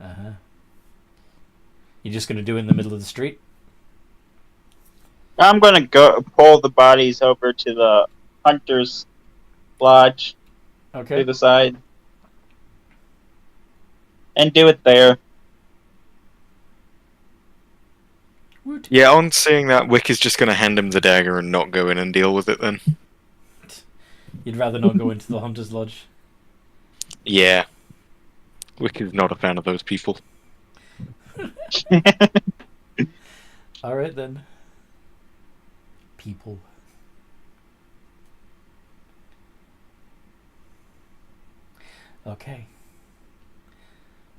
Uh-huh. You're just going to do it in the middle of the street? I'm gonna go pull the bodies over to the hunter's lodge to Okay. the side and do it there. Woot. Yeah, on seeing that, Wick is just gonna hand him the dagger and not go in and deal with it then. You'd rather not go into the Hunter's Lodge? Yeah. Wick is not a fan of those people. Alright then. People. Okay.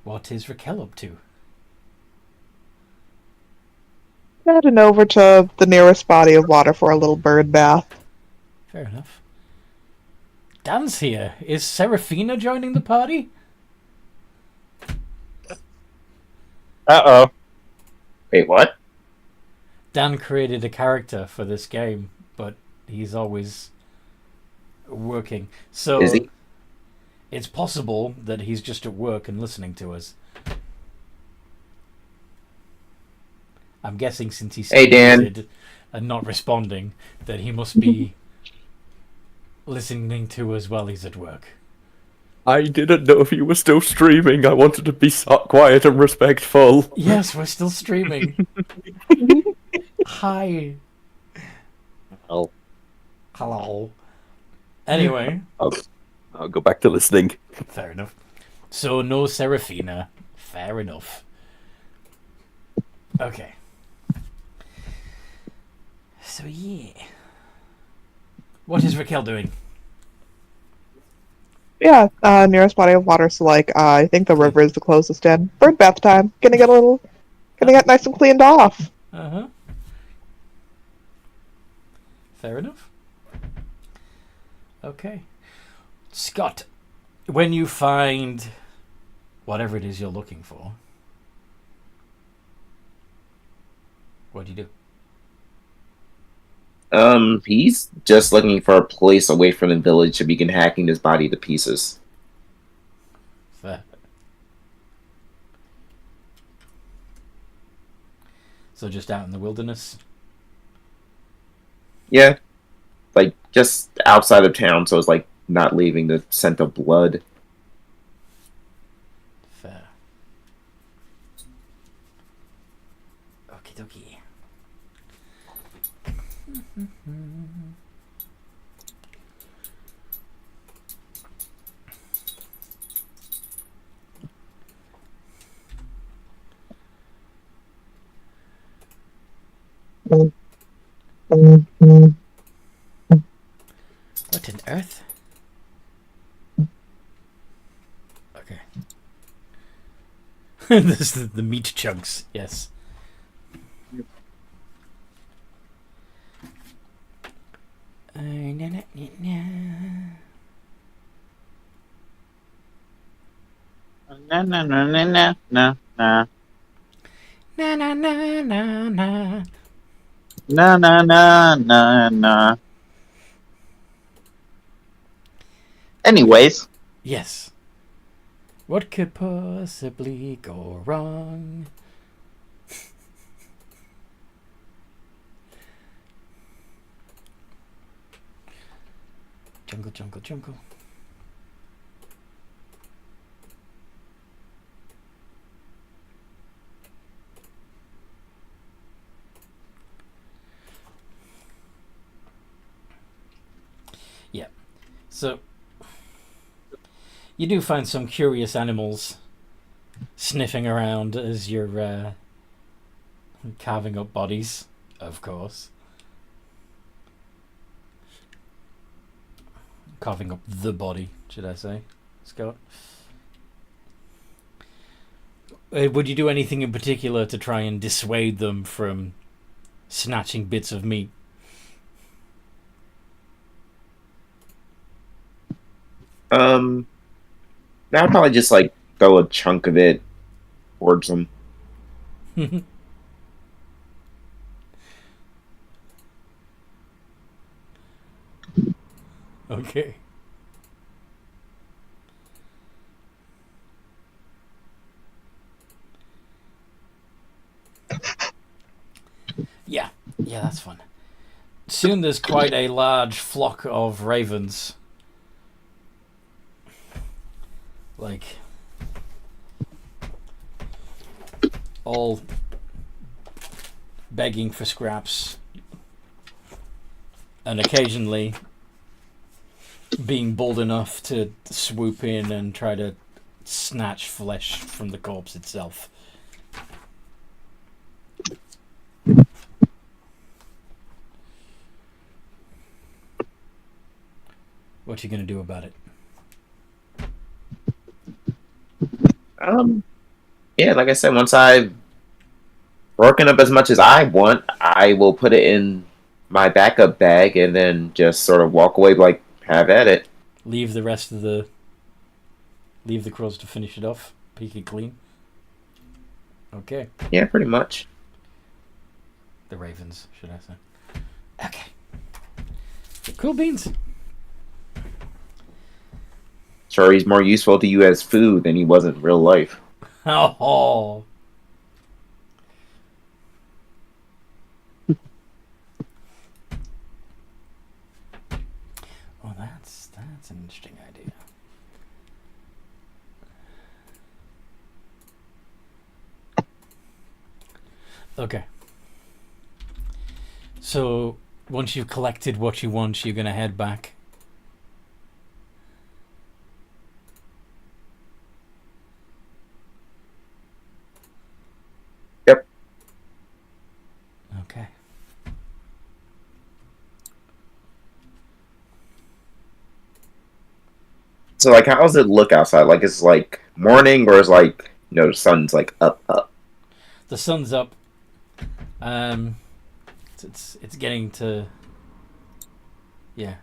What is Raquel up to? Heading over to the nearest body of water for a little bird bath. Fair enough. Dan's here. Is Seraphina joining the party? Uh-oh. Wait, what? Dan created a character for this game, but he's always working. So Is he? it's possible that he's just at work and listening to us. I'm guessing since he's Hey, Dan. muted and not responding, that he must be listening to us while he's at work. I didn't know if you were still streaming. I wanted to be quiet and respectful. Yes, we're still streaming. Hi. I'll Hello. Anyway, go back to listening. fair enough. So no Seraphina. Fair enough. Okay. So yeah. What is Raquel doing? Yeah, nearest body of water, so like, I think the river is the closest in. Bird bath time. Gonna get nice and cleaned off. Uh-huh. Fair enough. Okay. Scott, when you find whatever it is you're looking for, what do you do? He's just looking for a place away from the village to begin hacking his body to pieces. Fair. So just out in the wilderness? Yeah, like just outside of town, so it's like not leaving the scent of blood. Fair. Okie dokie. What on earth? Okay. This is the meat chunks, yes. Na, na, na, na. Na na na na na na na Na na na na na. na na na na na. Anyways, Yes. What could possibly go wrong? Jungle, jungle, jungle. Yeah. So you do find some curious animals sniffing around as you're carving up bodies, of course. Carving up the body, should I say, Scott? Would you do anything in particular to try and dissuade them from snatching bits of meat? I'd probably just like throw a chunk of it towards him. Okay. Yeah, that's fun. Soon there's quite a large flock of ravens. Like, all begging for scraps. And occasionally being bold enough to swoop in and try to snatch flesh from the corpse itself. What you gonna do about it? Yeah, like I said, once I've broken up as much as I want, I will put it in my backup bag and then just sort of walk away, like, have at it. Leave the crows to finish it off. Peek it clean. Okay. Yeah, pretty much. The ravens, should I say. Okay. Cool beans. Sure, he's more useful to you as food than he was in real life. Oh. Well, that's an interesting idea. Okay. So once you've collected what you want, you're gonna head back. Yep. Okay. So like, how does it look outside? Like, it's like morning, or is like the sun's like up? The sun's up. It's getting to, yeah.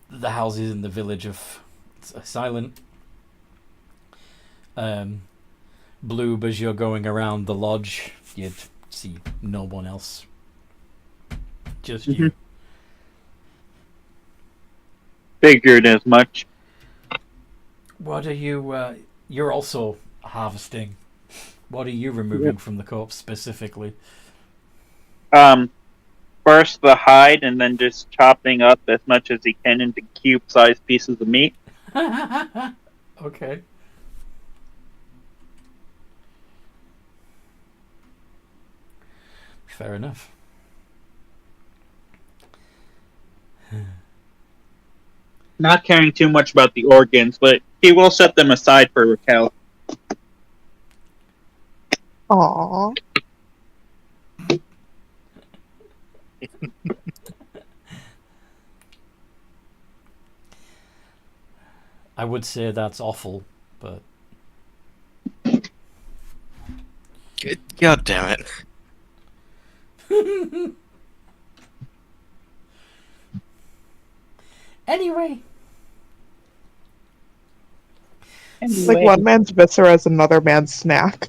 The houses in the village of silent. Bloob, as you're going around the lodge, you'd see no one else. Just you. Figured as much. What are you? You're also harvesting. What are you removing from the corpse specifically? First the hide, and then just chopping up as much as he can into cube-sized pieces of meat. Okay. Fair enough. Not caring too much about the organs, but he will set them aside for Raquel. Aww. I would say that's awful, but God damn it. anyway. It's like one man's viscera is another man's snack.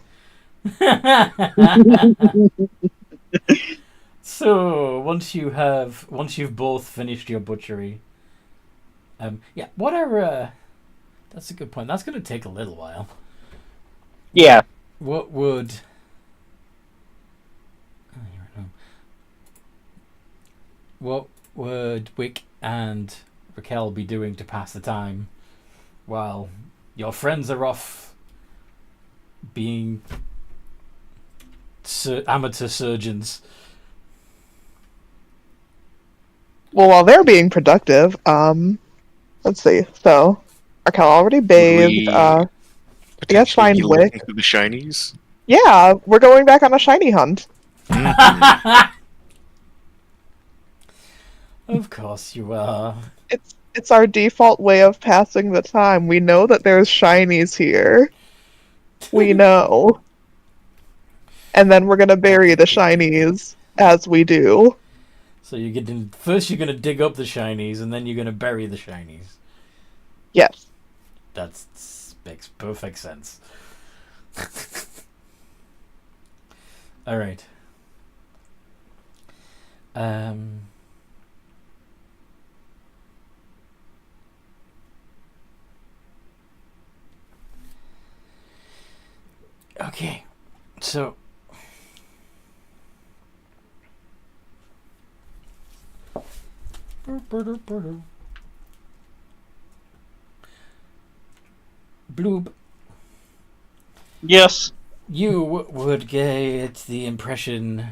So once you've both finished your butchery, yeah. What are that's a good point. That's going to take a little while. Yeah. What would Wick and Raquel be doing to pass the time while your friends are off being amateur surgeons? Well, while they're being productive, let's see. So, Raquel already bathed. I guess find Potentially looking Wick. for the shinies. Yeah, we're going back on a shiny hunt. Of course you are. It's our default way of passing the time. We know that there's shinies here. We know. And then we're gonna bury the shinies as we do. So first you're gonna dig up the shinies, and then you're gonna bury the shinies. Yes. That makes perfect sense. All right. Okay. So. Bloob. Yes. You would get the impression,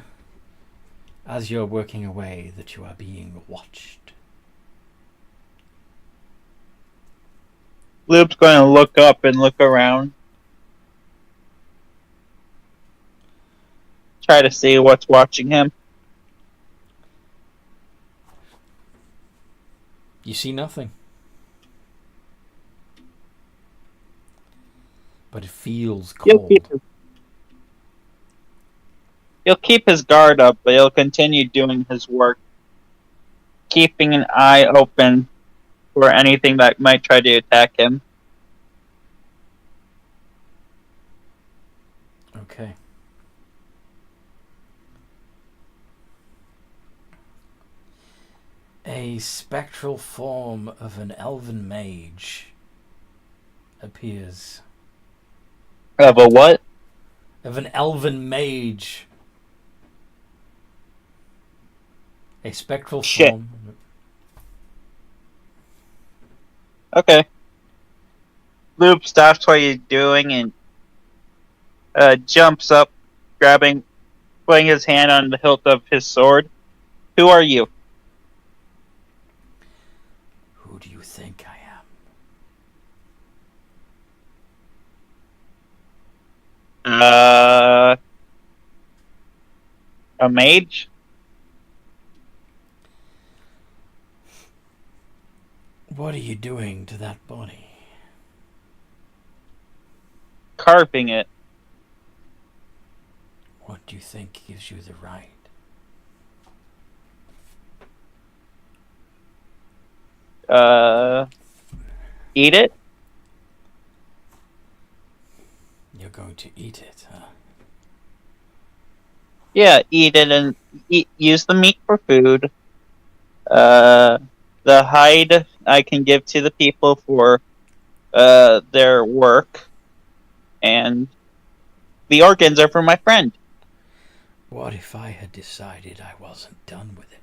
as you're working away, that you are being watched. Luke's going to look up and look around. Try to see what's watching him. You see nothing. But it feels cold. He'll keep his guard up, but he'll continue doing his work, keeping an eye open for anything that might try to attack him. Okay. A spectral form of an elven mage appears. Of a what? Of an elven mage. A spectral form. Okay. Loop stops what he's doing and jumps up putting his hand on the hilt of his sword. Who are you? Who do you think I am? A mage? What are you doing to that body? Carving it. What do you think gives you the right? Eat it? You're going to eat it, huh? Yeah, eat it and use the meat for food. The hide I can give to the people for their work, and the organs are for my friend. What if I had decided I wasn't done with it?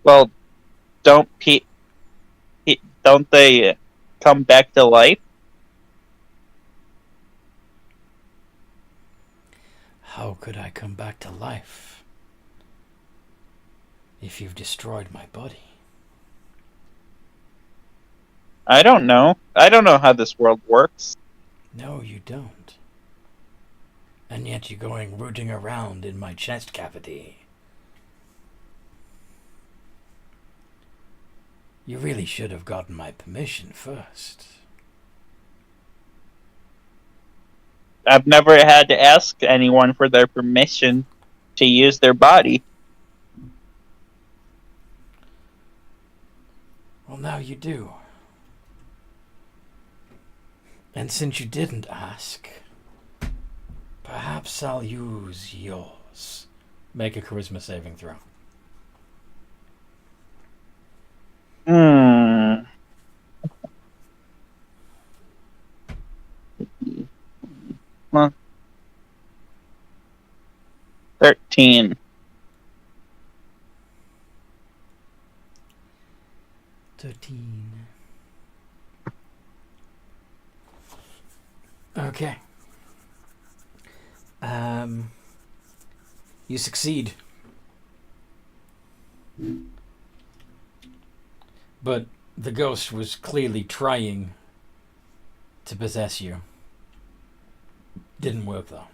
Well, don't they come back to life? How could I come back to life if you've destroyed my body? I don't know. I don't know how this world works. No, you don't. And yet you're going rooting around in my chest cavity. You really should have gotten my permission first. I've never had to ask anyone for their permission to use their body. Well, now you do. And since you didn't ask, perhaps I'll use yours. Make a charisma saving throw. Huh. 13. 13. Okay. You succeed. But the ghost was clearly trying to possess you. Didn't work though.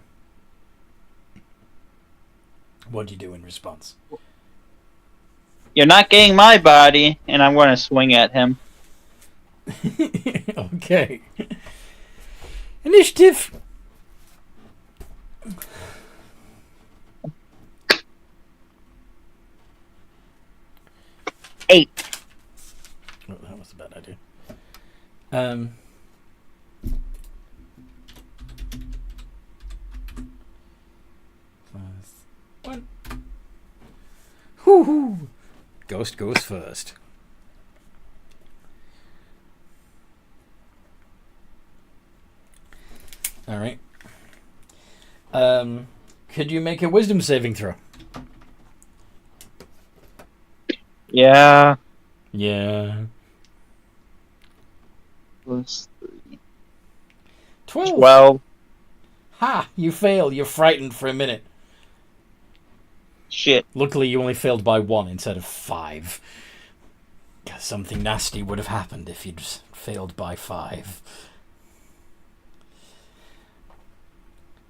What'd you do in response? You're not getting my body, and I'm going to swing at him. Okay. Initiative! Eight. Oh, that was a bad idea. One. Whoo-hoo! Ghost goes first. All right. Could you make a wisdom saving throw? Yeah. Yeah. Plus 12. 12. Ha! You fail. You're frightened for a minute. Shit. Luckily, you only failed by 1 instead of 5. Something nasty would have happened if you'd failed by 5.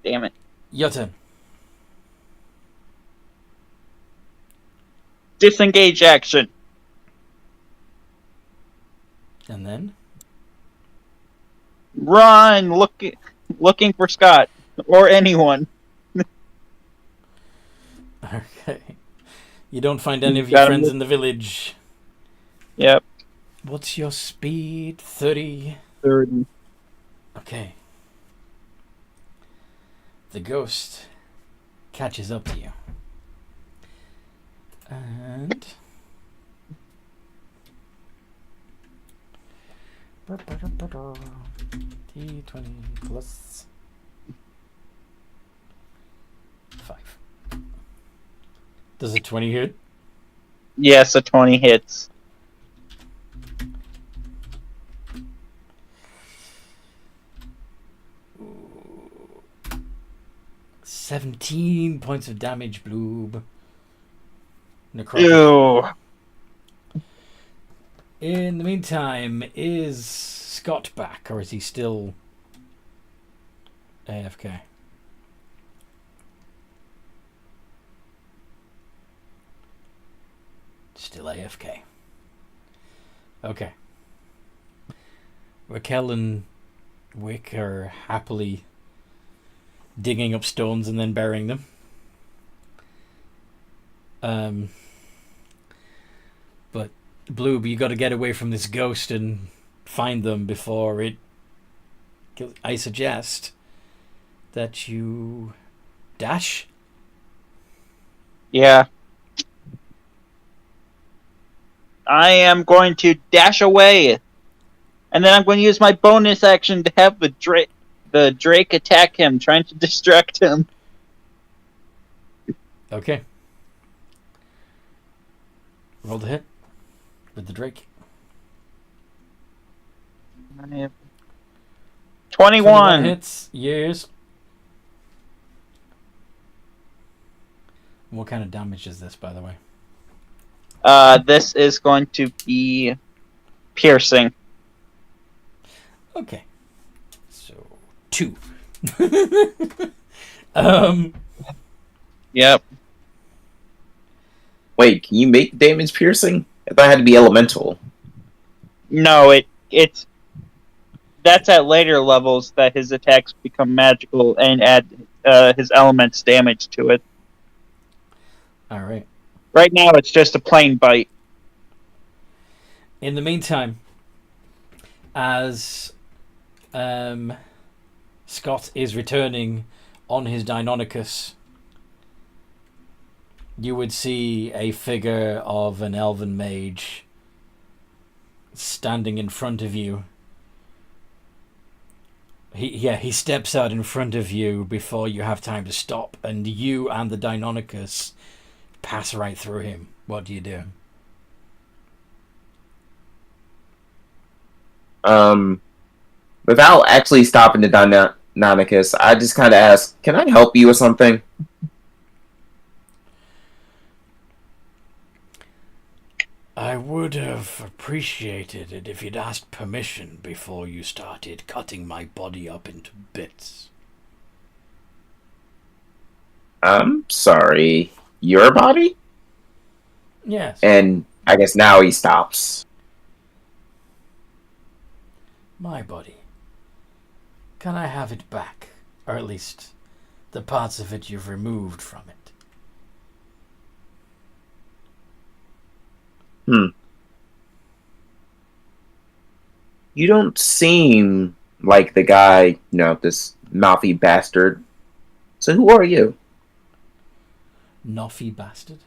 Damn it. Your turn. Disengage action. And then? Run! Looking for Scott. Or anyone. Okay. You don't find any of Got your him. friends in the village. Yep. What's your speed? 30? 30. Okay. The ghost catches up to you. And... D20 plus 5. Does a 20 hit? Yes, a 20 hits. 17 points of damage, Bloob. Necrotic. Ew. In the meantime, is Scott back, or is he still AFK? Still AFK. Okay. Raquel and Wick are happily digging up stones and then burying them. But Bloob, you got to get away from this ghost and find them before it. I suggest that you dash. Yeah. I am going to dash away. And then I'm going to use my bonus action to have the Drake attack him, trying to distract him. Okay. Roll the hit with the Drake. 21 hits. Yes. What kind of damage is this, by the way? This is going to be piercing. Okay. So 2. Yep. Wait, can you make damage piercing? I thought it had to be elemental. No, it's that's at later levels that his attacks become magical and add his elements damage to it. All right. Right now, it's just a plain bite. In the meantime, as Scott is returning on his Deinonychus, you would see a figure of an elven mage standing in front of you. He steps out in front of you before you have time to stop, and you and the Deinonychus pass right through him. What do you do? Without actually stopping the Deinonychus, I just kind of ask, can I help you with something? I would have appreciated it if you'd asked permission before you started cutting my body up into bits. I'm sorry. Your body? Yes. And I guess now he stops. My body. Can I have it back? Or at least the parts of it you've removed from it. You don't seem like the guy, this mouthy bastard. So who are you? Noffy bastard.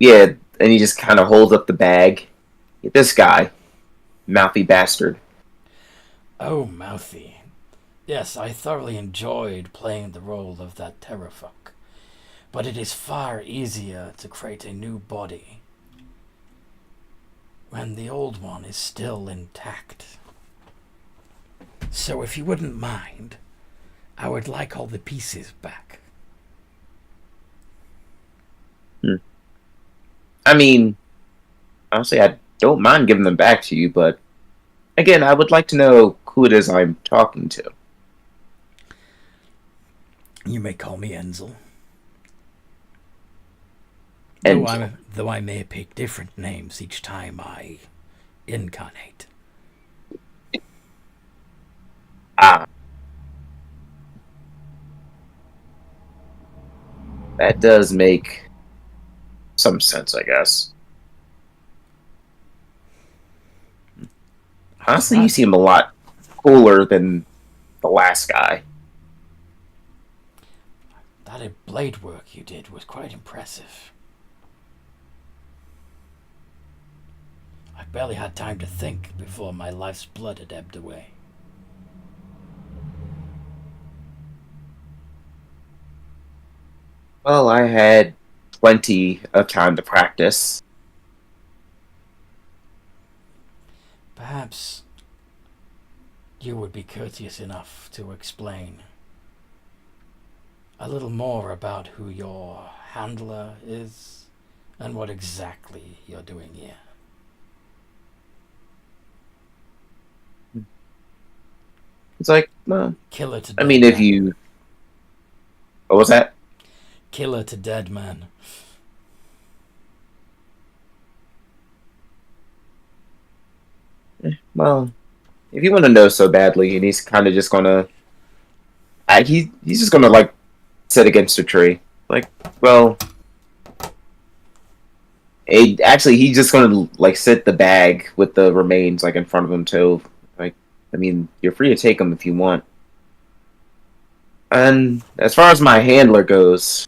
Yeah, and he just kind of holds up the bag. This guy. Mouthy bastard. Oh, mouthy. Yes, I thoroughly enjoyed playing the role of that terrorfuck. But it is far easier to create a new body when the old one is still intact. So if you wouldn't mind, I would like all the pieces back. I mean, honestly, I don't mind giving them back to you, but again, I would like to know who it is I'm talking to. You may call me Enzel. Enzel. Though I may pick different names each time I incarnate. Ah. That does make some sense, I guess. Honestly, you seem a lot cooler than the last guy. That blade work you did was quite impressive. I barely had time to think before my life's blood had ebbed away. Well, I had plenty of time to practice. Perhaps you would be courteous enough to explain a little more about who your handler is and what exactly you're doing here? It's like, well, Killer to I dead mean, if man. you, what was that? Killer to dead man. Well, if you want to know so badly, and he's kind of just gonna, he's just gonna like sit against a tree. Like, well, actually, he's just gonna like sit the bag with the remains like in front of him too. Like, I mean, you're free to take them if you want. And as far as my handler goes,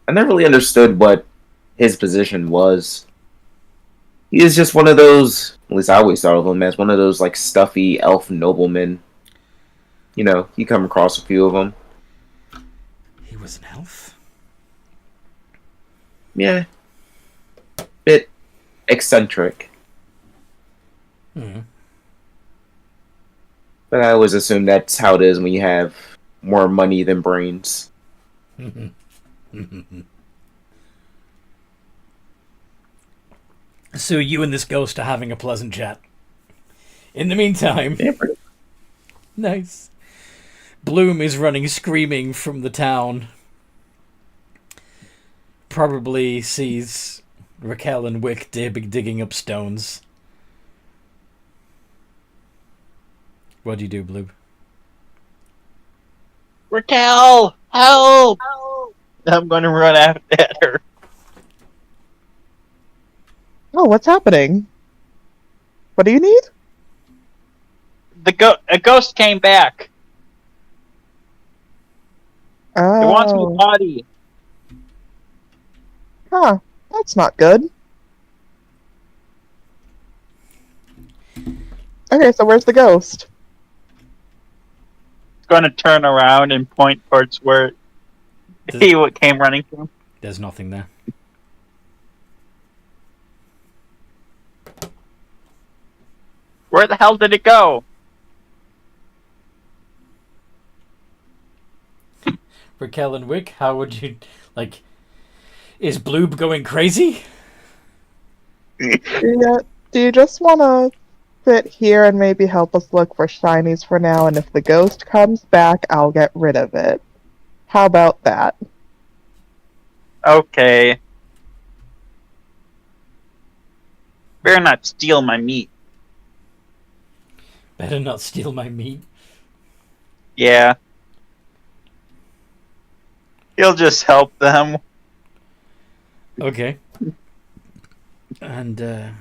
I never really understood what his position was. He is just one of those, at least I always thought of him as one of those like stuffy elf noblemen. You know, you come across a few of them. He was an elf? Yeah. Bit eccentric. Hmm. But I always assume that's how it is when you have more money than brains. So you and this ghost are having a pleasant chat. In the meantime... Yeah, Nice. Bloom is running screaming from the town. Probably sees Raquel and Wick digging up stones. What do you do, Bloom? Raquel, help! I'm going to run after her. Oh, what's happening? What do you need? A ghost came back. Oh. It wants my body. Huh. That's not good. Okay, so where's the ghost? It's going to turn around and point towards where he came running from. There's nothing there. Where the hell did it go? Raquel and Wick, how would you... Like, is Bloob going crazy? Do you just want to sit here and maybe help us look for shinies for now, and if the ghost comes back, I'll get rid of it? How about that? Okay. Better not steal my meat. Better not steal my meat. Yeah. He'll just help them. Okay. And,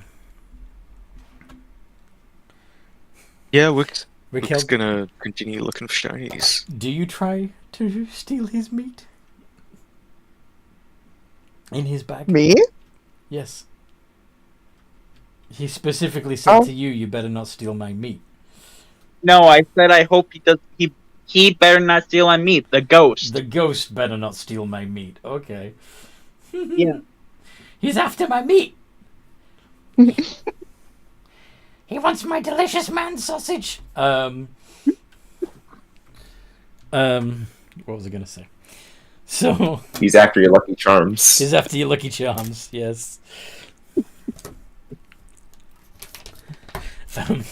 Yeah, Wick's Raquel, gonna continue looking for shinies. do you try to steal his meat? In his bag? Me? Yes. He specifically said Oh. to you, you better not steal my meat. No, I said I hope he does. He better not steal my meat. The ghost. The ghost better not steal my meat. Okay. Yeah. He's after my meat. He wants my delicious man sausage. What was I gonna say? So He's after your Lucky Charms. he's after your Lucky Charms. Yes. I'm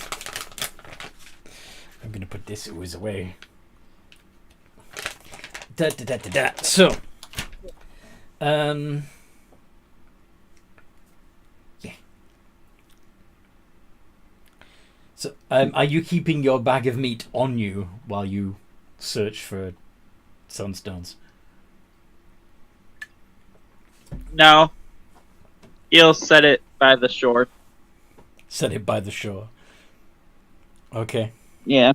gonna put this ooze away. So, yeah. So, are you keeping your bag of meat on you while you search for sunstones? No. He'll set it by the shore. Set it by the shore. Okay. Yeah.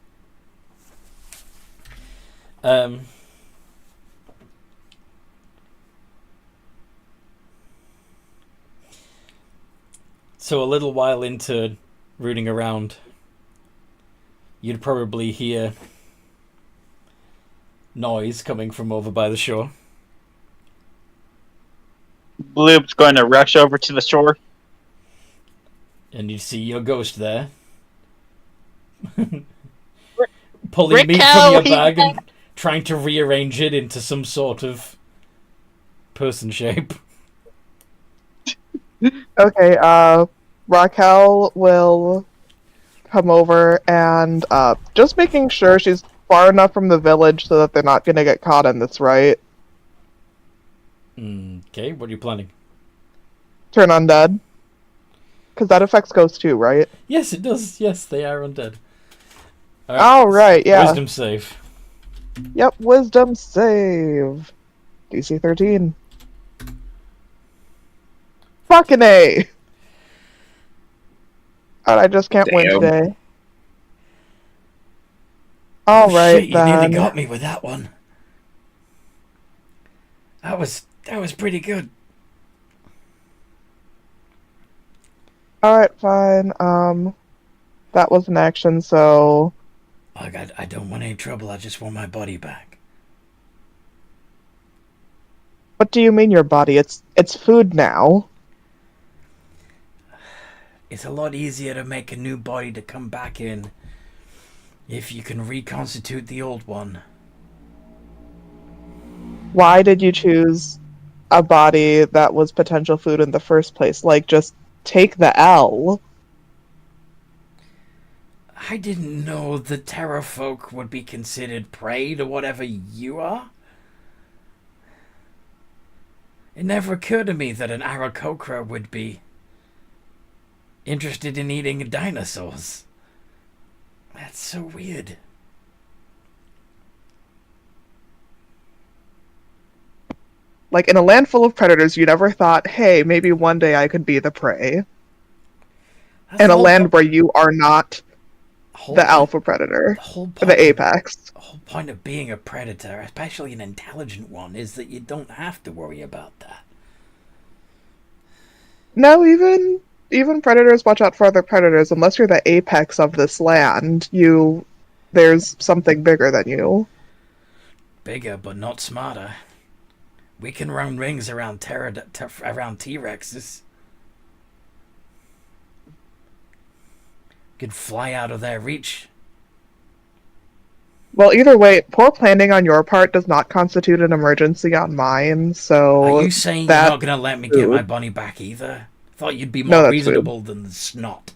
So a little while into rooting around, you'd probably hear noise coming from over by the shore. Bloob's going to rush over to the shore. And you see your ghost there. Pulling meat Raquel, from your bag and trying to rearrange it into some sort of person shape. Okay, Raquel will come over and just making sure she's far enough from the village so that they're not going to get caught in this, right? Okay, what are you planning? Turn undead. Because that affects ghosts too, right? Yes, it does. Yes, they are undead. Oh, right, yeah. Wisdom save. Yep, wisdom save. DC 13. Fucking A! I just can't win Damn. today. Alright, Shit, you nearly then. got me with that one. That was pretty good. Alright, fine. That was an action, so... Oh God, I don't want any trouble. I just want my body back. What do you mean your body? It's food now. It's a lot easier to make a new body to come back in if you can reconstitute the old one. Why did you choose a body that was potential food in the first place? Like, just take the L. I didn't know the Terra folk would be considered prey to whatever you are. It never occurred to me that an Aarakocra would be interested in eating dinosaurs. That's so weird. Like, in a land full of predators, you never thought, hey, maybe one day I could be the prey. That's In the a whole land where you are not the alpha predator. The whole Or the apex. The whole point of being a predator, especially an intelligent one, is that you don't have to worry about that. No, even predators watch out for other predators. Unless you're the apex of this land, there's something bigger than you. Bigger, but not smarter. We can run rings around around T-Rexes. Could fly out of their reach. Well, either way, poor planning on your part does not constitute an emergency on mine, so... Are you saying you're not going to let me get my bunny back either? Thought you'd be more reasonable than the snot.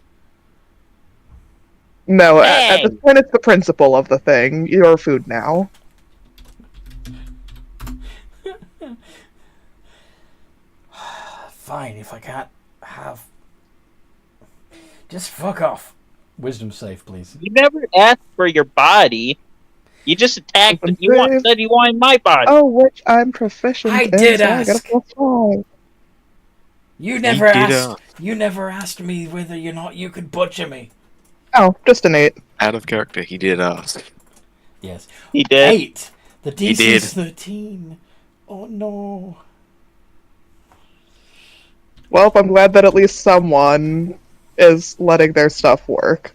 No, at this point it's the principle of the thing. You're food now. Fine, if I can't have... Just fuck off. Wisdom save, please. You never asked for your body. You just attacked and said you wanted my body. Oh, which I'm proficient I in, did so ask. I got a +5. You never asked. You never asked me whether or not you could butcher me. Oh, just an 8. Out of character, he did ask. Yes. He did. 8. The DC's 13. Oh no. Well, I'm glad that at least someone is letting their stuff work.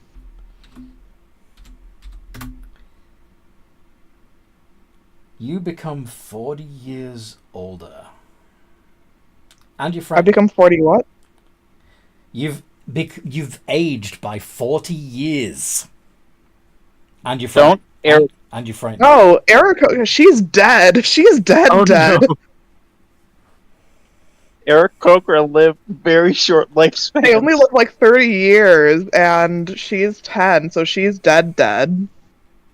You become 40 years older. And your friend... I've become 40 what? You've aged by 40 years. And your friend... And your friend... No, Erica, she's dead. She's dead, dead. No. Aarakocra lived very short lifespan. They only live like 30 years, and she's 10, so she's dead, dead.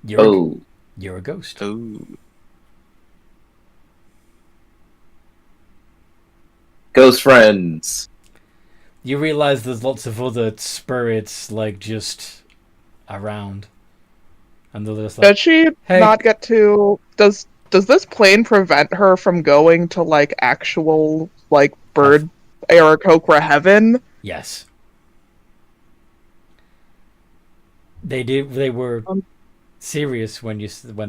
You're a ghost. Oh. Ghost friends. You realize there's lots of other spirits, like, just around. And they're just like... Does she not get to... Does this plane prevent her from going to, like, actual, like, bird Aarakocra heaven? Yes. They were serious when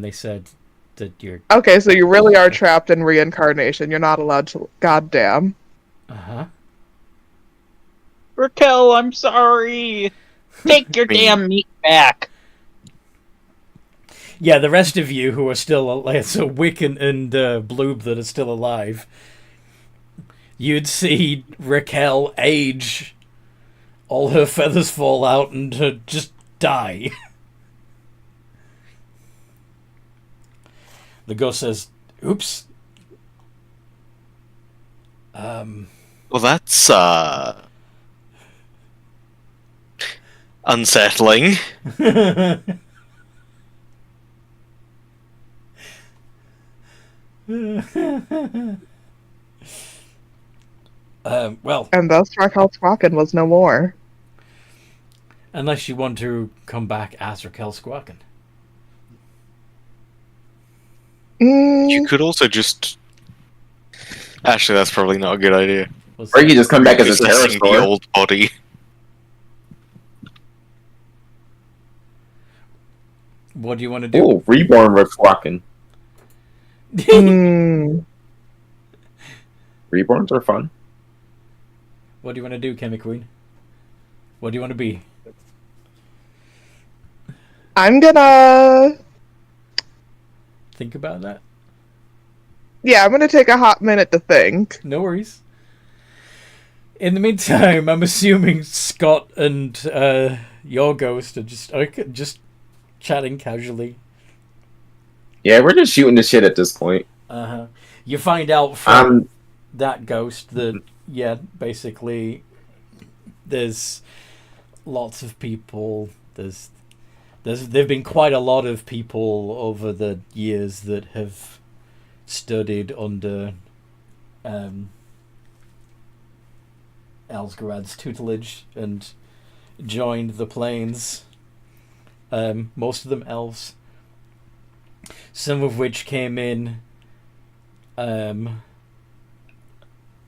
they said that you're... Okay, so you really are trapped in reincarnation. You're not allowed to... Goddamn. Uh-huh. Raquel, I'm sorry. Take your damn meat back. Yeah, the rest of you who are still... So Wick and Bloob that are still alive... You'd see Raquel age, all her feathers fall out, and just die. The ghost says, "Oops." Well, that's unsettling. Well, And thus Raquel Squawkin was no more. unless you want to come back as Raquel Squawkin. You could also just. Actually, that's probably not a good idea. What's Or that? you just come back as a Possessing the pterosaur. old body. What do you want to do? Ooh, reborn Rick walking. Mm. Reborns are fun. What do you want to do, Chemi Queen? What do you want to be? I'm gonna... Think about that. Yeah, I'm gonna take a hot minute to think. No worries. In the meantime, I'm assuming Scott and your ghost are just chatting casually. Yeah, we're just shooting the shit at this point. You find out from that ghost that basically there's lots of people. There've been quite a lot of people over the years that have studied under Elsgarad's tutelage and joined the planes. Most of them elves. Some of which came in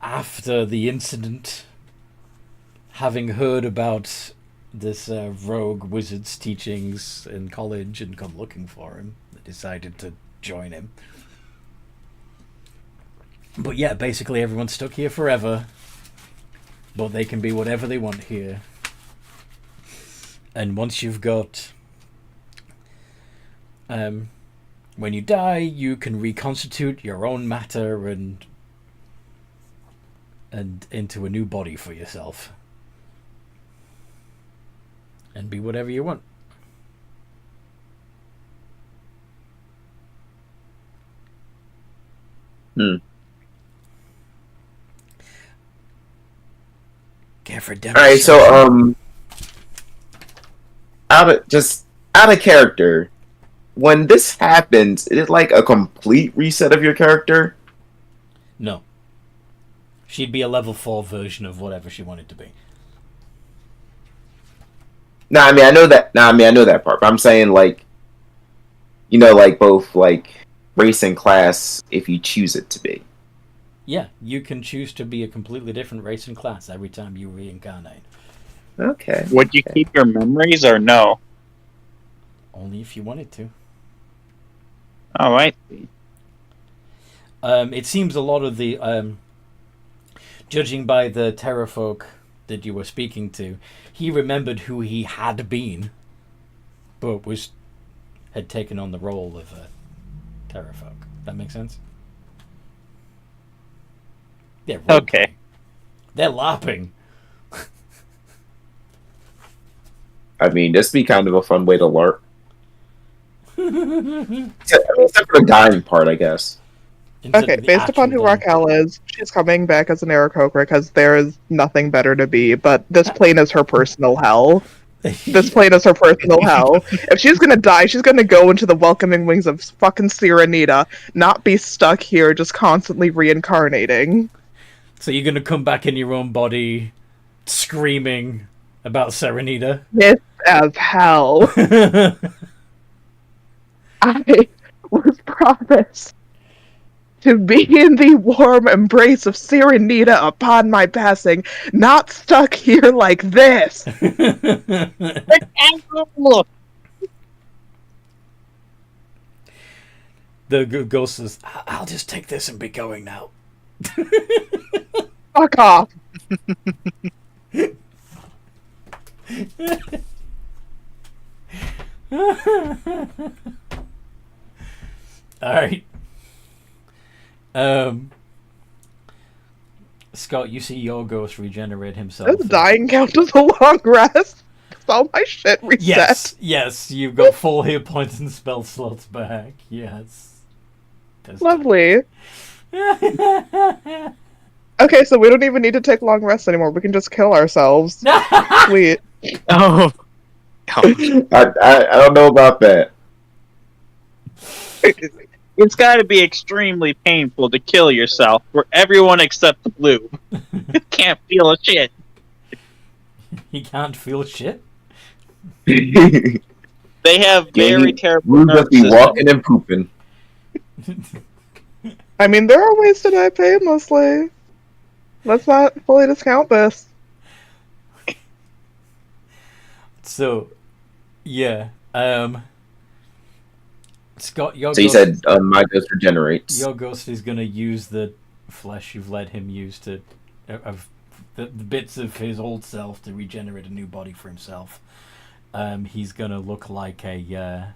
after the incident, having heard about this rogue wizard's teachings in college and come looking for him. They decided to join him. But yeah, basically everyone's stuck here forever. But they can be whatever they want here. And once you've got... when you die, you can reconstitute your own matter and into a new body for yourself. And be whatever you want. Care for Alright, so out of character, when this happens, is it like a complete reset of your character? No. She'd be a level 4 version of whatever she wanted to be. I know that part, but I'm saying, like, like both, like, race and class, if you choose it to be. Yeah, you can choose to be a completely different race and class every time you reincarnate. Okay. Would you keep your memories or no? Only if you wanted to. Oh, I see. It seems a lot of the... judging by the terrafolk that you were speaking to, he remembered who he had been, but had taken on the role of a terrafolk. That makes sense? They're Okay. They're LARPing. I mean, this be kind of a fun way to LARP. Except for the dying part, I guess. Okay, based upon who Raquel is, she's coming back as an Aarakocra because there is nothing better to be, but this plane is her personal hell. This plane is her personal hell. If she's gonna die, she's gonna go into the welcoming wings of fucking Sirenita, not be stuck here just constantly reincarnating. So you're gonna come back in your own body, screaming about Serenita? This as hell. I was promised to be in the warm embrace of Sirenita upon my passing, not stuck here like this. The ghost says, "I'll just take this and be going now." Fuck off. Alright. Scott, you see your ghost regenerate himself. This dying count as a long rest. All my shit reset. Yes, you've got full hit points and spell slots back. Yes. Lovely. Okay, so we don't even need to take long rests anymore. We can just kill ourselves. Sweet. Oh. I don't know about that. It's got to be extremely painful to kill yourself for everyone except the blue. Can't feel a shit. He can't feel shit. They have very terrible We'll nerve just be system. walking and pooping. I mean, there are ways to die painlessly. Let's not fully discount this. So, yeah. Scott, your So you ghost, said my ghost regenerates. your ghost is gonna use the flesh you've let him use to of the bits of his old self to regenerate a new body for himself. He's gonna look like a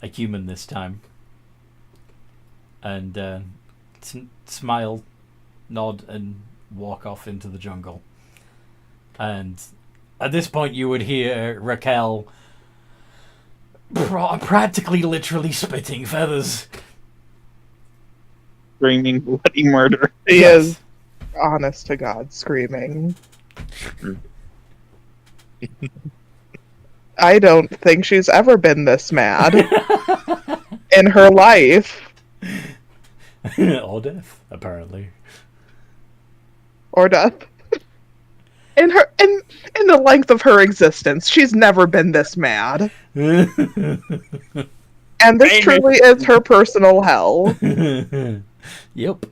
human this time, and smile, nod, and walk off into the jungle. And at this point, you would hear Raquel practically, literally spitting feathers. Screaming bloody murder. He Yes. is, honest to God, screaming. I don't think she's ever been this mad in her life. Or death, apparently. Or death. In the length of her existence, she's never been this mad. And this Amen. truly is her personal hell. Yep.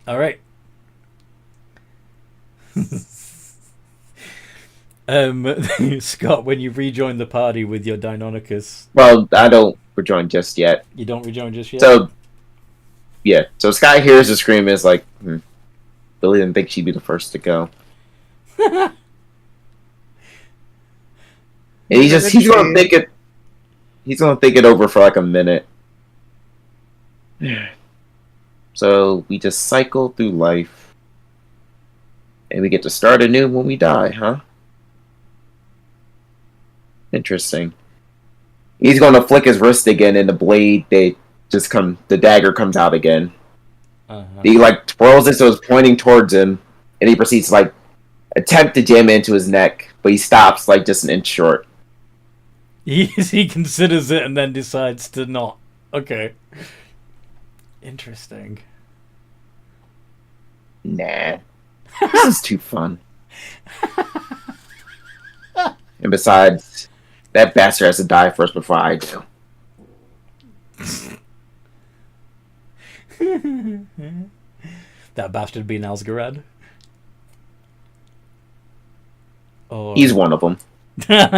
All right. Scott, when you rejoin the party with your Deinonychus, Well, I don't rejoin just yet. you don't rejoin just yet? So, yeah. So Sky hears the scream and is like, Billy didn't think she'd be the first to go. And he's gonna think it. He's gonna think it over for like a minute. So we just cycle through life, and we get to start anew when we die, huh? Interesting. He's gonna flick his wrist again, and the dagger comes out again. He like twirls it so it's pointing towards him, and he proceeds to like attempt to jam it into his neck, but he stops like just an inch short. He considers it and then decides to not. Okay. Interesting. Nah. This is too fun. And besides, that bastard has to die first before I do. That bastard being Asgarad? Or... He's one of them.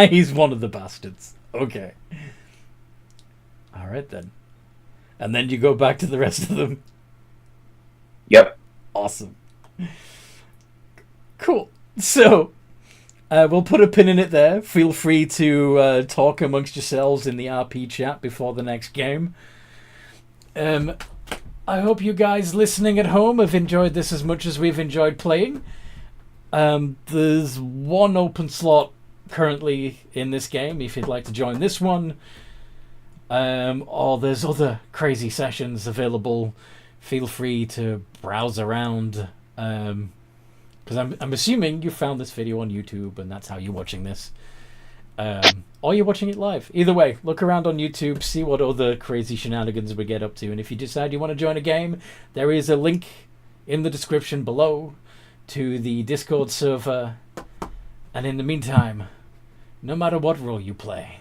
He's one of the bastards. Okay. Alright then. And then you go back to the rest of them. Yep. Awesome. Cool. So, we'll put a pin in it there. Feel free to talk amongst yourselves in the RP chat before the next game. I hope you guys listening at home have enjoyed this as much as we've enjoyed playing. There's one open slot currently in this game if you'd like to join this one. Or there's other crazy sessions available. Feel free to browse around. Because I'm assuming you found this video on YouTube and that's how you're watching this. Or you're watching it live. Either way, look around on YouTube, see what other crazy shenanigans we get up to. And if you decide you want to join a game, there is a link in the description below to the Discord server. And in the meantime, no matter what role you play,